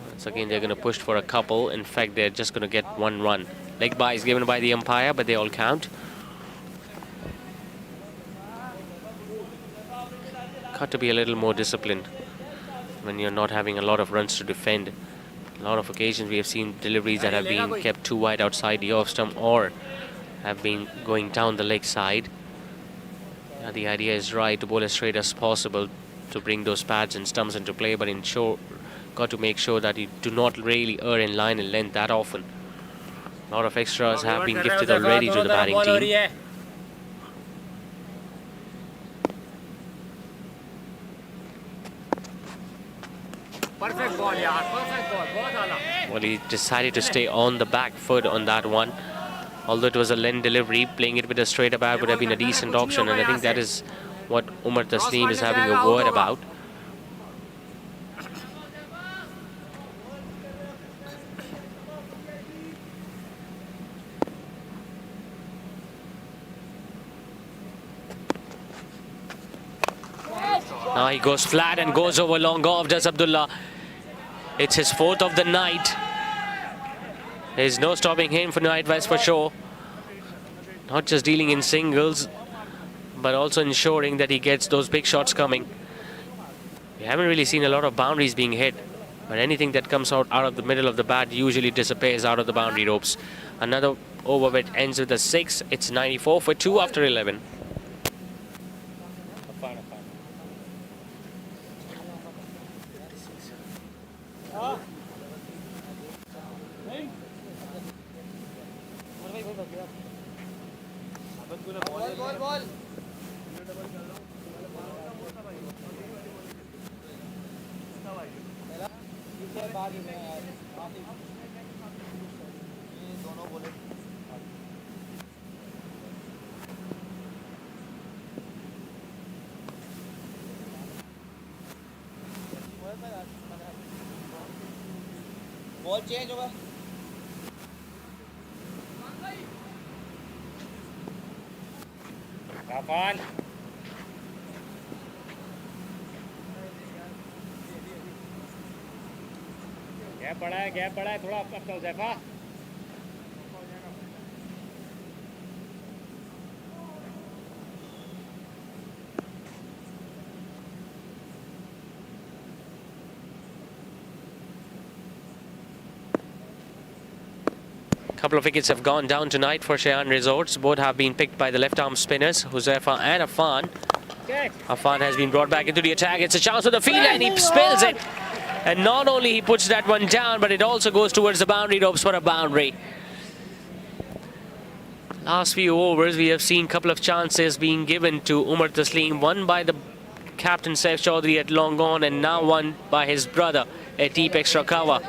Once again, they're going to push for a couple. In fact, they're just going to get 1 run. Leg bye is given by the umpire, but they all count. Got to be a little more disciplined when you're not having a lot of runs to defend. A lot of occasions we have seen deliveries that have been kept too wide outside the off stump or have been going down the leg side. Now the idea is right, to bowl as straight as possible to bring those pads and stumps into play, but got to make sure that you do not really err in line and length that often. A lot of extras have been gifted already to the batting team. Perfect ball, yaar. Perfect ball. बहुत आला. Well, he decided to stay on the back foot on that one. Although it was a length delivery, playing it with a straighter bat would have been a decent option, and I think that is what Umar Tasneem is having a word about. Now he goes flat and goes over long off, does Abdullah. It's his 4th of the night. There's no stopping him for night wise for sure. Not just dealing in singles, but also ensuring that he gets those big shots coming. We haven't really seen a lot of boundaries being hit, but anything that comes out of the middle of the bat usually disappears out of the boundary ropes. Another over which ends with a 6. It's 94 for 2 after 11. Ball change होगा. Rafan. Gap पड़ा है थोड़ा अपना Huzaifa. Couple of wickets have gone down tonight for Shayan Resorts. Both have been picked by the left-arm spinners, Huzaifa and Affan. Affan has been brought back into the attack. It's a chance for the fielder and he spills it. And not only he puts that one down, but it also goes towards the boundary ropes for a boundary. Last few overs, we have seen a couple of chances being given to Umar Tasneem. One by the captain Saif Chaudhary at long on, and now one by his brother at deep extra cover.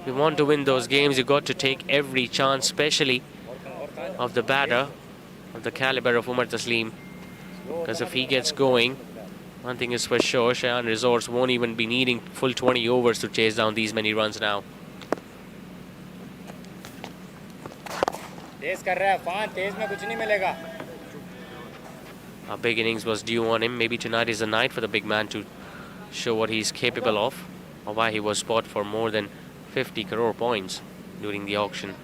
If you want to win those games, you got to take every chance, especially of the batter of the caliber of Umar Tasneem. Because if he gets going, one thing is for sure, Shayan Resorts won't even be needing full 20 overs to chase down these many runs now. तेज कर रहा है फान, तेज में कुछ नहीं मिलेगा. A big innings was due on him. Maybe tonight is the night for the big man to show what he's capable of, or why he was spot for more than 50 crore points during the auction.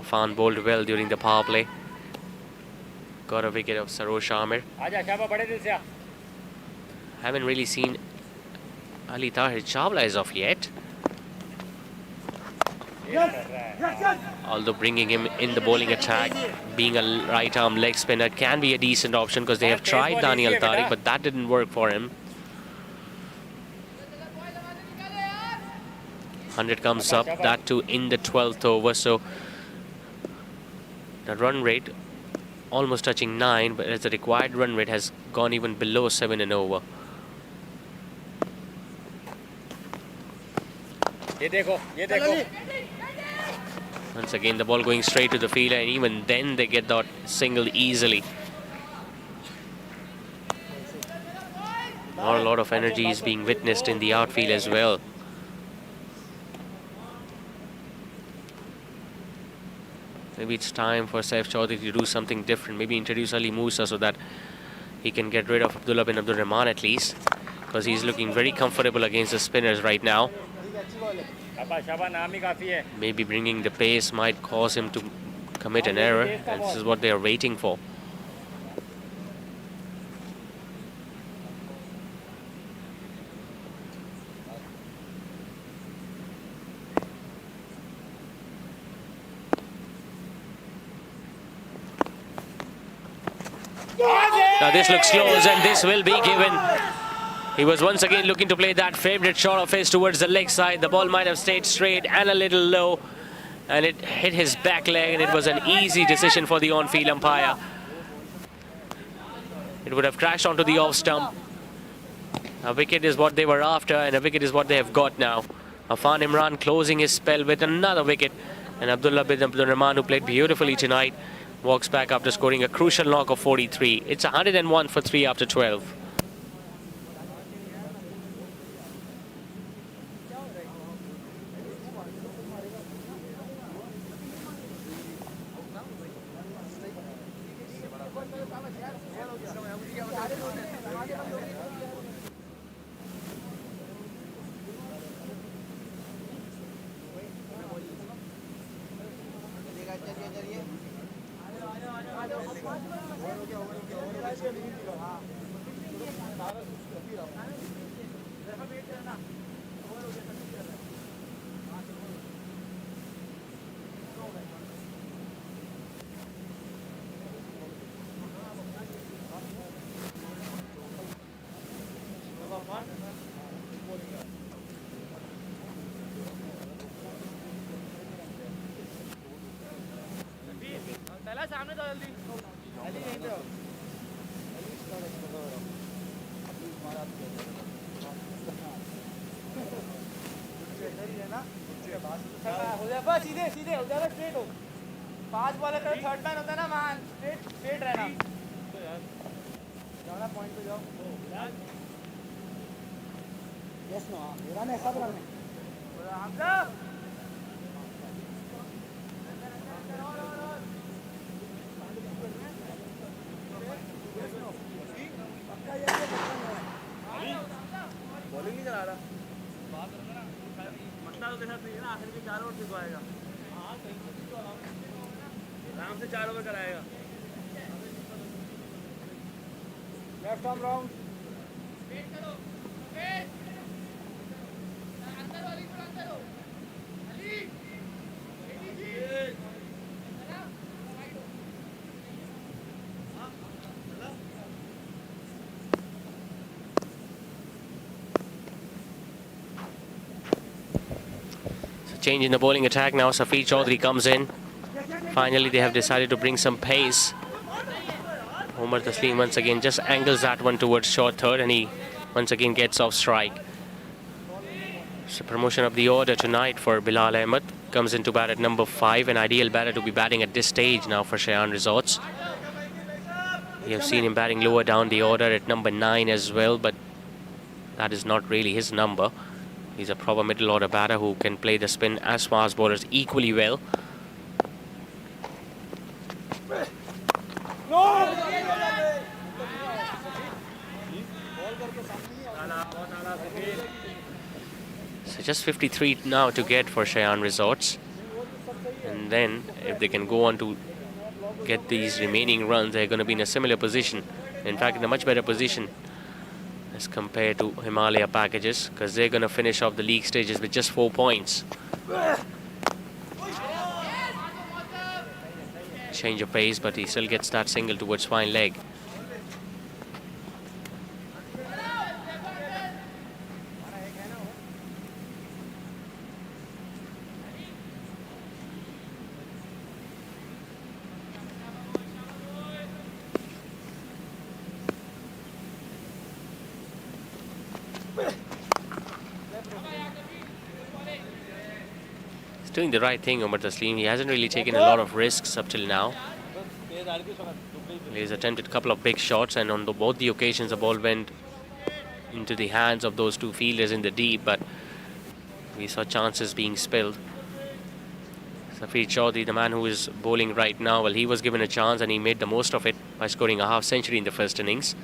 Affan bowled well during the power play. Got a wicket of Sarosh Amir. Haven't really seen Ali Tahir Chawla as of yet. Although bringing him in the bowling attack, being a right arm leg spinner can be a decent option because they have tried Daniel Tariq, but that didn't work for him. 100 comes up, that too in the 12th over. So the run rate almost touching 9, but as the required run rate has gone even below 7 and over. Once again, the ball going straight to the fielder, and even then they get that single easily. Not a lot of energy is being witnessed in the outfield as well. Maybe it's time for Saif Chaudhary to do something different. Maybe introduce Ali Musa so that he can get rid of Abdullah bin Abdul Rahman at least, because he's looking very comfortable against the spinners right now. Maybe bringing the pace might cause him to commit an error, and this is what they are waiting for. Now this looks close, and this will be given. He was once again looking to play that favourite shot of his towards the leg side. The ball might have stayed straight and a little low, and it hit his back leg, and it was an easy decision for the on-field umpire. It would have crashed onto the off stump. A wicket is what they were after, and a wicket is what they have got now. Afan Imran closing his spell with another wicket, and Abdullah bin Abdul Rahman, who played beautifully tonight, walks back after scoring a crucial knock of 43. It's 101 for 3 after 12. सीधे सीधे हो जाएगा straight हो 5 ball है third man होता है ना मान स्ट्रेट स्ट्रेट रहना जाओ ना पॉइंट पे जाओ यस नो मेरा ने सब रन हमजा पक्का ये बॉलिंग नहीं करा रहा तो के साथ नहीं है ना आखिर में 4 ओवर दिखवाएगा आराम से 4 ओवर कराएगा लेफ्ट आर्म राउंड वेट करो वेट अंदर वाली थोड़ा अंदर हो अली बेटी जी चला राइट हो हां चला Change in the bowling attack now. Safi Chaudhary comes in. Finally, they have decided to bring some pace. Omar Taslim once again just angles that one towards short third, and he once again gets off strike. It's a promotion of the order tonight for Bilal Ahmed. Comes into bat at number 5, an ideal batter to be batting at this stage now for Shayan Resorts. We have seen him batting lower down the order at number 9 as well, but that is not really his number. He's a proper middle order batter who can play the spin as fast bowlers equally well. So just 53 now to get for Shayan Resorts. And then if they can go on to get these remaining runs, they're going to be in a similar position. In fact, in a much better position as compared to Himaliya packages, because they're going to finish off the league stages with just 4 points. Change of pace, but he still gets that single towards fine leg. Doing the right thing, Umar Taslim. He hasn't really taken a lot of risks up till now. He's attempted a couple of big shots, and on both the occasions the ball went into the hands of those two fielders in the deep, but we saw chances being spilled. Safir Chaudhry, the man who is bowling right now, well, he was given a chance and he made the most of it by scoring a half century in the first innings.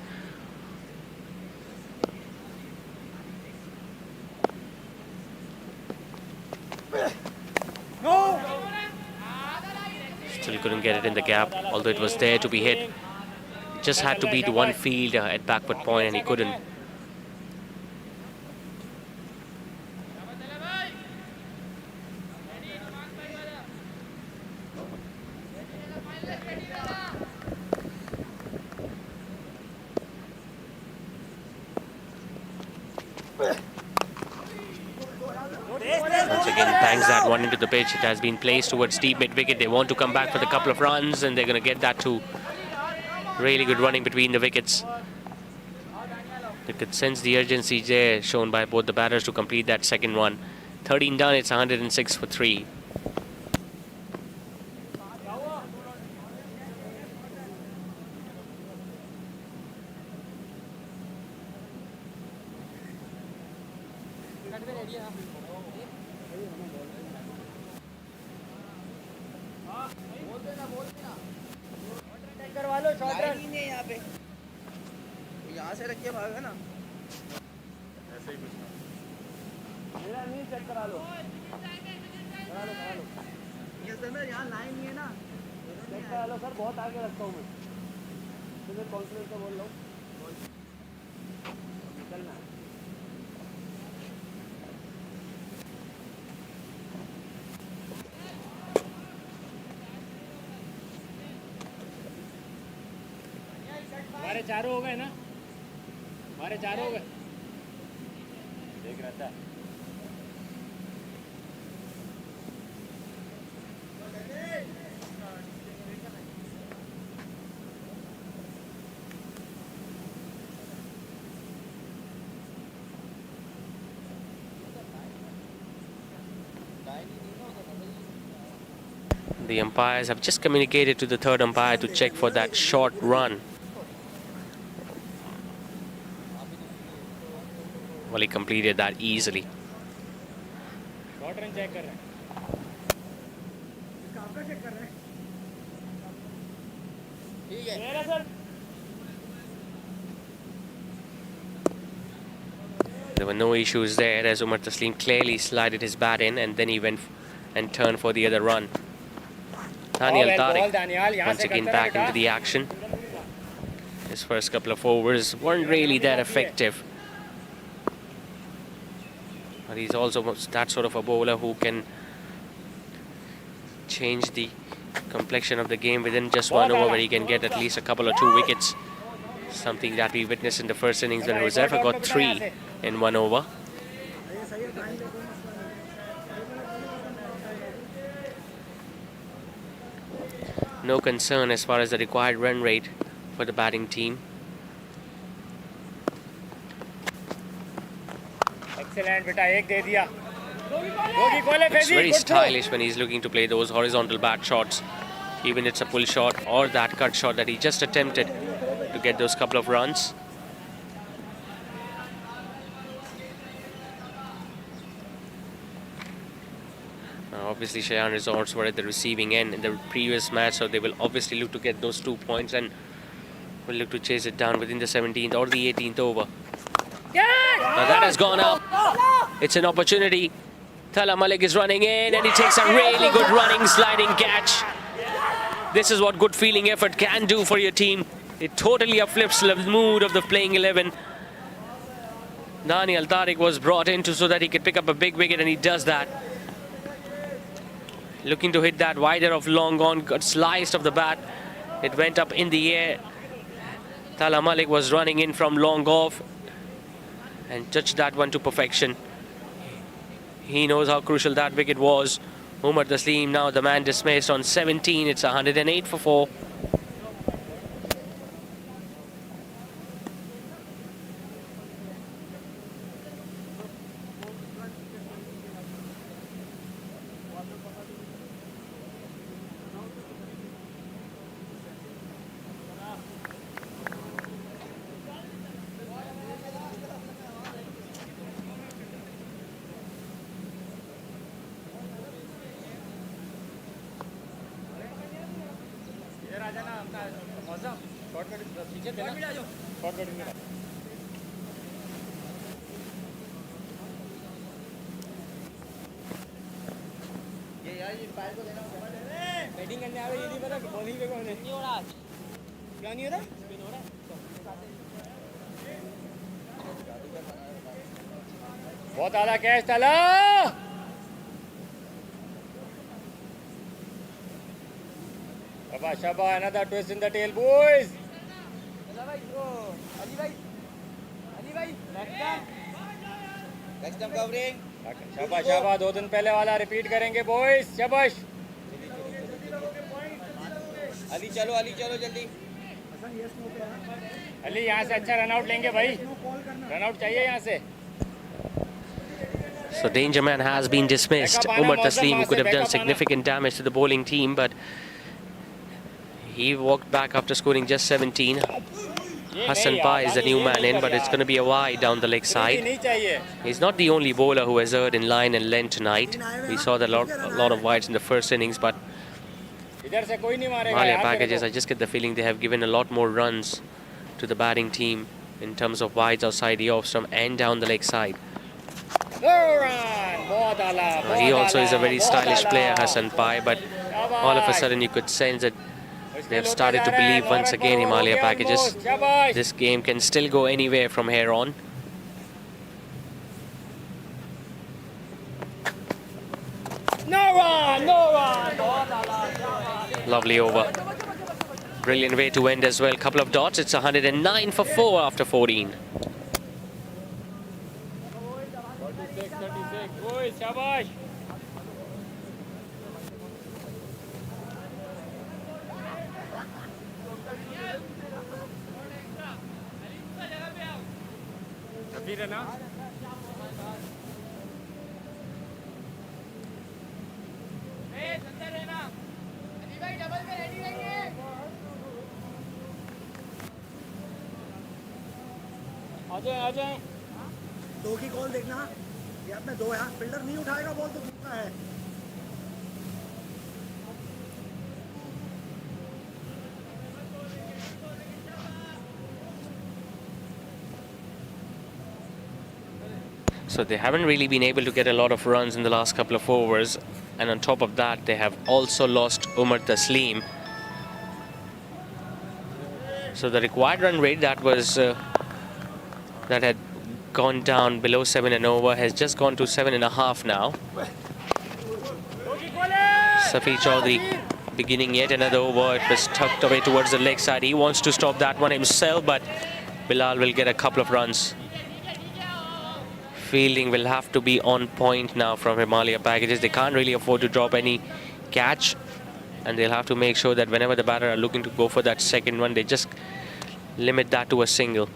Still couldn't get it in the gap, although it was there to be hit. Just had to beat one fielder at backward point and he couldn't. Once again, bangs that one into the pitch. It has been placed towards deep mid-wicket. They want to come back for the couple of runs, and they're going to get that too. Really good running between the wickets. You could sense the urgency there shown by both the batters to complete that second one. 13 done, it's 106 for 3. यहाँ से रख के भागा ना ऐसे ही कुछ ना मेरा नहीं चेक करा लो ये सर मैं यहाँ लाइन नहीं है ना चेक करा लो सर बहुत आगे रखता हूँ मैं तो कॉन्फिडेंस से बोल रहा हूँ निकलना हमारे चारों हो गए ना हमारे चारों हो गए देख रहा था The umpires have just communicated to the third umpire to check for that short run. Well, he completed that easily. Short run check कर रहे हैं आपका चेक कर रहे हैं ठीक है sir There were no issues there as Umar Taslim clearly slided his bat in and then he went and turned for the other run. Daniel Tariq once again back into the action. His first couple of overs weren't really that effective. But he's also that sort of a bowler who can change the complexion of the game within just one over, where he can get at least a couple or 2 wickets. Something that we witnessed in the first innings when Reserva got 3 in 1 over. No concern as far as the required run rate for the batting team. Excellent बेटा एक दे दिया It's very stylish when he's looking to play those horizontal bat shots. Even it's a pull shot or that cut shot that he just attempted to get those couple of runs. Obviously, Shayan Resorts were at the receiving end in the previous match, so they will obviously look to get those 2 points and will look to chase it down within the 17th or the 18th over. Now that has gone up. It's an opportunity. Thala Malik is running in and he takes a really good running sliding catch. This is what good feeling effort can do for your team. It totally uplifts the mood of the playing 11. Daniel Tariq was brought in so that he could pick up a big wicket, and he does that. Looking to hit that wider of long on, got sliced off the bat. It went up in the air. Tala Malik was running in from long off and touched that one to perfection. He knows how crucial that wicket was. Umar Taslim now the man dismissed on 17. It's 108 for 4. Batting करने आ रहे ये नहीं पता bowling पे कौन है नहीं हो रहा क्या नहीं हो रहा स्पिन हो रहा है बहुत आला कैच ताला शाबाश शाबाश another twist in the tail boys Ali भाई next time covering शाबाश शाबाश 2 दिन पहले वाला रिपीट करेंगे बॉयज शाबाश अली चलो जल्दी अली यहाँ से अच्छा रन आउट लेंगे भाई रन आउट चाहिए यहाँ से So danger man has been dismissed. Umar Taslim, who could have done significant damage to the bowling team, but he walked back after scoring just 17. Hassan Pai is the new man in, but it's going to be a wide down the leg side. He's not the only bowler who has erred in line and length tonight. We saw a lot of wides in the first innings, but Himaliya packages, I just get the feeling they have given a lot more runs to the batting team in terms of wides outside the off stump and down the leg side. He also is a very stylish player, Hassan Pai, but all of a sudden you could sense that they have started to believe once again, Himaliya packages. This game can still go anywhere from here on. No run. Lovely over. Brilliant way to end as well. Couple of dots. It's 109 for 4 after 14. 36. Boys, shabash. आ जाए 2 की call देखना gap में 2 है fielder नहीं उठाएगा ball तो कितना है So they haven't really been able to get a lot of runs in the last couple of overs, and on top of that they have also lost Umar Taslim. So the required run rate that was that had gone down below 7 and over has just gone to 7.5 now. Safi Chaudhary beginning yet another over. It was tucked away towards the leg side. He wants to stop that one himself, but Bilal will get a couple of runs. Fielding will have to be on point now from Himaliya packages. They can't really afford to drop any catch, and they'll have to make sure that whenever the batter are looking to go for that second one, they just limit that to a single.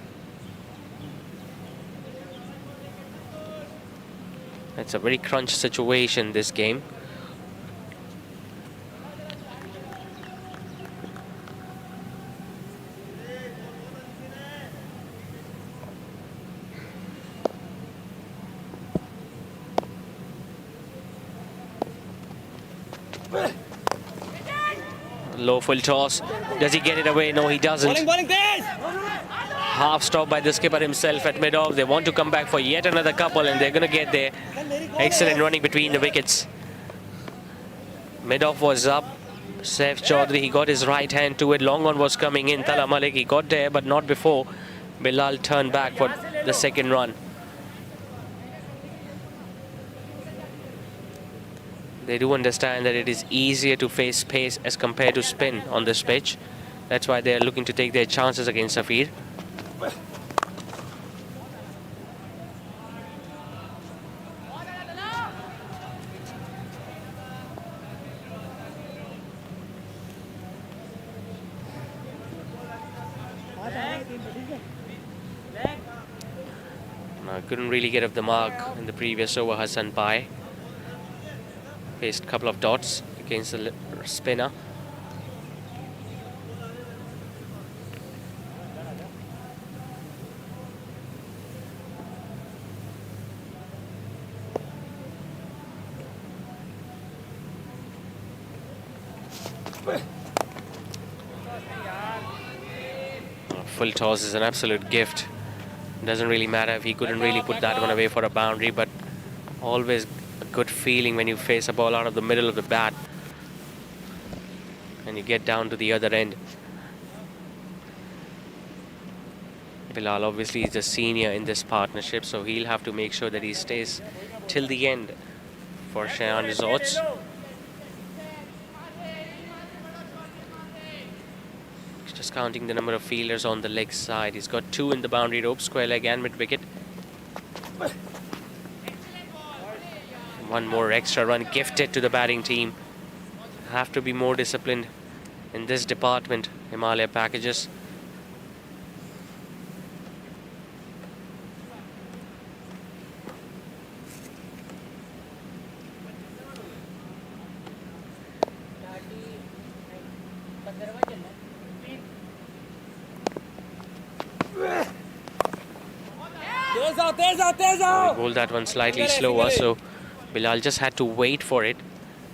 It's a very crunch situation, this game. Low full toss. Does he get it away? No, he doesn't. Bowling, Half stop by the skipper himself at mid-off. They want to come back for yet another couple, and they're going to get there. Excellent running between the wickets. Mid-off was up. Saif Chaudhary, he got his right hand to it. Long on was coming in. Tala Malik, he got there, but not before Bilal turned back for the second run. They do understand that it is easier to face pace as compared to spin on this pitch. That's why they are looking to take their chances against Safir. Couldn't really get up the mark in the previous over. Hassan Pai faced a couple of dots against the spinner. Full toss is an absolute gift. Doesn't really matter if he couldn't really put that one away for a boundary, but always a good feeling when you face a ball out of the middle of the bat and you get down to the other end. Bilal obviously is the senior in this partnership, so he'll have to make sure that he stays till the end for Shayan Resorts. Just counting the number of fielders on the leg side. He's got 2 in the boundary rope, square leg and mid wicket. One more extra run gifted to the batting team. Have to be more disciplined in this department, Himalaya packages. He bowled that one slightly slower, so Bilal just had to wait for it.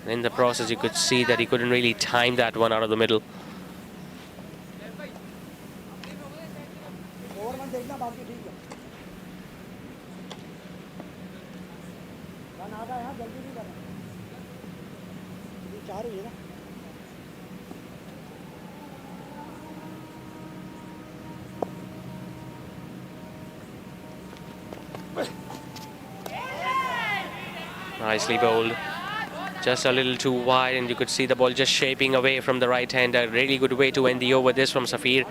And in the process, you could see that he couldn't really time that one out of the middle. Nicely bowled. Just a little too wide, and you could see the ball just shaping away from the right hand. A really good way to end the over this from Safir.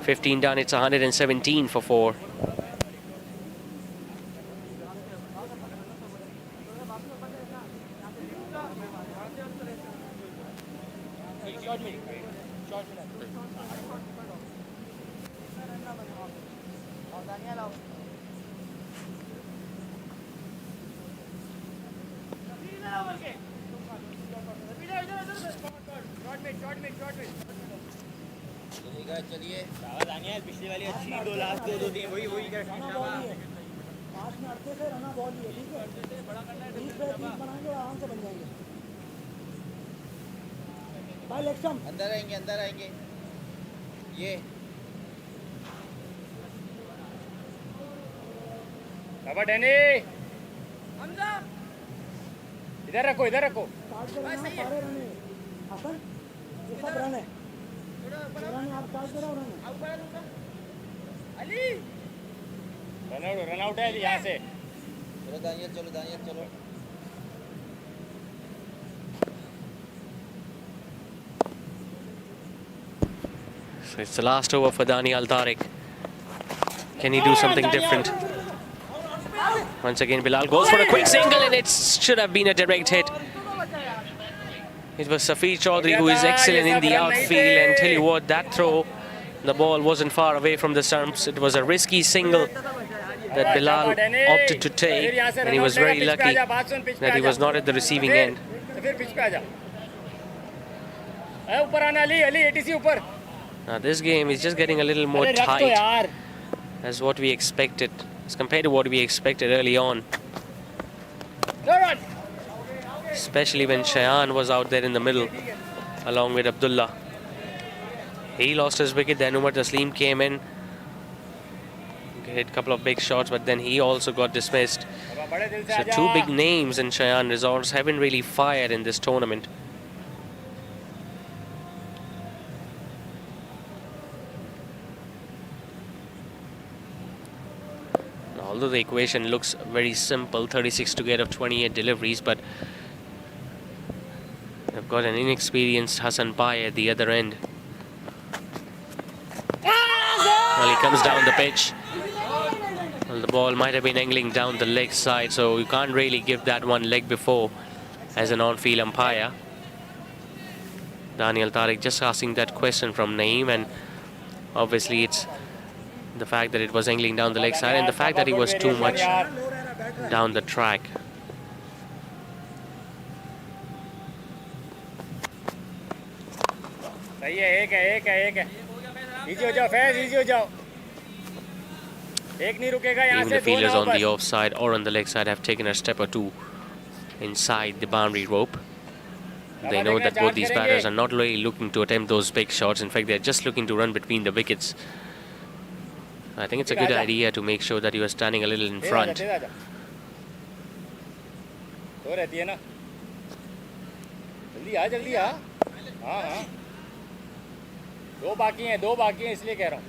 15 done, it's 117 for 4. चलिए दानियाल पिछली वाली अच्छी 2 last 2 दी वही कर 5 में अड़ते से रना ball ही है, ठीक है, 20 पे 30 बनाएंगे आराम से बन जाएंगे भाई। लेक्सम अंदर आएंगे ये बाबा डैनी हमजा इधर रखो सारे रन है हसन, ये सब रन है। रन आउट है यहाँ से। चलो दानियल चलो। So it's the last over for Daniel Tariq. Can he do something different? Once again, Bilal goes for a quick single, and it should have been a direct hit. It was Safir Chaudhary who is excellent in the outfield, and tell you what, that throw, the ball wasn't far away from the stumps. It was a risky single that Bilal opted to take, and he was very lucky that he was not at the receiving end. Now this game is just getting a little more tight as what we expected, as compared to what we expected early on. Especially when Shayan was out there in the middle along with Abdullah. He lost his wicket, then Umar Taslim came in, hit a couple of big shots, but then he also got dismissed. So 2 big names in Shayan Resorts haven't really fired in this tournament. Although the equation looks very simple, 36 to get of 28 deliveries, but got an inexperienced Hassan Pai at the other end. Well, he comes down the pitch. Well, the ball might have been angling down the leg side, so you can't really give that one leg before as an on-field umpire. Daniel Tariq just asking that question from Naeem, and obviously it's the fact that it was angling down the leg side and the fact that he was too much down the track. सही है, एक है. Easy हो जाओ, Faiz easy हो जाओ. एक नहीं रुकेगा यहाँ Even से. the fielders on the offside or on the leg side have taken a step or two inside the boundary rope. They know that both these batters are not really looking to attempt those big shots. In fact, they're just looking to run between the wickets. I think it's a good idea to make sure that you are standing a little in front. तो रहती है ना. जल्दी आ. हाँ. दो बाकी हैं इसलिए कह रहा हूँ.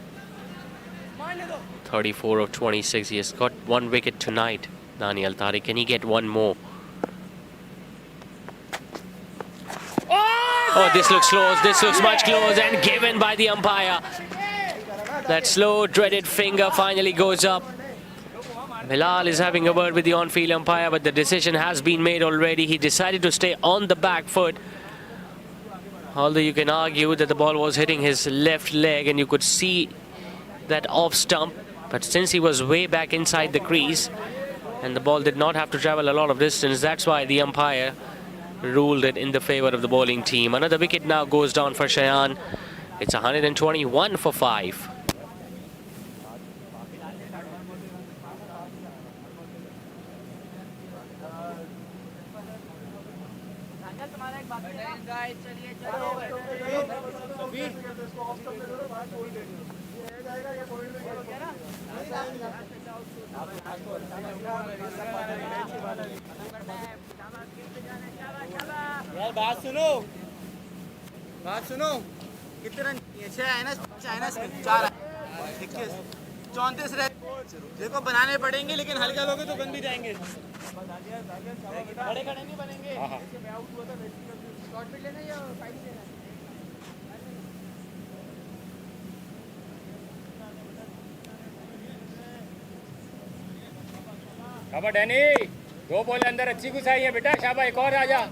34 of 26. He has got one wicket tonight, Daniel Tariq. Can he get one more? Oh, this looks close. This looks much close, and given by the umpire. That slow, dreaded finger finally goes up. Bilal is having a word with the on-field umpire, but the decision has been made already. He decided to stay on the back foot. Although you can argue that the ball was hitting his left leg and you could see that off stump. But since he was way back inside the crease and the ball did not have to travel a lot of distance, that's why the umpire ruled it in the favour of the bowling team. Another wicket now goes down for Shayan. It's 121 for 5. यार बात सुनो कितने run चाहिए? 6 है ना, 4 है. 21 34 रह. देखो बनाने पड़ेंगे, लेकिन हल्का लोगे तो बन भी जाएंगे. बड़े खड़े नहीं बनेंगे. शॉट भी लेना या फाइट लेना? शाबाश डैनी. 2 बॉल अंदर अच्छी घुसाई है बेटा. शाबाश, एक और आजा.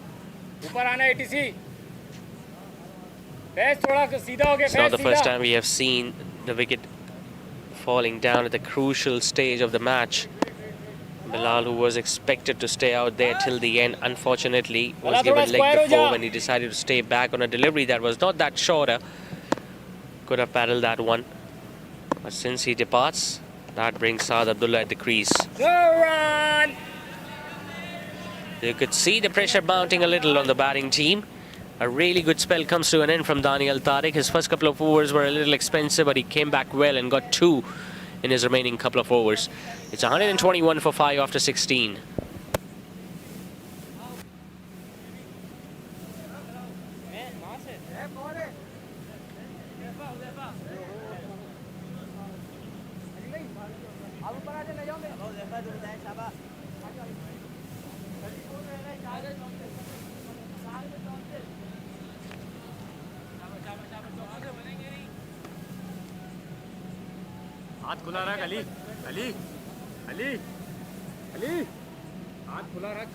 ऊपर आना ATC. It's not the first time we have seen the wicket falling down at the crucial stage of the match. Bilal, who was expected to stay out there till the end, unfortunately was given leg before when he decided to stay back on a delivery that was not that shorter. Could have paddled that one. But since he departs, that brings Saad Abdullah at the crease. No run! You could see the pressure mounting a little on the batting team. A really good spell comes to an end from Daniel Tariq. His first couple of overs were a little expensive, but he came back well and got 2 in his remaining couple of overs. It's 121 for 5 after 16. हाथ खुला रख अली. हाथ खुला रख.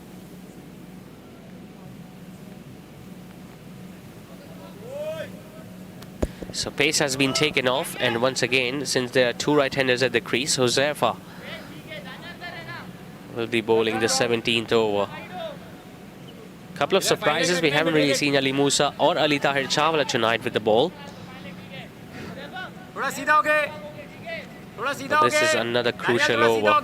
So pace has been taken off, and once again, since there are 2 right-handers at the crease, Huzaifa will be bowling the 17th over. Couple of surprises. We haven't really seen Ali Musa or Ali Tahir Chawla tonight with the ball. But this is another crucial over.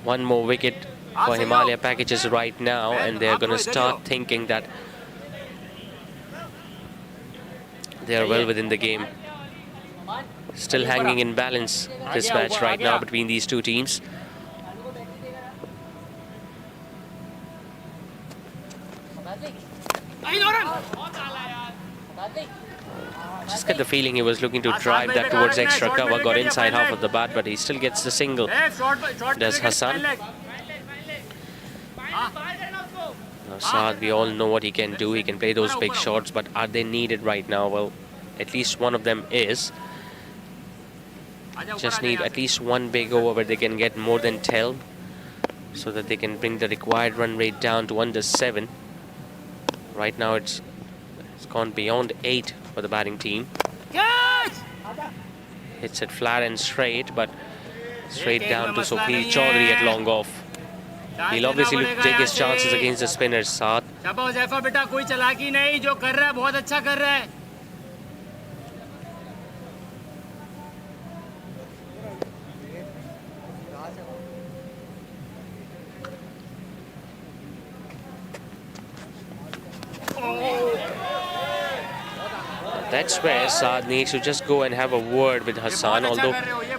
One more wicket for Himaliya packages right now, and they're going to start thinking that they are well within the game. Still hanging in balance this match right now between these two teams. Just get the feeling he was looking to drive that towards extra cover, got inside half of the bat, but he still gets the single. Does Hassan. Saad, we all know what he can do. He can play those big shots, but are they needed right now? Well, at least one of them is. Just need at least one big over where they can get more than 10, so that they can bring the required run rate down to under 7. Right now it's gone beyond 8 for the batting team. Hits it flat and straight, but straight down to Sophie Chaudhary at long off. He'll obviously look to take his chances against the spinners, Saad. बेटा कोई चालाकी नहीं, जो कर रहा है बहुत अच्छा कर रहा है. That's where Saad needs to just go and have a word with Hassan, although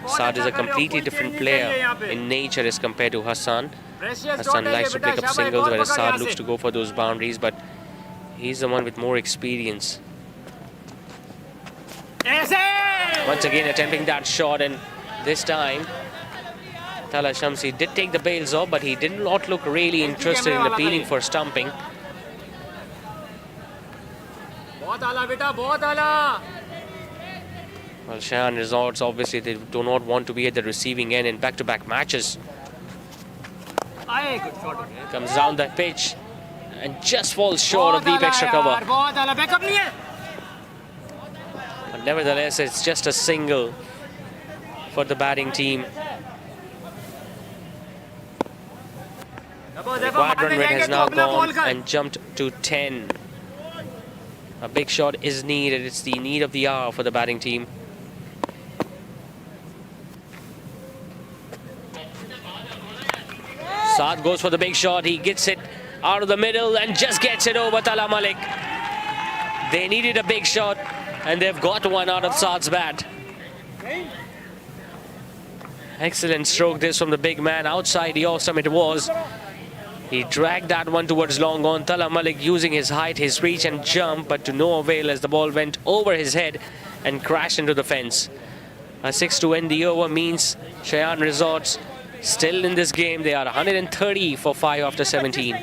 Saad is a completely different player in nature as compared to Hassan. Hassan likes to pick up singles, whereas Saad looks to go for those boundaries, but he's the one with more experience. Once again attempting that shot, and this time Tala Shamsi did take the bails off, but he did not look really interested in appealing for stumping. Well, Shayan Resorts, obviously they do not want to be at the receiving end in back-to-back matches. Comes down the pitch and just falls short of deep extra cover. But nevertheless, it's just a single for the batting team. The required run rate has now gone and jumped to 10. A big shot is needed. It's the need of the hour for the batting team. Saad goes for the big shot. He gets it out of the middle and just gets it over Tala Malik. They needed a big shot and they've got one out of Saad's bat. Excellent stroke this from the big man. Outside the off stump it was. He dragged that one towards long on. Tala Malik using his height, his reach and jump, but to no avail as the ball went over his head and crashed into the fence. A 6 to end the over means Shayan Resorts still in this game. They are 130 for 5 after 17.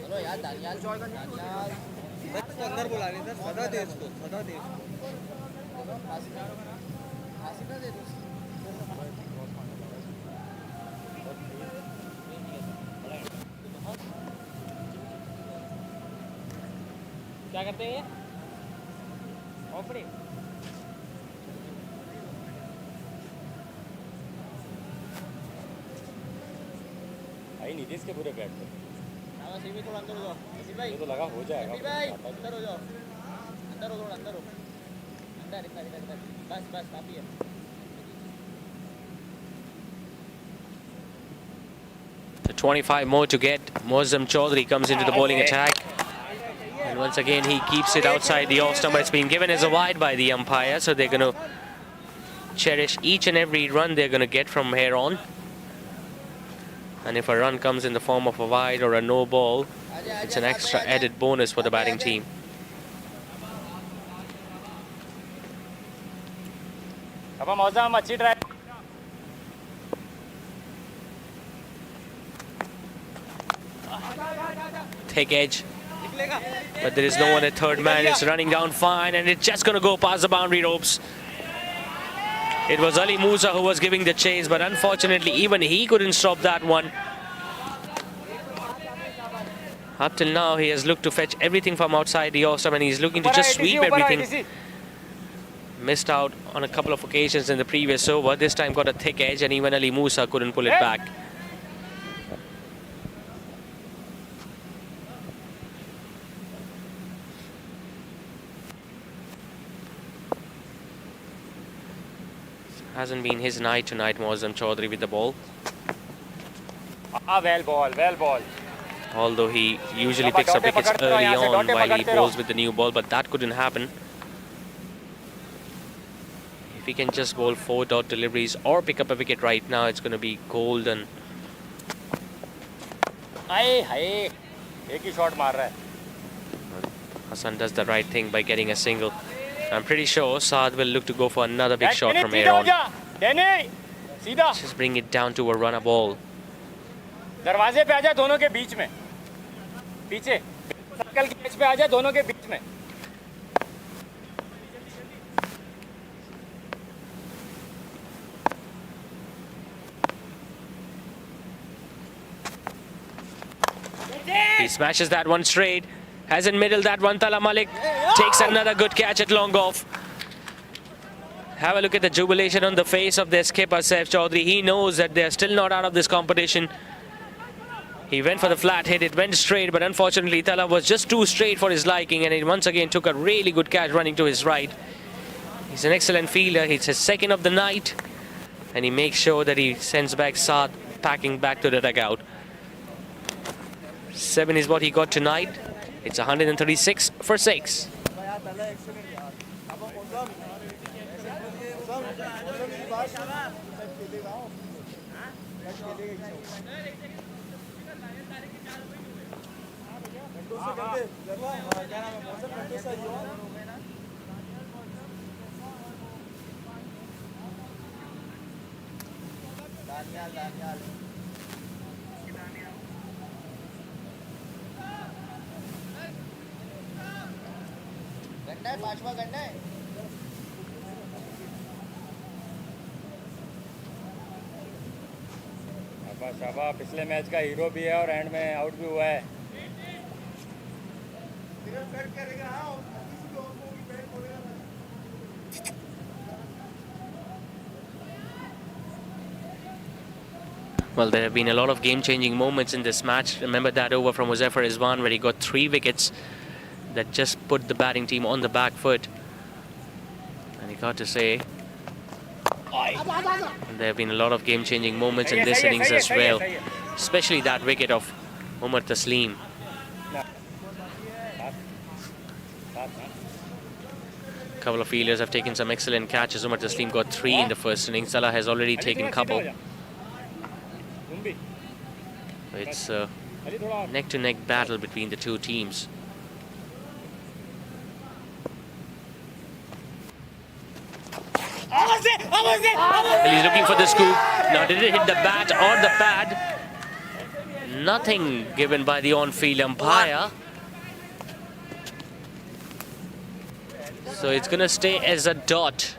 चलो यार दानियाल अंदर बुला रहे थे सदा दे इसको सदा दे क्या करते हैं ये ऑफरिंग आई नहीं थी इसके पूरे बैट पे. थोड़ा अंदर हो जाओ भाई. ये तो लगा हो जाएगा भाई अंदर हो जाओ. अंदर हो थोड़ा अंदर हो. अंदर इतना बस बस काफी है. The 25 more to get. Moazzam Chaudhary comes into the bowling attack. And once again he keeps it outside the off stump. It's been given as a wide by the umpire, so they're going to cherish each and every run they're going to get from here on. And if a run comes in the form of a wide or a no ball, it's an extra added bonus for the batting team. Thick edge, but there is no one at third man. It's running down fine and it's just going to go past the boundary ropes. It was Ali Musa who was giving the chase, but unfortunately even he couldn't stop that one. Up till now he has looked to fetch everything from outside the off stump and he's looking to just sweep everything. Missed out on a couple of occasions in the previous over. This time got a thick edge and even Ali Musa couldn't pull it back. Hasn't been his night tonight, Moazzam Chaudhary with the ball. Well ball. Although he usually picks up wickets early on while he bowls with the new ball, but that couldn't happen. If he can just bowl 4 dot deliveries or pick up a wicket right now, it's going to be golden. आए हाय एक ही shot मार रहा है. Hassan does the right thing by getting a single. I'm pretty sure Saad will look to go for another big shot from here on. सीधा Just bring it down to a runner ball. दरवाजे पे आ जा दोनों के बीच में, पीछे circle के as पे आ जा दोनों के बीच में. He smashes that one straight. Hasn't middled that one. Tala Malik takes another good catch at long off. Have a look at the jubilation on the face of their skipper, Saif Chaudhary. He knows that they're still not out of this competition. He went for the flat hit. It went straight, but unfortunately Tala was just too straight for his liking, and he once again took a really good catch running to his right. He's an excellent fielder. It's his second of the night, and he makes sure that he sends back Saad packing back to the dugout. 7 is what he got tonight. It's 136 for 6. गंडा है, 5वां गंडा है. शाबा पिछले match का hero भी है और एंड में आउट भी हुआ है. Well, there have been a lot of game-changing moments in this match. Remember that over from Muzaffar Rizwan where he got 3 wickets that just put the batting team on the back foot. And you got to say, there have been a lot of game-changing moments in this innings as well. Especially that wicket of Umar Taslim. A couple of fielders have taken some excellent catches. Umar Taslim got 3 in the first innings. Salah has already taken a couple. It's a neck-to-neck battle between the two teams. Well, he's looking for the scoop. Now, did it hit the bat or the pad? Nothing given by the on-field umpire. So it's going to stay as a dot.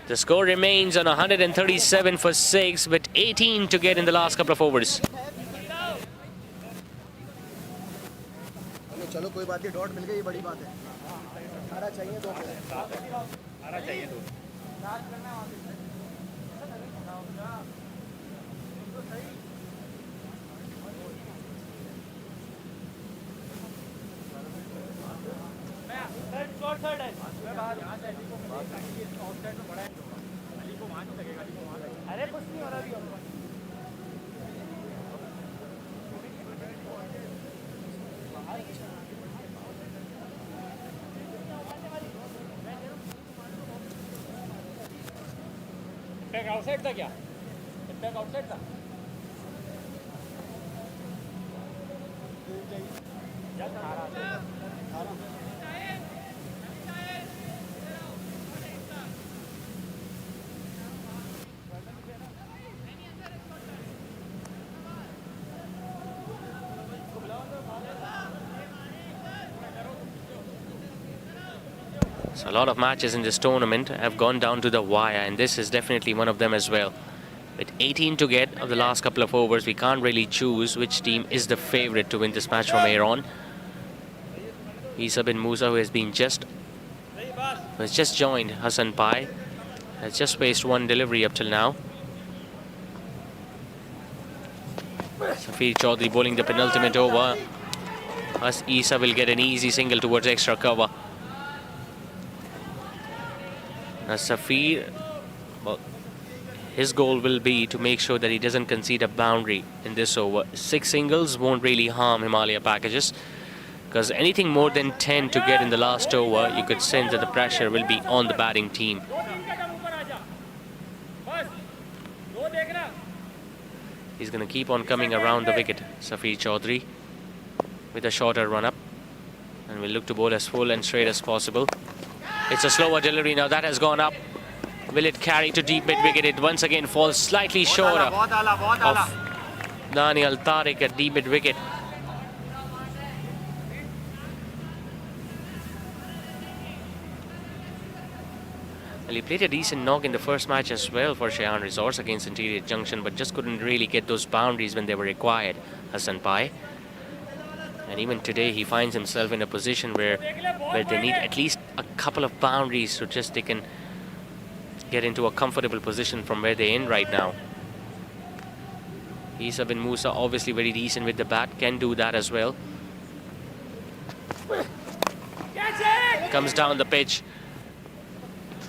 The score remains on 137 for 6 with 18 to get in the last couple of overs. चलो कोई बात नहीं, dot मिल गई, बड़ी बात है. 18 चाहिए 2. 18 चाहिए 2. अरे कुछ नहीं हो रहा अभी. आउटसाइड था क्या? आउटसाइड था. So a lot of matches in this tournament have gone down to the wire, and this is definitely one of them as well. With 18 to get of the last couple of overs, we can't really choose which team is the favourite to win this match from here on. Isa bin Musa, who has just joined Hassan Pai, has just faced one delivery up till now. Safir Chaudhary bowling the penultimate over. As Isa will get an easy single towards extra cover. Now Safir, well, his goal will be to make sure that he doesn't concede a boundary in this over. 6 singles won't really harm Himaliya packages, because anything more than 10 to get in the last over, you could sense that the pressure will be on the batting team. He's He's going to keep on coming around the wicket. Safi Chaudhary with a shorter run up, and will look to bowl as full and straight as possible. It's a slower delivery now. That has gone up. Will it carry to deep mid wicket? It once again falls slightly short of Daniel Tariq at deep mid wicket. Well, he played a decent knock in the first match as well for Shayan Resorts against Interior Junction, but just couldn't really get those boundaries when they were required, Hassan Pai. And even today he finds himself in a position where they need at least a couple of boundaries so just they can get into a comfortable position from where they're in right now. Isa bin Musa obviously very decent with the bat, can do that as well. Comes down the pitch.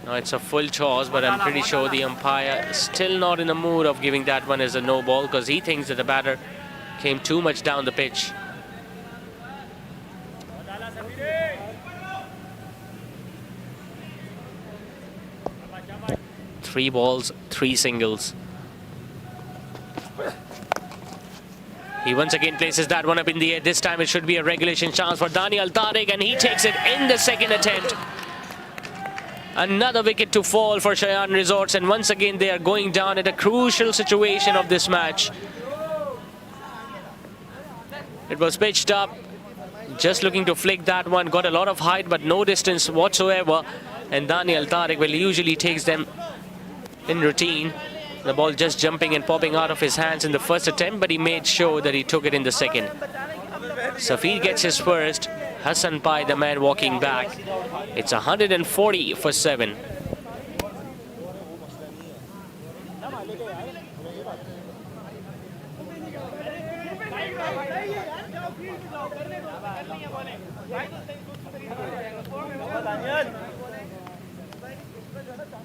Now it's a full toss, but I'm pretty sure the umpire is still not in the mood of giving that one as a no ball because he thinks that the batter came too much down the pitch. Three balls, three singles. He once again places that one up in the air. This time it should be a regulation chance for Daniel Tariq, and he takes it in the second attempt. Another wicket to fall for Shayan Resorts, and once again they are going down at a crucial situation of this match. It was pitched up, just looking to flick that one, got a lot of height but no distance whatsoever, and Daniel Tariq, well, usually takes them in routine. The ball just jumping and popping out of his hands in the first attempt, but he made sure that he took it in the second. Safi gets his first. Hassan Pai, the man walking back. It's 140 for 7.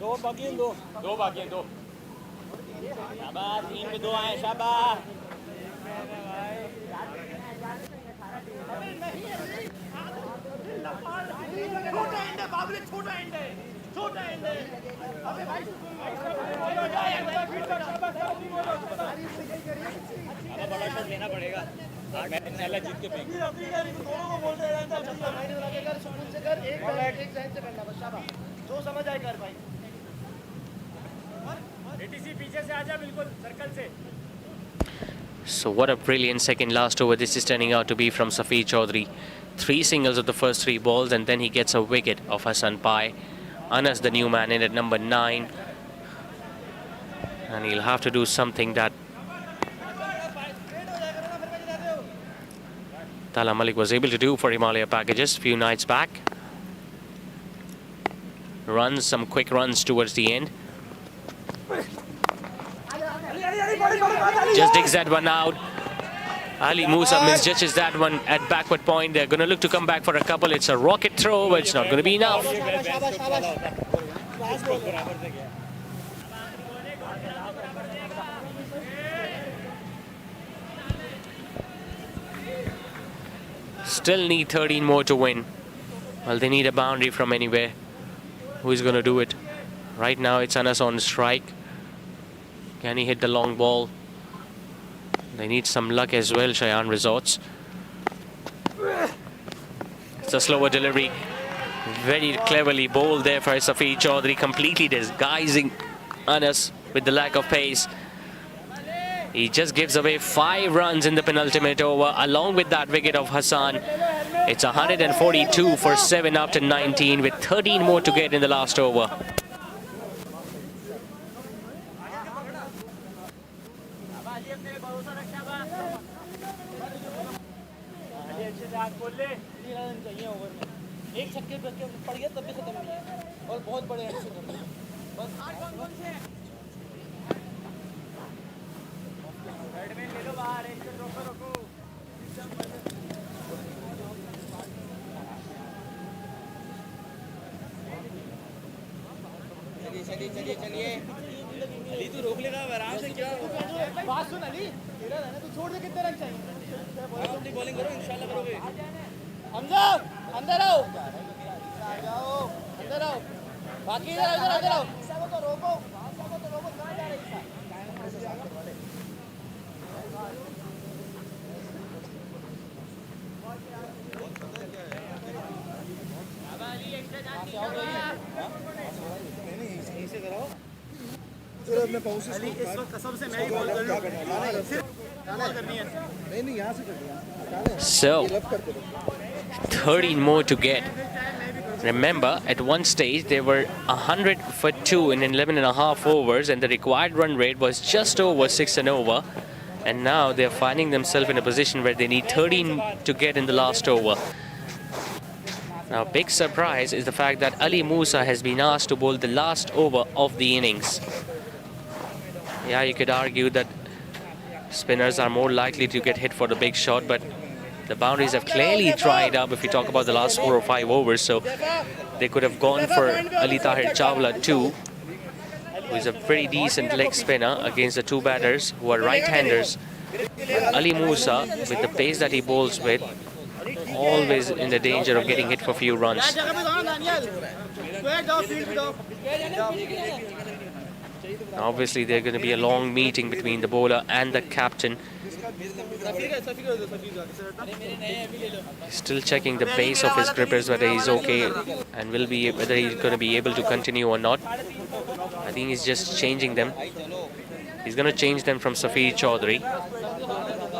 दो बाकी हैं, दो शाबाश, 3 पे 2 आए, शाबाश। छोटा and है, अबे भाई बड़ा शॉट लेना पड़ेगा, मैच पहला जीत के फेंक दोनों को बोलते हैं सुकून से कर, एक साइड से करना बस, शाबाश, जो समझ आए कर भाई। So what a brilliant second last over this is turning out to be from Safi Chaudhary. 3 singles of the first 3 balls, and then he gets a wicket of Hassan Pai. Anas, the new man, in at number 9. And he'll have to do something that Tala Malik was able to do for Himaliya packages a few nights back. Runs, some quick runs towards the end. Just digs that one out. Ali Musa misjudges that one at backward point. They're going to look to come back for a couple. It's a rocket throw, but it's not going to be enough. Still need 13 more to win. Well, they need a boundary from anywhere. Who's going to do it? Right now it's Anas on strike. Can he hit the long ball? They need some luck as well, Shayan Resorts. It's a slower delivery. Very cleverly bowled there for Safi Chaudhary, completely disguising Anas with the lack of pace. He just gives away 5 runs in the penultimate over, along with that wicket of Hassan. It's 142 for 7 after 19, with 13 more to get in the last over. एक छक्के पड़ गया तब भी खत्म नहीं है और बहुत बड़े अच्छे कर रहे हैं बस बैटमैन ले लो बाहर एक रोको रोको चलिए चलिए चलिए अली तू रोक लेना आराम से क्या बात सुन अली तेरा रहना तू छोड़ दे कितने रन चाहिए अपनी बॉलिंग करो इंशाल्लाह करोगे हमजा अंदर आओ अंदर आओ बाकी इधर आओ तो रोको कहां जा रही है अली इस वक्त कसम से मैं ही बॉल कर लूं सिर्फ बॉल करनी है नहीं यहाँ से कर दिया So, 13 more to get. Remember, at one stage, they were 100 for 2 in 11 and a half overs, and the required run rate was just over 6 and over. And now they're finding themselves in a position where they need 13 to get in the last over. Now, big surprise is the fact that Ali Musa has been asked to bowl the last over of the innings. Yeah, you could argue that spinners are more likely to get hit for the big shot, but the boundaries have clearly dried up if you talk about the last 4 or 5 overs. So they could have gone for Ali Tahir Chawla too, who is a pretty decent leg spinner against the two batters who are right-handers. But Ali Musa, with the pace that he bowls with, always in the danger of getting hit for few runs. Obviously, there's going to be a long meeting between the bowler and the captain. Still checking the base of his grippers, whether he's okay and whether he's going to be able to continue or not. I think he's just changing them. He's going to change them from Safir Chaudhary.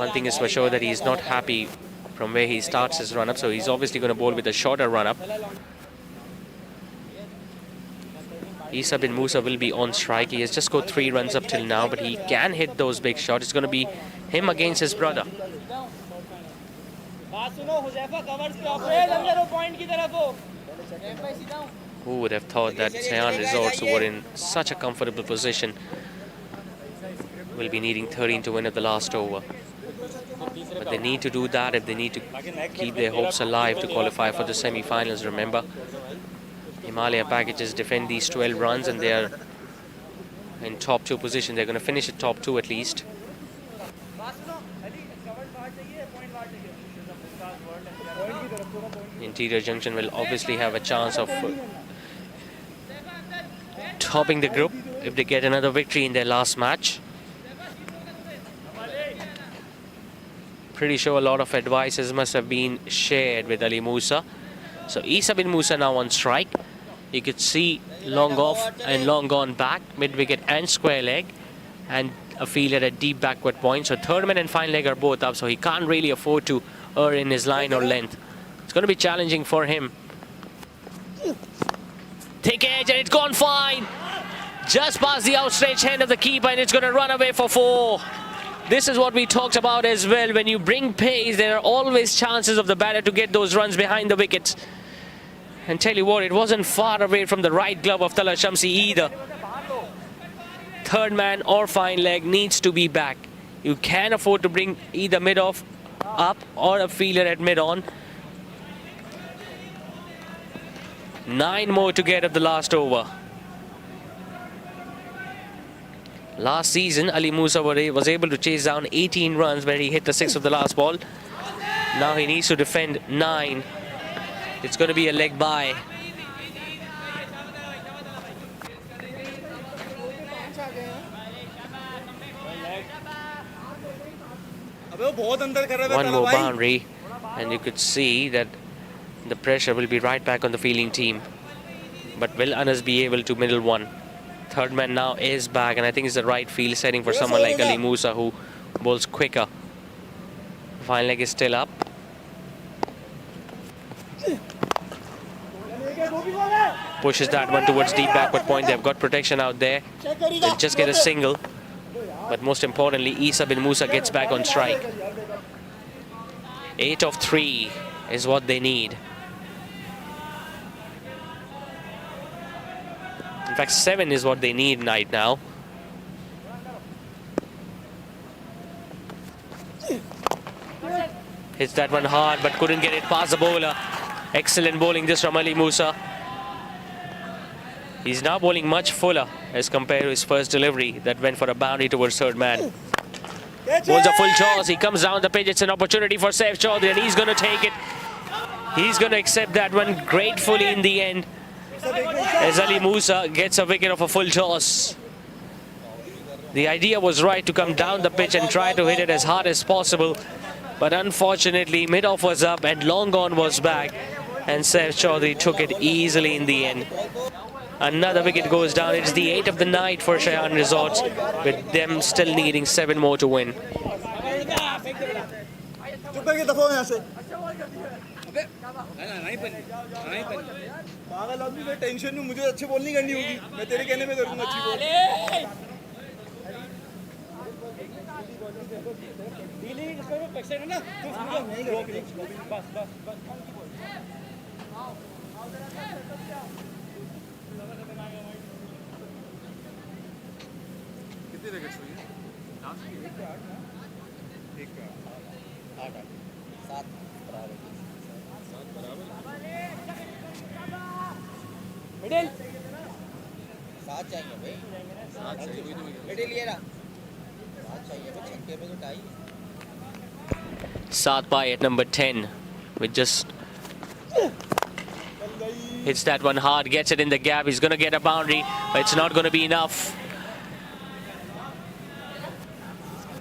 One thing is for sure, that he's not happy from where he starts his run-up, so he's obviously going to bowl with a shorter run-up. Isa bin Musa will be on strike. He has just got 3 runs up till now, but he can hit those big shots. It's going to be him against his brother. Who would have thought that Shayan Resorts, who were in such a comfortable position, will be needing 13 to win at the last over. But they need to do that if they need to keep their hopes alive to qualify for the semi-finals. Remember, Himaliya packages defend these 12 runs and they are in top 2 position. They're going to finish at top 2 at least. Interior Junction will obviously have a chance of topping the group if they get another victory in their last match. Pretty sure a lot of advices must have been shared with Ali Musa. So Isa bin Musa now on strike. You could see long off and long gone back, mid-wicket and square leg, and a fielder at deep backward point. So third man and fine leg are both up, so he can't really afford to err in his line or length. It's going to be challenging for him. Thick edge, and it's gone fine. Just past the outstretched hand of the keeper, and it's going to run away for 4. This is what we talked about as well. When you bring pace, there are always chances of the batter to get those runs behind the wickets. And tell you what, it wasn't far away from the right glove of Talal Shamsi either. Third man or fine leg needs to be back. You can afford to bring either mid-off up or a fielder at mid-on. 9 more to get at the last over. Last season, Ali Musa was able to chase down 18 runs when he hit the 6th of the last ball. Now he needs to defend 9. It's going to be a leg by. One more boundary, and you could see that the pressure will be right back on the fielding team. But will Anas be able to middle one? Third man now is back, and I think it's the right field setting for someone like Ali Musa, who bowls quicker. Fine leg is still up. Pushes that one towards deep backward point. They've got protection out there. They'll just get a single. But most importantly, Isa bin Musa gets back on strike. 8 of 3 is what they need. In fact, 7 is what they need right now. Hits that one hard, but couldn't get it past the bowler. Excellent bowling this from Ali Musa. He's now bowling much fuller as compared to his first delivery that went for a boundary towards third man. Bowls a full toss. He comes down the pitch. It's an opportunity for Saif Chaudhary, and he's going to take it. He's going to accept that one gratefully in the end, as Ali Musa gets a wicket of a full toss. The idea was right to come down the pitch and try to hit it as hard as possible, but unfortunately mid-off was up and long on was back, And Saif Chaudhary took it easily in the end. Another wicket goes down. It's the 8th of the night for Shayan Resorts, with them still needing 7 more to win. पागल आदमी मैं tension में मुझे अच्छी ball नहीं करनी होगी मैं तेरे कहने पे करूंगा अच्छी बॉल डीलिंग इसका एक्सेंट है ना तू नहीं बस बस बस कितने विकेट्स हुए लास्ट की 1 का 8 ना 1 का 8 7 बराबर मिडिल 7 चाहिए भाई 7 चाहिए वही तो मिडिल ये रहा 7 चाहिए भाई छक्के पे तो tie 7 by at number 10 with just hits that one hard, gets it in the gap. He's going to get a boundary, but it's not going to be enough.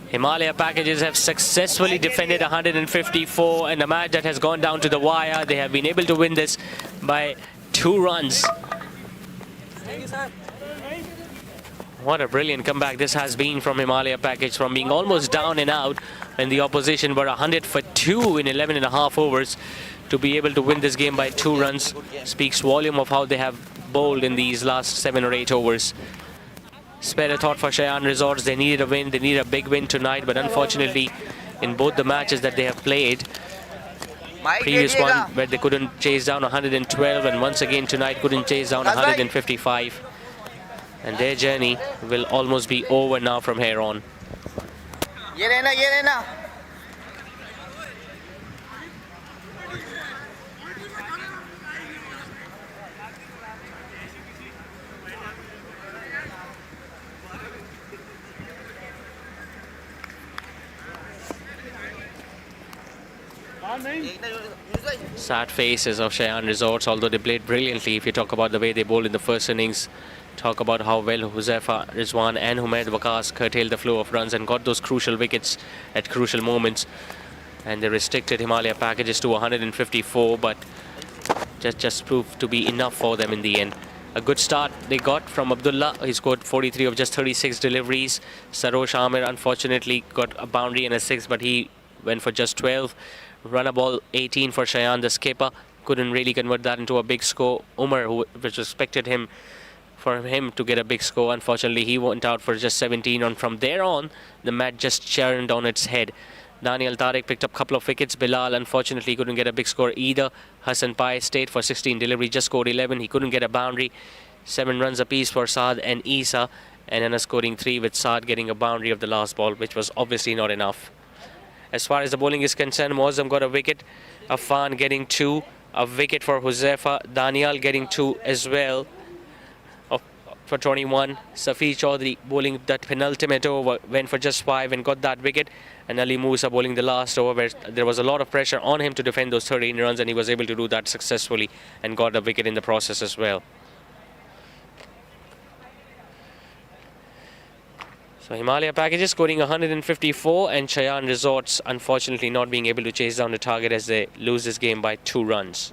Himalaya Packages have successfully defended 154 in a match that has gone down to the wire. They have been able to win this by 2 runs. What a brilliant comeback this has been from Himalaya Package, from being almost down and out when the opposition were 100 for 2 in 11 and a half overs. To be able to win this game by 2 runs speaks volume of how they have bowled in these last 7 or 8 overs. Spare a thought for Shayan Resorts. They needed a win. They need a big win tonight, but unfortunately in both the matches that they have played, previous one where they couldn't chase down 112, and once again tonight couldn't chase down 155, and their journey will almost be over now from here on. ये रहना Sad faces of Shayan Resorts, although they played brilliantly. If you talk about the way they bowled in the first innings, talk about how well Huzaifa Rizwan and Humaid Waqas curtailed the flow of runs and got those crucial wickets at crucial moments. And they restricted Himalaya Packages to 154, but just proved to be enough for them in the end. A good start they got from Abdullah. He scored 43 of just 36 deliveries. Sarosh Amir unfortunately got a boundary and a 6, but he went for just 12. Runner ball 18 for Shayan, the skipper. Couldn't really convert that into a big score. Umar, which expected him to get a big score, unfortunately he went out for just 17. And from there on, the match just churned on its head. Daniel Tariq picked up a couple of wickets. Bilal unfortunately couldn't get a big score either. Hassan Pai stayed for 16 delivery, just scored 11. He couldn't get a boundary. 7 runs apiece for Saad and Isa, and Anna scoring 3, with Saad getting a boundary of the last ball, which was obviously not enough. As far as the bowling is concerned, Muazzam got a wicket, Affan getting 2, a wicket for Huzaifa, Daniel getting 2 as well for 21. Safi Chaudhary bowling that penultimate over, went for just 5 and got that wicket. And Ali Musa bowling the last over, where there was a lot of pressure on him to defend those 13 runs, and he was able to do that successfully and got a wicket in the process as well. So Himalaya Packages scoring 154, and Shayan Resorts unfortunately not being able to chase down the target as they lose this game by 2 runs.